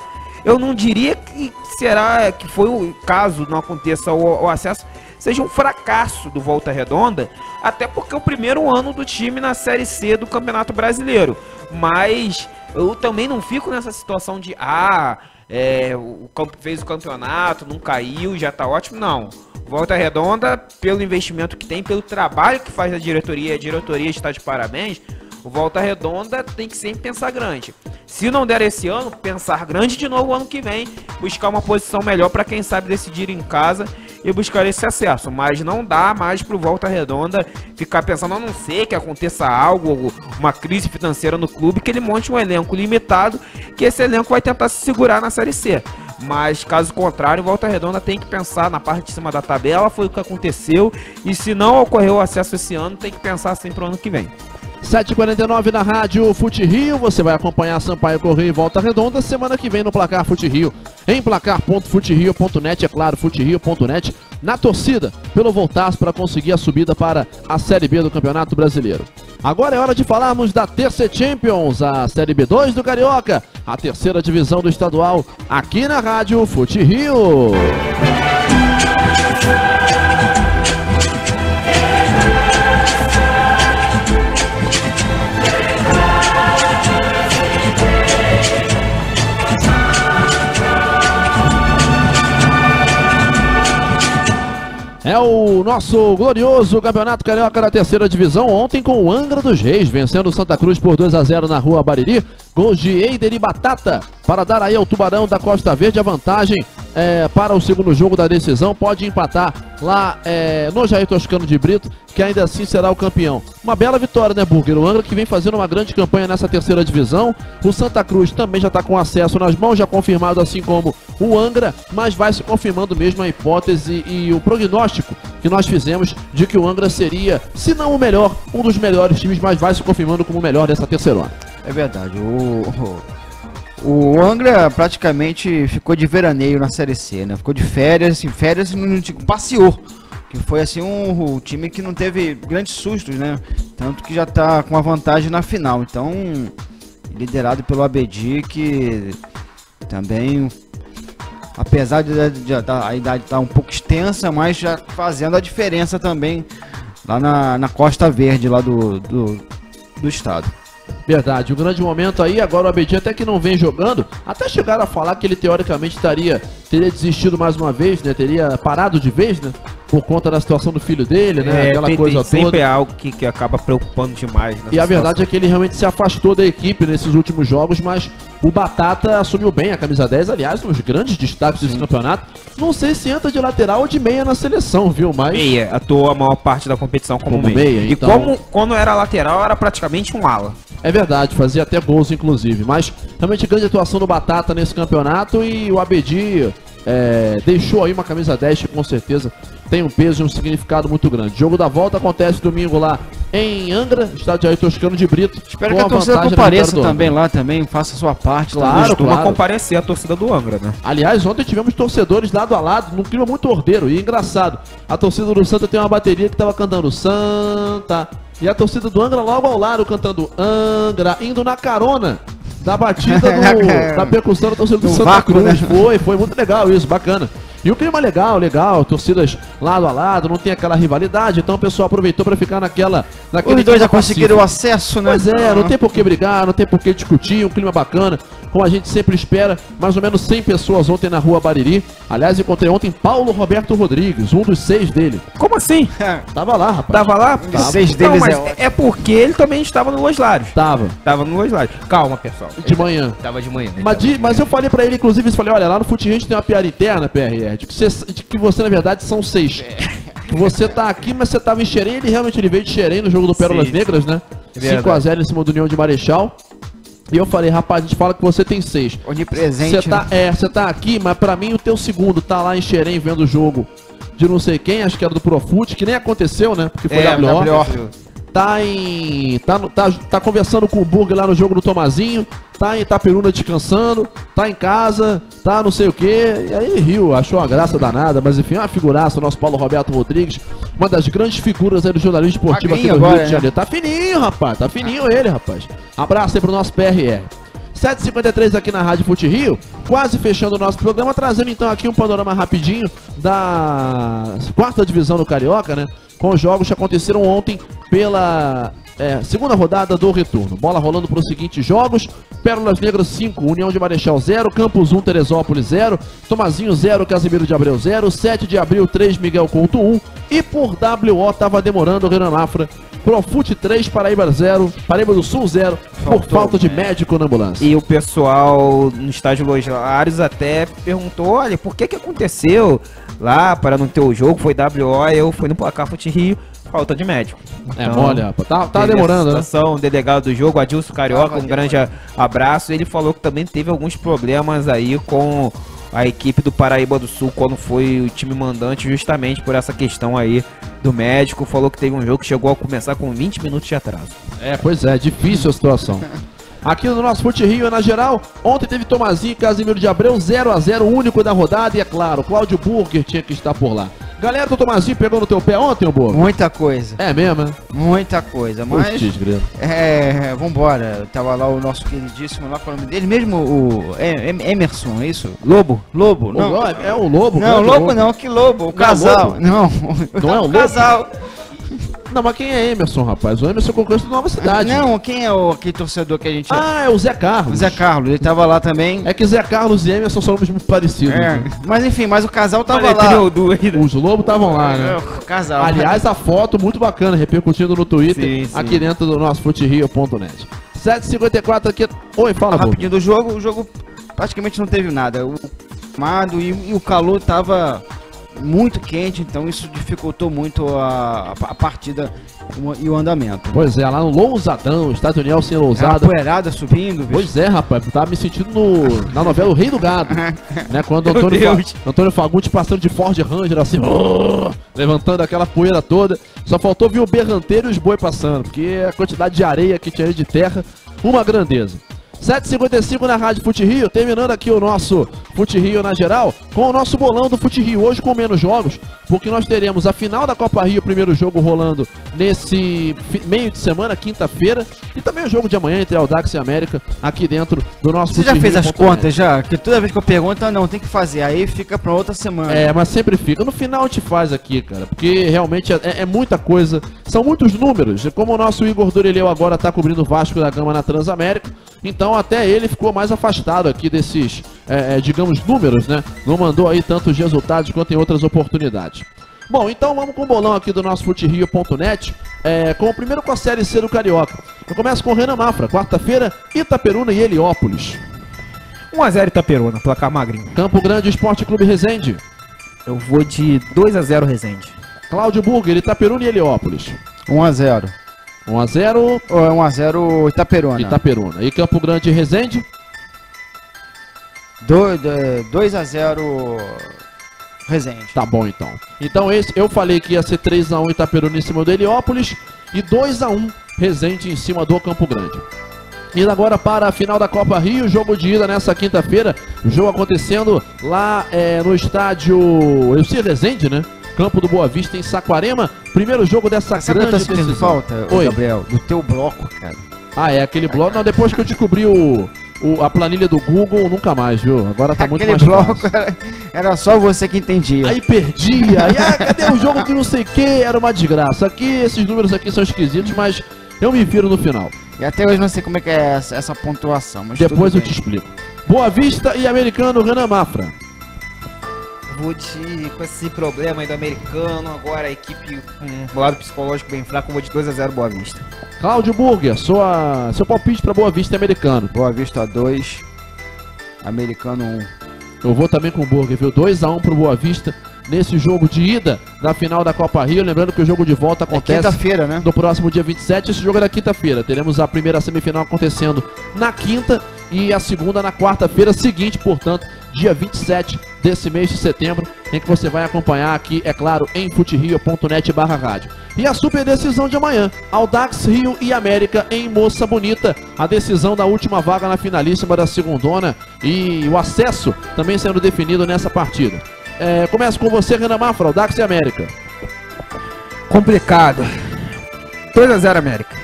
Eu não diria que será que foi o caso, não aconteça o acesso, seja um fracasso do Volta Redonda, até porque é o primeiro ano do time na Série C do Campeonato Brasileiro. Mas eu também não fico nessa situação de fez o campeonato, não caiu, já tá ótimo, não. Volta Redonda, pelo investimento que tem, pelo trabalho que faz a diretoria está de parabéns. O Volta Redonda tem que sempre pensar grande. Se não der esse ano, pensar grande de novo ano que vem, buscar uma posição melhor para quem sabe decidir em casa e buscar esse acesso. Mas não dá mais pro Volta Redonda ficar pensando, a não ser que aconteça algo, uma crise financeira no clube, que ele monte um elenco limitado, que esse elenco vai tentar se segurar na Série C. Mas caso contrário, o Volta Redonda tem que pensar na parte de cima da tabela, foi o que aconteceu, e se não ocorreu o acesso esse ano, tem que pensar assim pro ano que vem. 7h49 na Rádio Fute Rio, você vai acompanhar Sampaio Correia e Volta Redonda semana que vem no Placar Fute Rio, em placar.futerio.net, é claro, futerio.net, na torcida pelo Voltaço para conseguir a subida para a Série B do Campeonato Brasileiro. Agora é hora de falarmos da Terça Champions, a Série B2 do Carioca, a terceira divisão do estadual, aqui na Rádio Fute Rio. É o nosso glorioso Campeonato Carioca da terceira divisão, ontem com o Angra dos Reis, vencendo o Santa Cruz por 2-0 na Rua Bariri, gols de Eider e Batata, para dar aí ao Tubarão da Costa Verde a vantagem para o segundo jogo da decisão, pode empatar lá no Jair Toscano de Brito, que ainda assim será o campeão. Uma bela vitória, né, Burger? O Angra que vem fazendo uma grande campanha nessa terceira divisão, o Santa Cruz também já está com acesso nas mãos, já confirmado assim como o Angra, mas vai se confirmando mesmo a hipótese e o prognóstico que nós fizemos de que o Angra seria, se não o melhor, um dos melhores times, mas vai se confirmando como o melhor dessa terceirona. É verdade, o Angra praticamente ficou de veraneio na Série C, né? Ficou de férias, não passeou. Que foi assim um time que não teve grandes sustos, né? Tanto que já tá com a vantagem na final. Então, liderado pelo Abedi, que também, apesar da idade estar um pouco extensa, mas já fazendo a diferença também lá na Costa Verde, lá do estado. Verdade, um grande momento aí, agora o Abedi até que não vem jogando, até chegaram a falar que ele teoricamente teria desistido mais uma vez, né, teria parado de vez, né, por conta da situação do filho dele, né, aquela coisa toda. Sempre é algo que acaba preocupando demais. E a verdade é que ele realmente se afastou da equipe nesses últimos jogos, mas o Batata assumiu bem a camisa 10, aliás, um dos grandes destaques desse campeonato. Não sei se entra de lateral ou de meia na seleção, viu, mas... Meia, atuou a maior parte da competição como meia. E então... como quando era lateral, era praticamente um ala. É verdade, fazia até gols inclusive, mas realmente grande atuação do Batata nesse campeonato e o Abedi deixou aí uma camisa 10 que com certeza tem um peso e um significado muito grande. Jogo da volta acontece domingo lá em Angra, estádio Jair Toscano de Brito. Espero que a torcida compareça também lá, faça a sua parte. Claro, costuma comparecer a torcida do Angra, né? Aliás, ontem tivemos torcedores lado a lado, num clima muito ordeiro e engraçado. A torcida do Santa tem uma bateria que tava cantando Santa, e a torcida do Angra logo ao lado cantando Angra, indo na carona da batida da percussão da torcida do Santa vácuo, Cruz, né? Foi muito legal isso, bacana. E o clima legal, torcidas lado a lado, não tem aquela rivalidade, então o pessoal aproveitou para ficar naquele Os dois já conseguiram o acesso, né? Pois é, não tem por que brigar, não tem por que discutir, um clima bacana, como a gente sempre espera, mais ou menos 100 pessoas ontem na Rua Bariri. Aliás, encontrei ontem Paulo Roberto Rodrigues, um dos 6 dele. Como assim? Tava lá, rapaz. Tava lá? Tava. 6 deles não, mas é porque ele também estava no Oslários. Tava no Oslários. Calma, pessoal. De manhã. Tava de manhã. Mas eu falei pra ele, inclusive, eu falei, olha, lá no Fute Rio a gente tem uma piada interna, PRR, de que você, na verdade, são 6. Que você tá aqui, mas você tava em Xerém, ele veio de Xerém no jogo do Pérolas Negras, né? 5-0 em cima do União de Marechal. E eu falei, rapaz, a gente fala que você tem 6. Onipresente. Você tá aqui, mas pra mim o teu segundo tá lá em Xerém vendo o jogo de não sei quem, acho que era do Profute, que nem aconteceu, né? Porque foi WO. Tá conversando com o Burger lá no jogo do Tomazinho, tá em Itaperuna descansando, tá em casa, tá não sei o que. E aí Rio achou uma graça danada, mas enfim, uma figuraça, o nosso Paulo Roberto Rodrigues, uma das grandes figuras aí do jornalismo esportivo aqui no Rio de Janeiro. Tá fininho, rapaz, tá fininho ele, rapaz. Abraço aí pro nosso PRR. 7h53 aqui na Rádio Fute Rio, quase fechando o nosso programa, trazendo então aqui um panorama rapidinho da 4ª divisão do Carioca, né? Com os jogos que aconteceram ontem pela segunda rodada do retorno. Bola rolando para os seguintes jogos: Pérolas Negras 5, União de Marechal 0, Campos 1, Teresópolis 0, Tomazinho 0, Casimiro de Abreu 0, 7 de abril 3, Miguel Couto 1, e por WO tava demorando o Renan Mafra. Profute 3, Paraíba 0, Paraíba do Sul 0, por falta de médico na ambulância. E o pessoal no estádio Oslários até perguntou, olha, por que aconteceu lá para não ter o jogo? Foi WO, eu fui no placar Fute Rio, falta de médico. Então, olha, tá demorando, né? O delegado do jogo, Adilson Carioca, um grande abraço. Ele falou que também teve alguns problemas aí com a equipe do Paraíba do Sul quando foi o time mandante, justamente por essa questão aí do médico. Falou que teve um jogo que chegou a começar com 20 minutos de atraso. Pois é, difícil a situação. Aqui no nosso Fute Rio, na geral, ontem teve Tomazinho e Casimiro de Abreu, 0-0, único da rodada, e é claro, Cláudio Burger tinha que estar por lá. Galera do Tomazinho pegou no teu pé ontem, ô Burger? Muita coisa. É mesmo, né? Muita coisa, mas... Putz, grilo. Vambora. Tava lá o nosso queridíssimo, lá, qual é o nome dele mesmo? O Emerson, é isso? Lobo? Lobo, não. É o Lobo? Não, Lobo não, que Lobo? O casal. Não, não é o Lobo? Casal. Não, mas quem é Emerson, rapaz? O Emerson conquista Nova Cidade. Não, quem é aquele torcedor que a gente... é o Zé Carlos. O Zé Carlos, ele tava lá também. É que Zé Carlos e Emerson são nomes muito parecidos. Mas enfim, o casal tava lá. Os Lobos estavam lá, né? O casal. Aliás, a foto muito bacana, repercutindo no Twitter, aqui dentro do nosso futerio.net. 7h54 aqui. Oi, fala, rapidinho do jogo. O jogo praticamente não teve nada. O amado e o calor tava muito quente, então isso dificultou muito a partida e o andamento. Pois é, lá no Lousadão, Estádio Nelson Lousada. A poeirada subindo, bicho. Pois é, rapaz, tava me sentindo na novela O Rei do Gado, né? Quando o Antônio Fagundes passando de Ford Ranger assim, levantando aquela poeira toda. Só faltou vir o berranteiro e os boi passando, porque a quantidade de areia que tinha de terra, uma grandeza. 7h55 na Rádio Fute Rio, terminando aqui o nosso Fute Rio na geral, com o nosso bolão do Fute Rio, hoje com menos jogos, porque nós teremos a final da Copa Rio, o primeiro jogo rolando nesse meio de semana, quinta-feira, e também o jogo de amanhã entre Audax e América, aqui dentro do nosso Fute Rio. Você já fez as contas já? Porque toda vez que eu pergunto, não, tem que fazer, aí fica pra outra semana. Mas sempre fica, no final a gente faz aqui, cara, porque realmente é muita coisa, são muitos números, como o nosso Igor Dorileu agora tá cobrindo o Vasco da Gama na Transamérica, então até ele ficou mais afastado aqui desses, digamos, números, né? Não mandou aí tantos resultados quanto em outras oportunidades. Bom, então vamos com o bolão aqui do nosso futerio.net, com o primeiro com a Série C do Carioca. Eu começo com o Renan Mafra, quarta-feira, Itaperuna e Heliópolis. 1-0 Itaperuna, placar magrinho. Campo Grande Esporte Clube Resende. Eu vou de 2-0 Resende. Cláudio Burger, Itaperuna e Heliópolis. 1-0. 1-0. 1-0 Itaperuna. Itaperuna. E Campo Grande e Resende? 2-0 Resende. Tá bom, então. Então eu falei que ia ser 3-1 Itaperuna em cima do Heliópolis e 2-1 Resende em cima do Campo Grande. Indo agora para a final da Copa Rio, jogo de ida nessa quinta-feira. O jogo acontecendo lá no estádio Elci Resende, né? Campo do Boa Vista em Saquarema. Primeiro jogo dessa grande decisão. Falta, Oi, Gabriel, do teu bloco, cara. Aquele bloco. Não, depois que eu descobri a planilha do Google, nunca mais, viu? Agora tá muito mais bloco era só você que entendia. Aí perdia. Cadê o jogo que não sei o que? Era uma desgraça. Aqui, esses números aqui são esquisitos, mas eu me viro no final. E até hoje não sei como é que é essa pontuação, mas depois tudo eu te explico. Boa Vista e Americano, Renan Mafra. Com esse problema aí do Americano, agora a equipe com o lado psicológico bem fraco, vou de 2-0 Boa Vista. Cláudio Burger, seu palpite para Boa Vista e Americano. Boa Vista 2, Americano 1. Eu vou também com o Burger, viu? 2-1 pro Boa Vista nesse jogo de ida da final da Copa Rio. Lembrando que o jogo de volta acontece quinta-feira, né? No próximo dia 27. Esse jogo é na quinta-feira. Teremos a primeira semifinal acontecendo na quinta e a segunda na quarta-feira seguinte, portanto, dia 27 desse mês de setembro, em que você vai acompanhar aqui, é claro, em futerio.net/rádio. E a super decisão de amanhã, Audax Rio e América em Moça Bonita, a decisão da última vaga na finalíssima da segundona e o acesso também sendo definido nessa partida. Começo com você, Renan Mafra, Audax e América. Complicado. 2-0 América.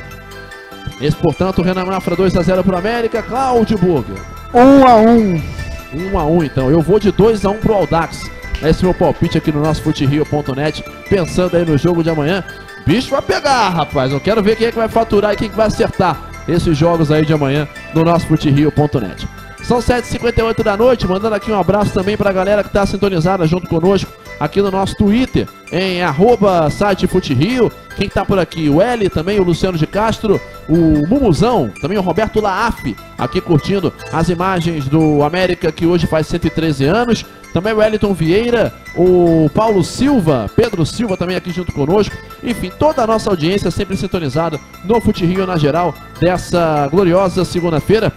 Esse, portanto, Renan Mafra 2-0 pro América. Cláudio Burger. 1-1. 1-1, então. Eu vou de 2-1 pro Audax. Esse é o meu palpite aqui no nosso futerio.net. Pensando aí no jogo de amanhã. Bicho vai pegar, rapaz. Eu quero ver quem é que vai faturar e quem é que vai acertar esses jogos aí de amanhã no nosso futerio.net. São 7h58 da noite, mandando aqui um abraço também pra galera que tá sintonizada junto conosco aqui no nosso Twitter, em @sitefuterio. Quem tá por aqui? O Eli, também o Luciano de Castro, o Mumuzão, também o Roberto Laaf, aqui curtindo as imagens do América, que hoje faz 113 anos. Também o Wellington Vieira, o Paulo Silva, Pedro Silva também aqui junto conosco. Enfim, toda a nossa audiência sempre sintonizada no Futerio na geral dessa gloriosa segunda-feira.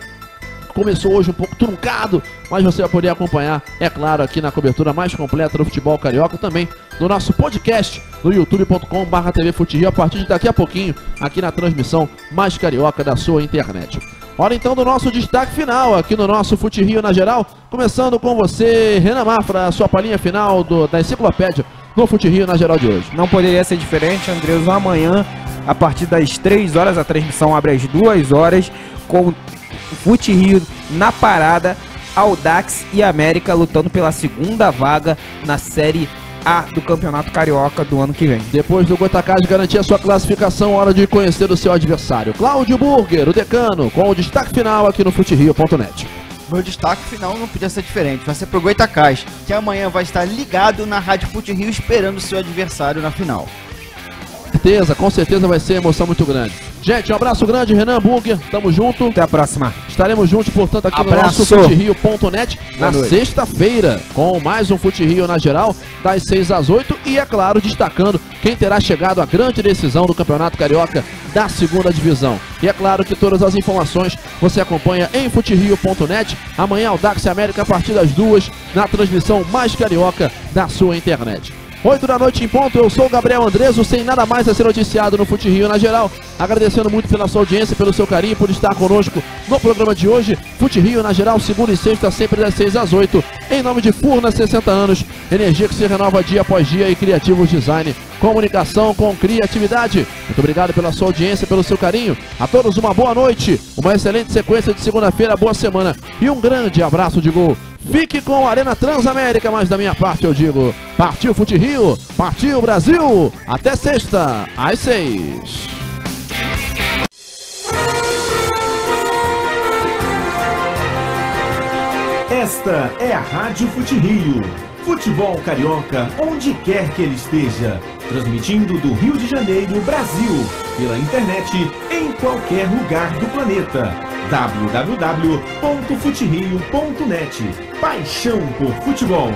Começou hoje um pouco truncado, mas você vai poder acompanhar, é claro, aqui na cobertura mais completa do futebol carioca, também no nosso podcast no youtube.com/TV Futerio, a partir de daqui a pouquinho, aqui na transmissão mais carioca da sua internet. Hora então do nosso destaque final aqui no nosso Futerio na geral, começando com você, Renan Mafra, a sua palhinha final da enciclopédia no Futerio na geral de hoje. Não poderia ser diferente, Andreus. Amanhã, a partir das 3 horas, a transmissão abre às 2 horas, com Futerio na parada, Audax e América lutando pela segunda vaga na Série A do Campeonato Carioca do ano que vem. Depois do Goitacás garantir a sua classificação, hora de conhecer o seu adversário. Cláudio Burger, o decano, com o destaque final aqui no futerio.net. Meu destaque final não podia ser diferente, vai ser pro Goitacás, que amanhã vai estar ligado na Rádio Futerio esperando o seu adversário na final. Com certeza vai ser emoção muito grande. Gente, um abraço grande, Renan Burger, tamo junto. Até a próxima. Estaremos juntos, portanto, aqui abraço. No nosso futerio.net na sexta-feira, com mais um Futerio na geral, das 6 às 8 e, é claro, destacando quem terá chegado à grande decisão do Campeonato Carioca da segunda divisão. E é claro que todas as informações você acompanha em futerio.net. Amanhã, Audax e América, a partir das 2, na transmissão mais carioca da sua internet. 8 da noite em ponto, eu sou o Gabriel Andreso, sem nada mais a ser noticiado no Futerio na geral. Agradecendo muito pela sua audiência, pelo seu carinho, por estar conosco no programa de hoje. Futerio na geral, segunda e sexta, sempre das 6 às 8. Em nome de Furna, 60 anos, energia que se renova dia após dia e Criativos Design. Comunicação com criatividade. Muito obrigado pela sua audiência, pelo seu carinho. A todos uma boa noite, uma excelente sequência de segunda-feira, boa semana e um grande abraço de gol. Fique com a Arena Transamérica, mas da minha parte eu digo, partiu Futerio, partiu Brasil, até sexta, às 6. Esta é a Rádio Futerio. Futebol carioca, onde quer que ele esteja. Transmitindo do Rio de Janeiro, Brasil. Pela internet, em qualquer lugar do planeta. www.futerio.net. Paixão por futebol.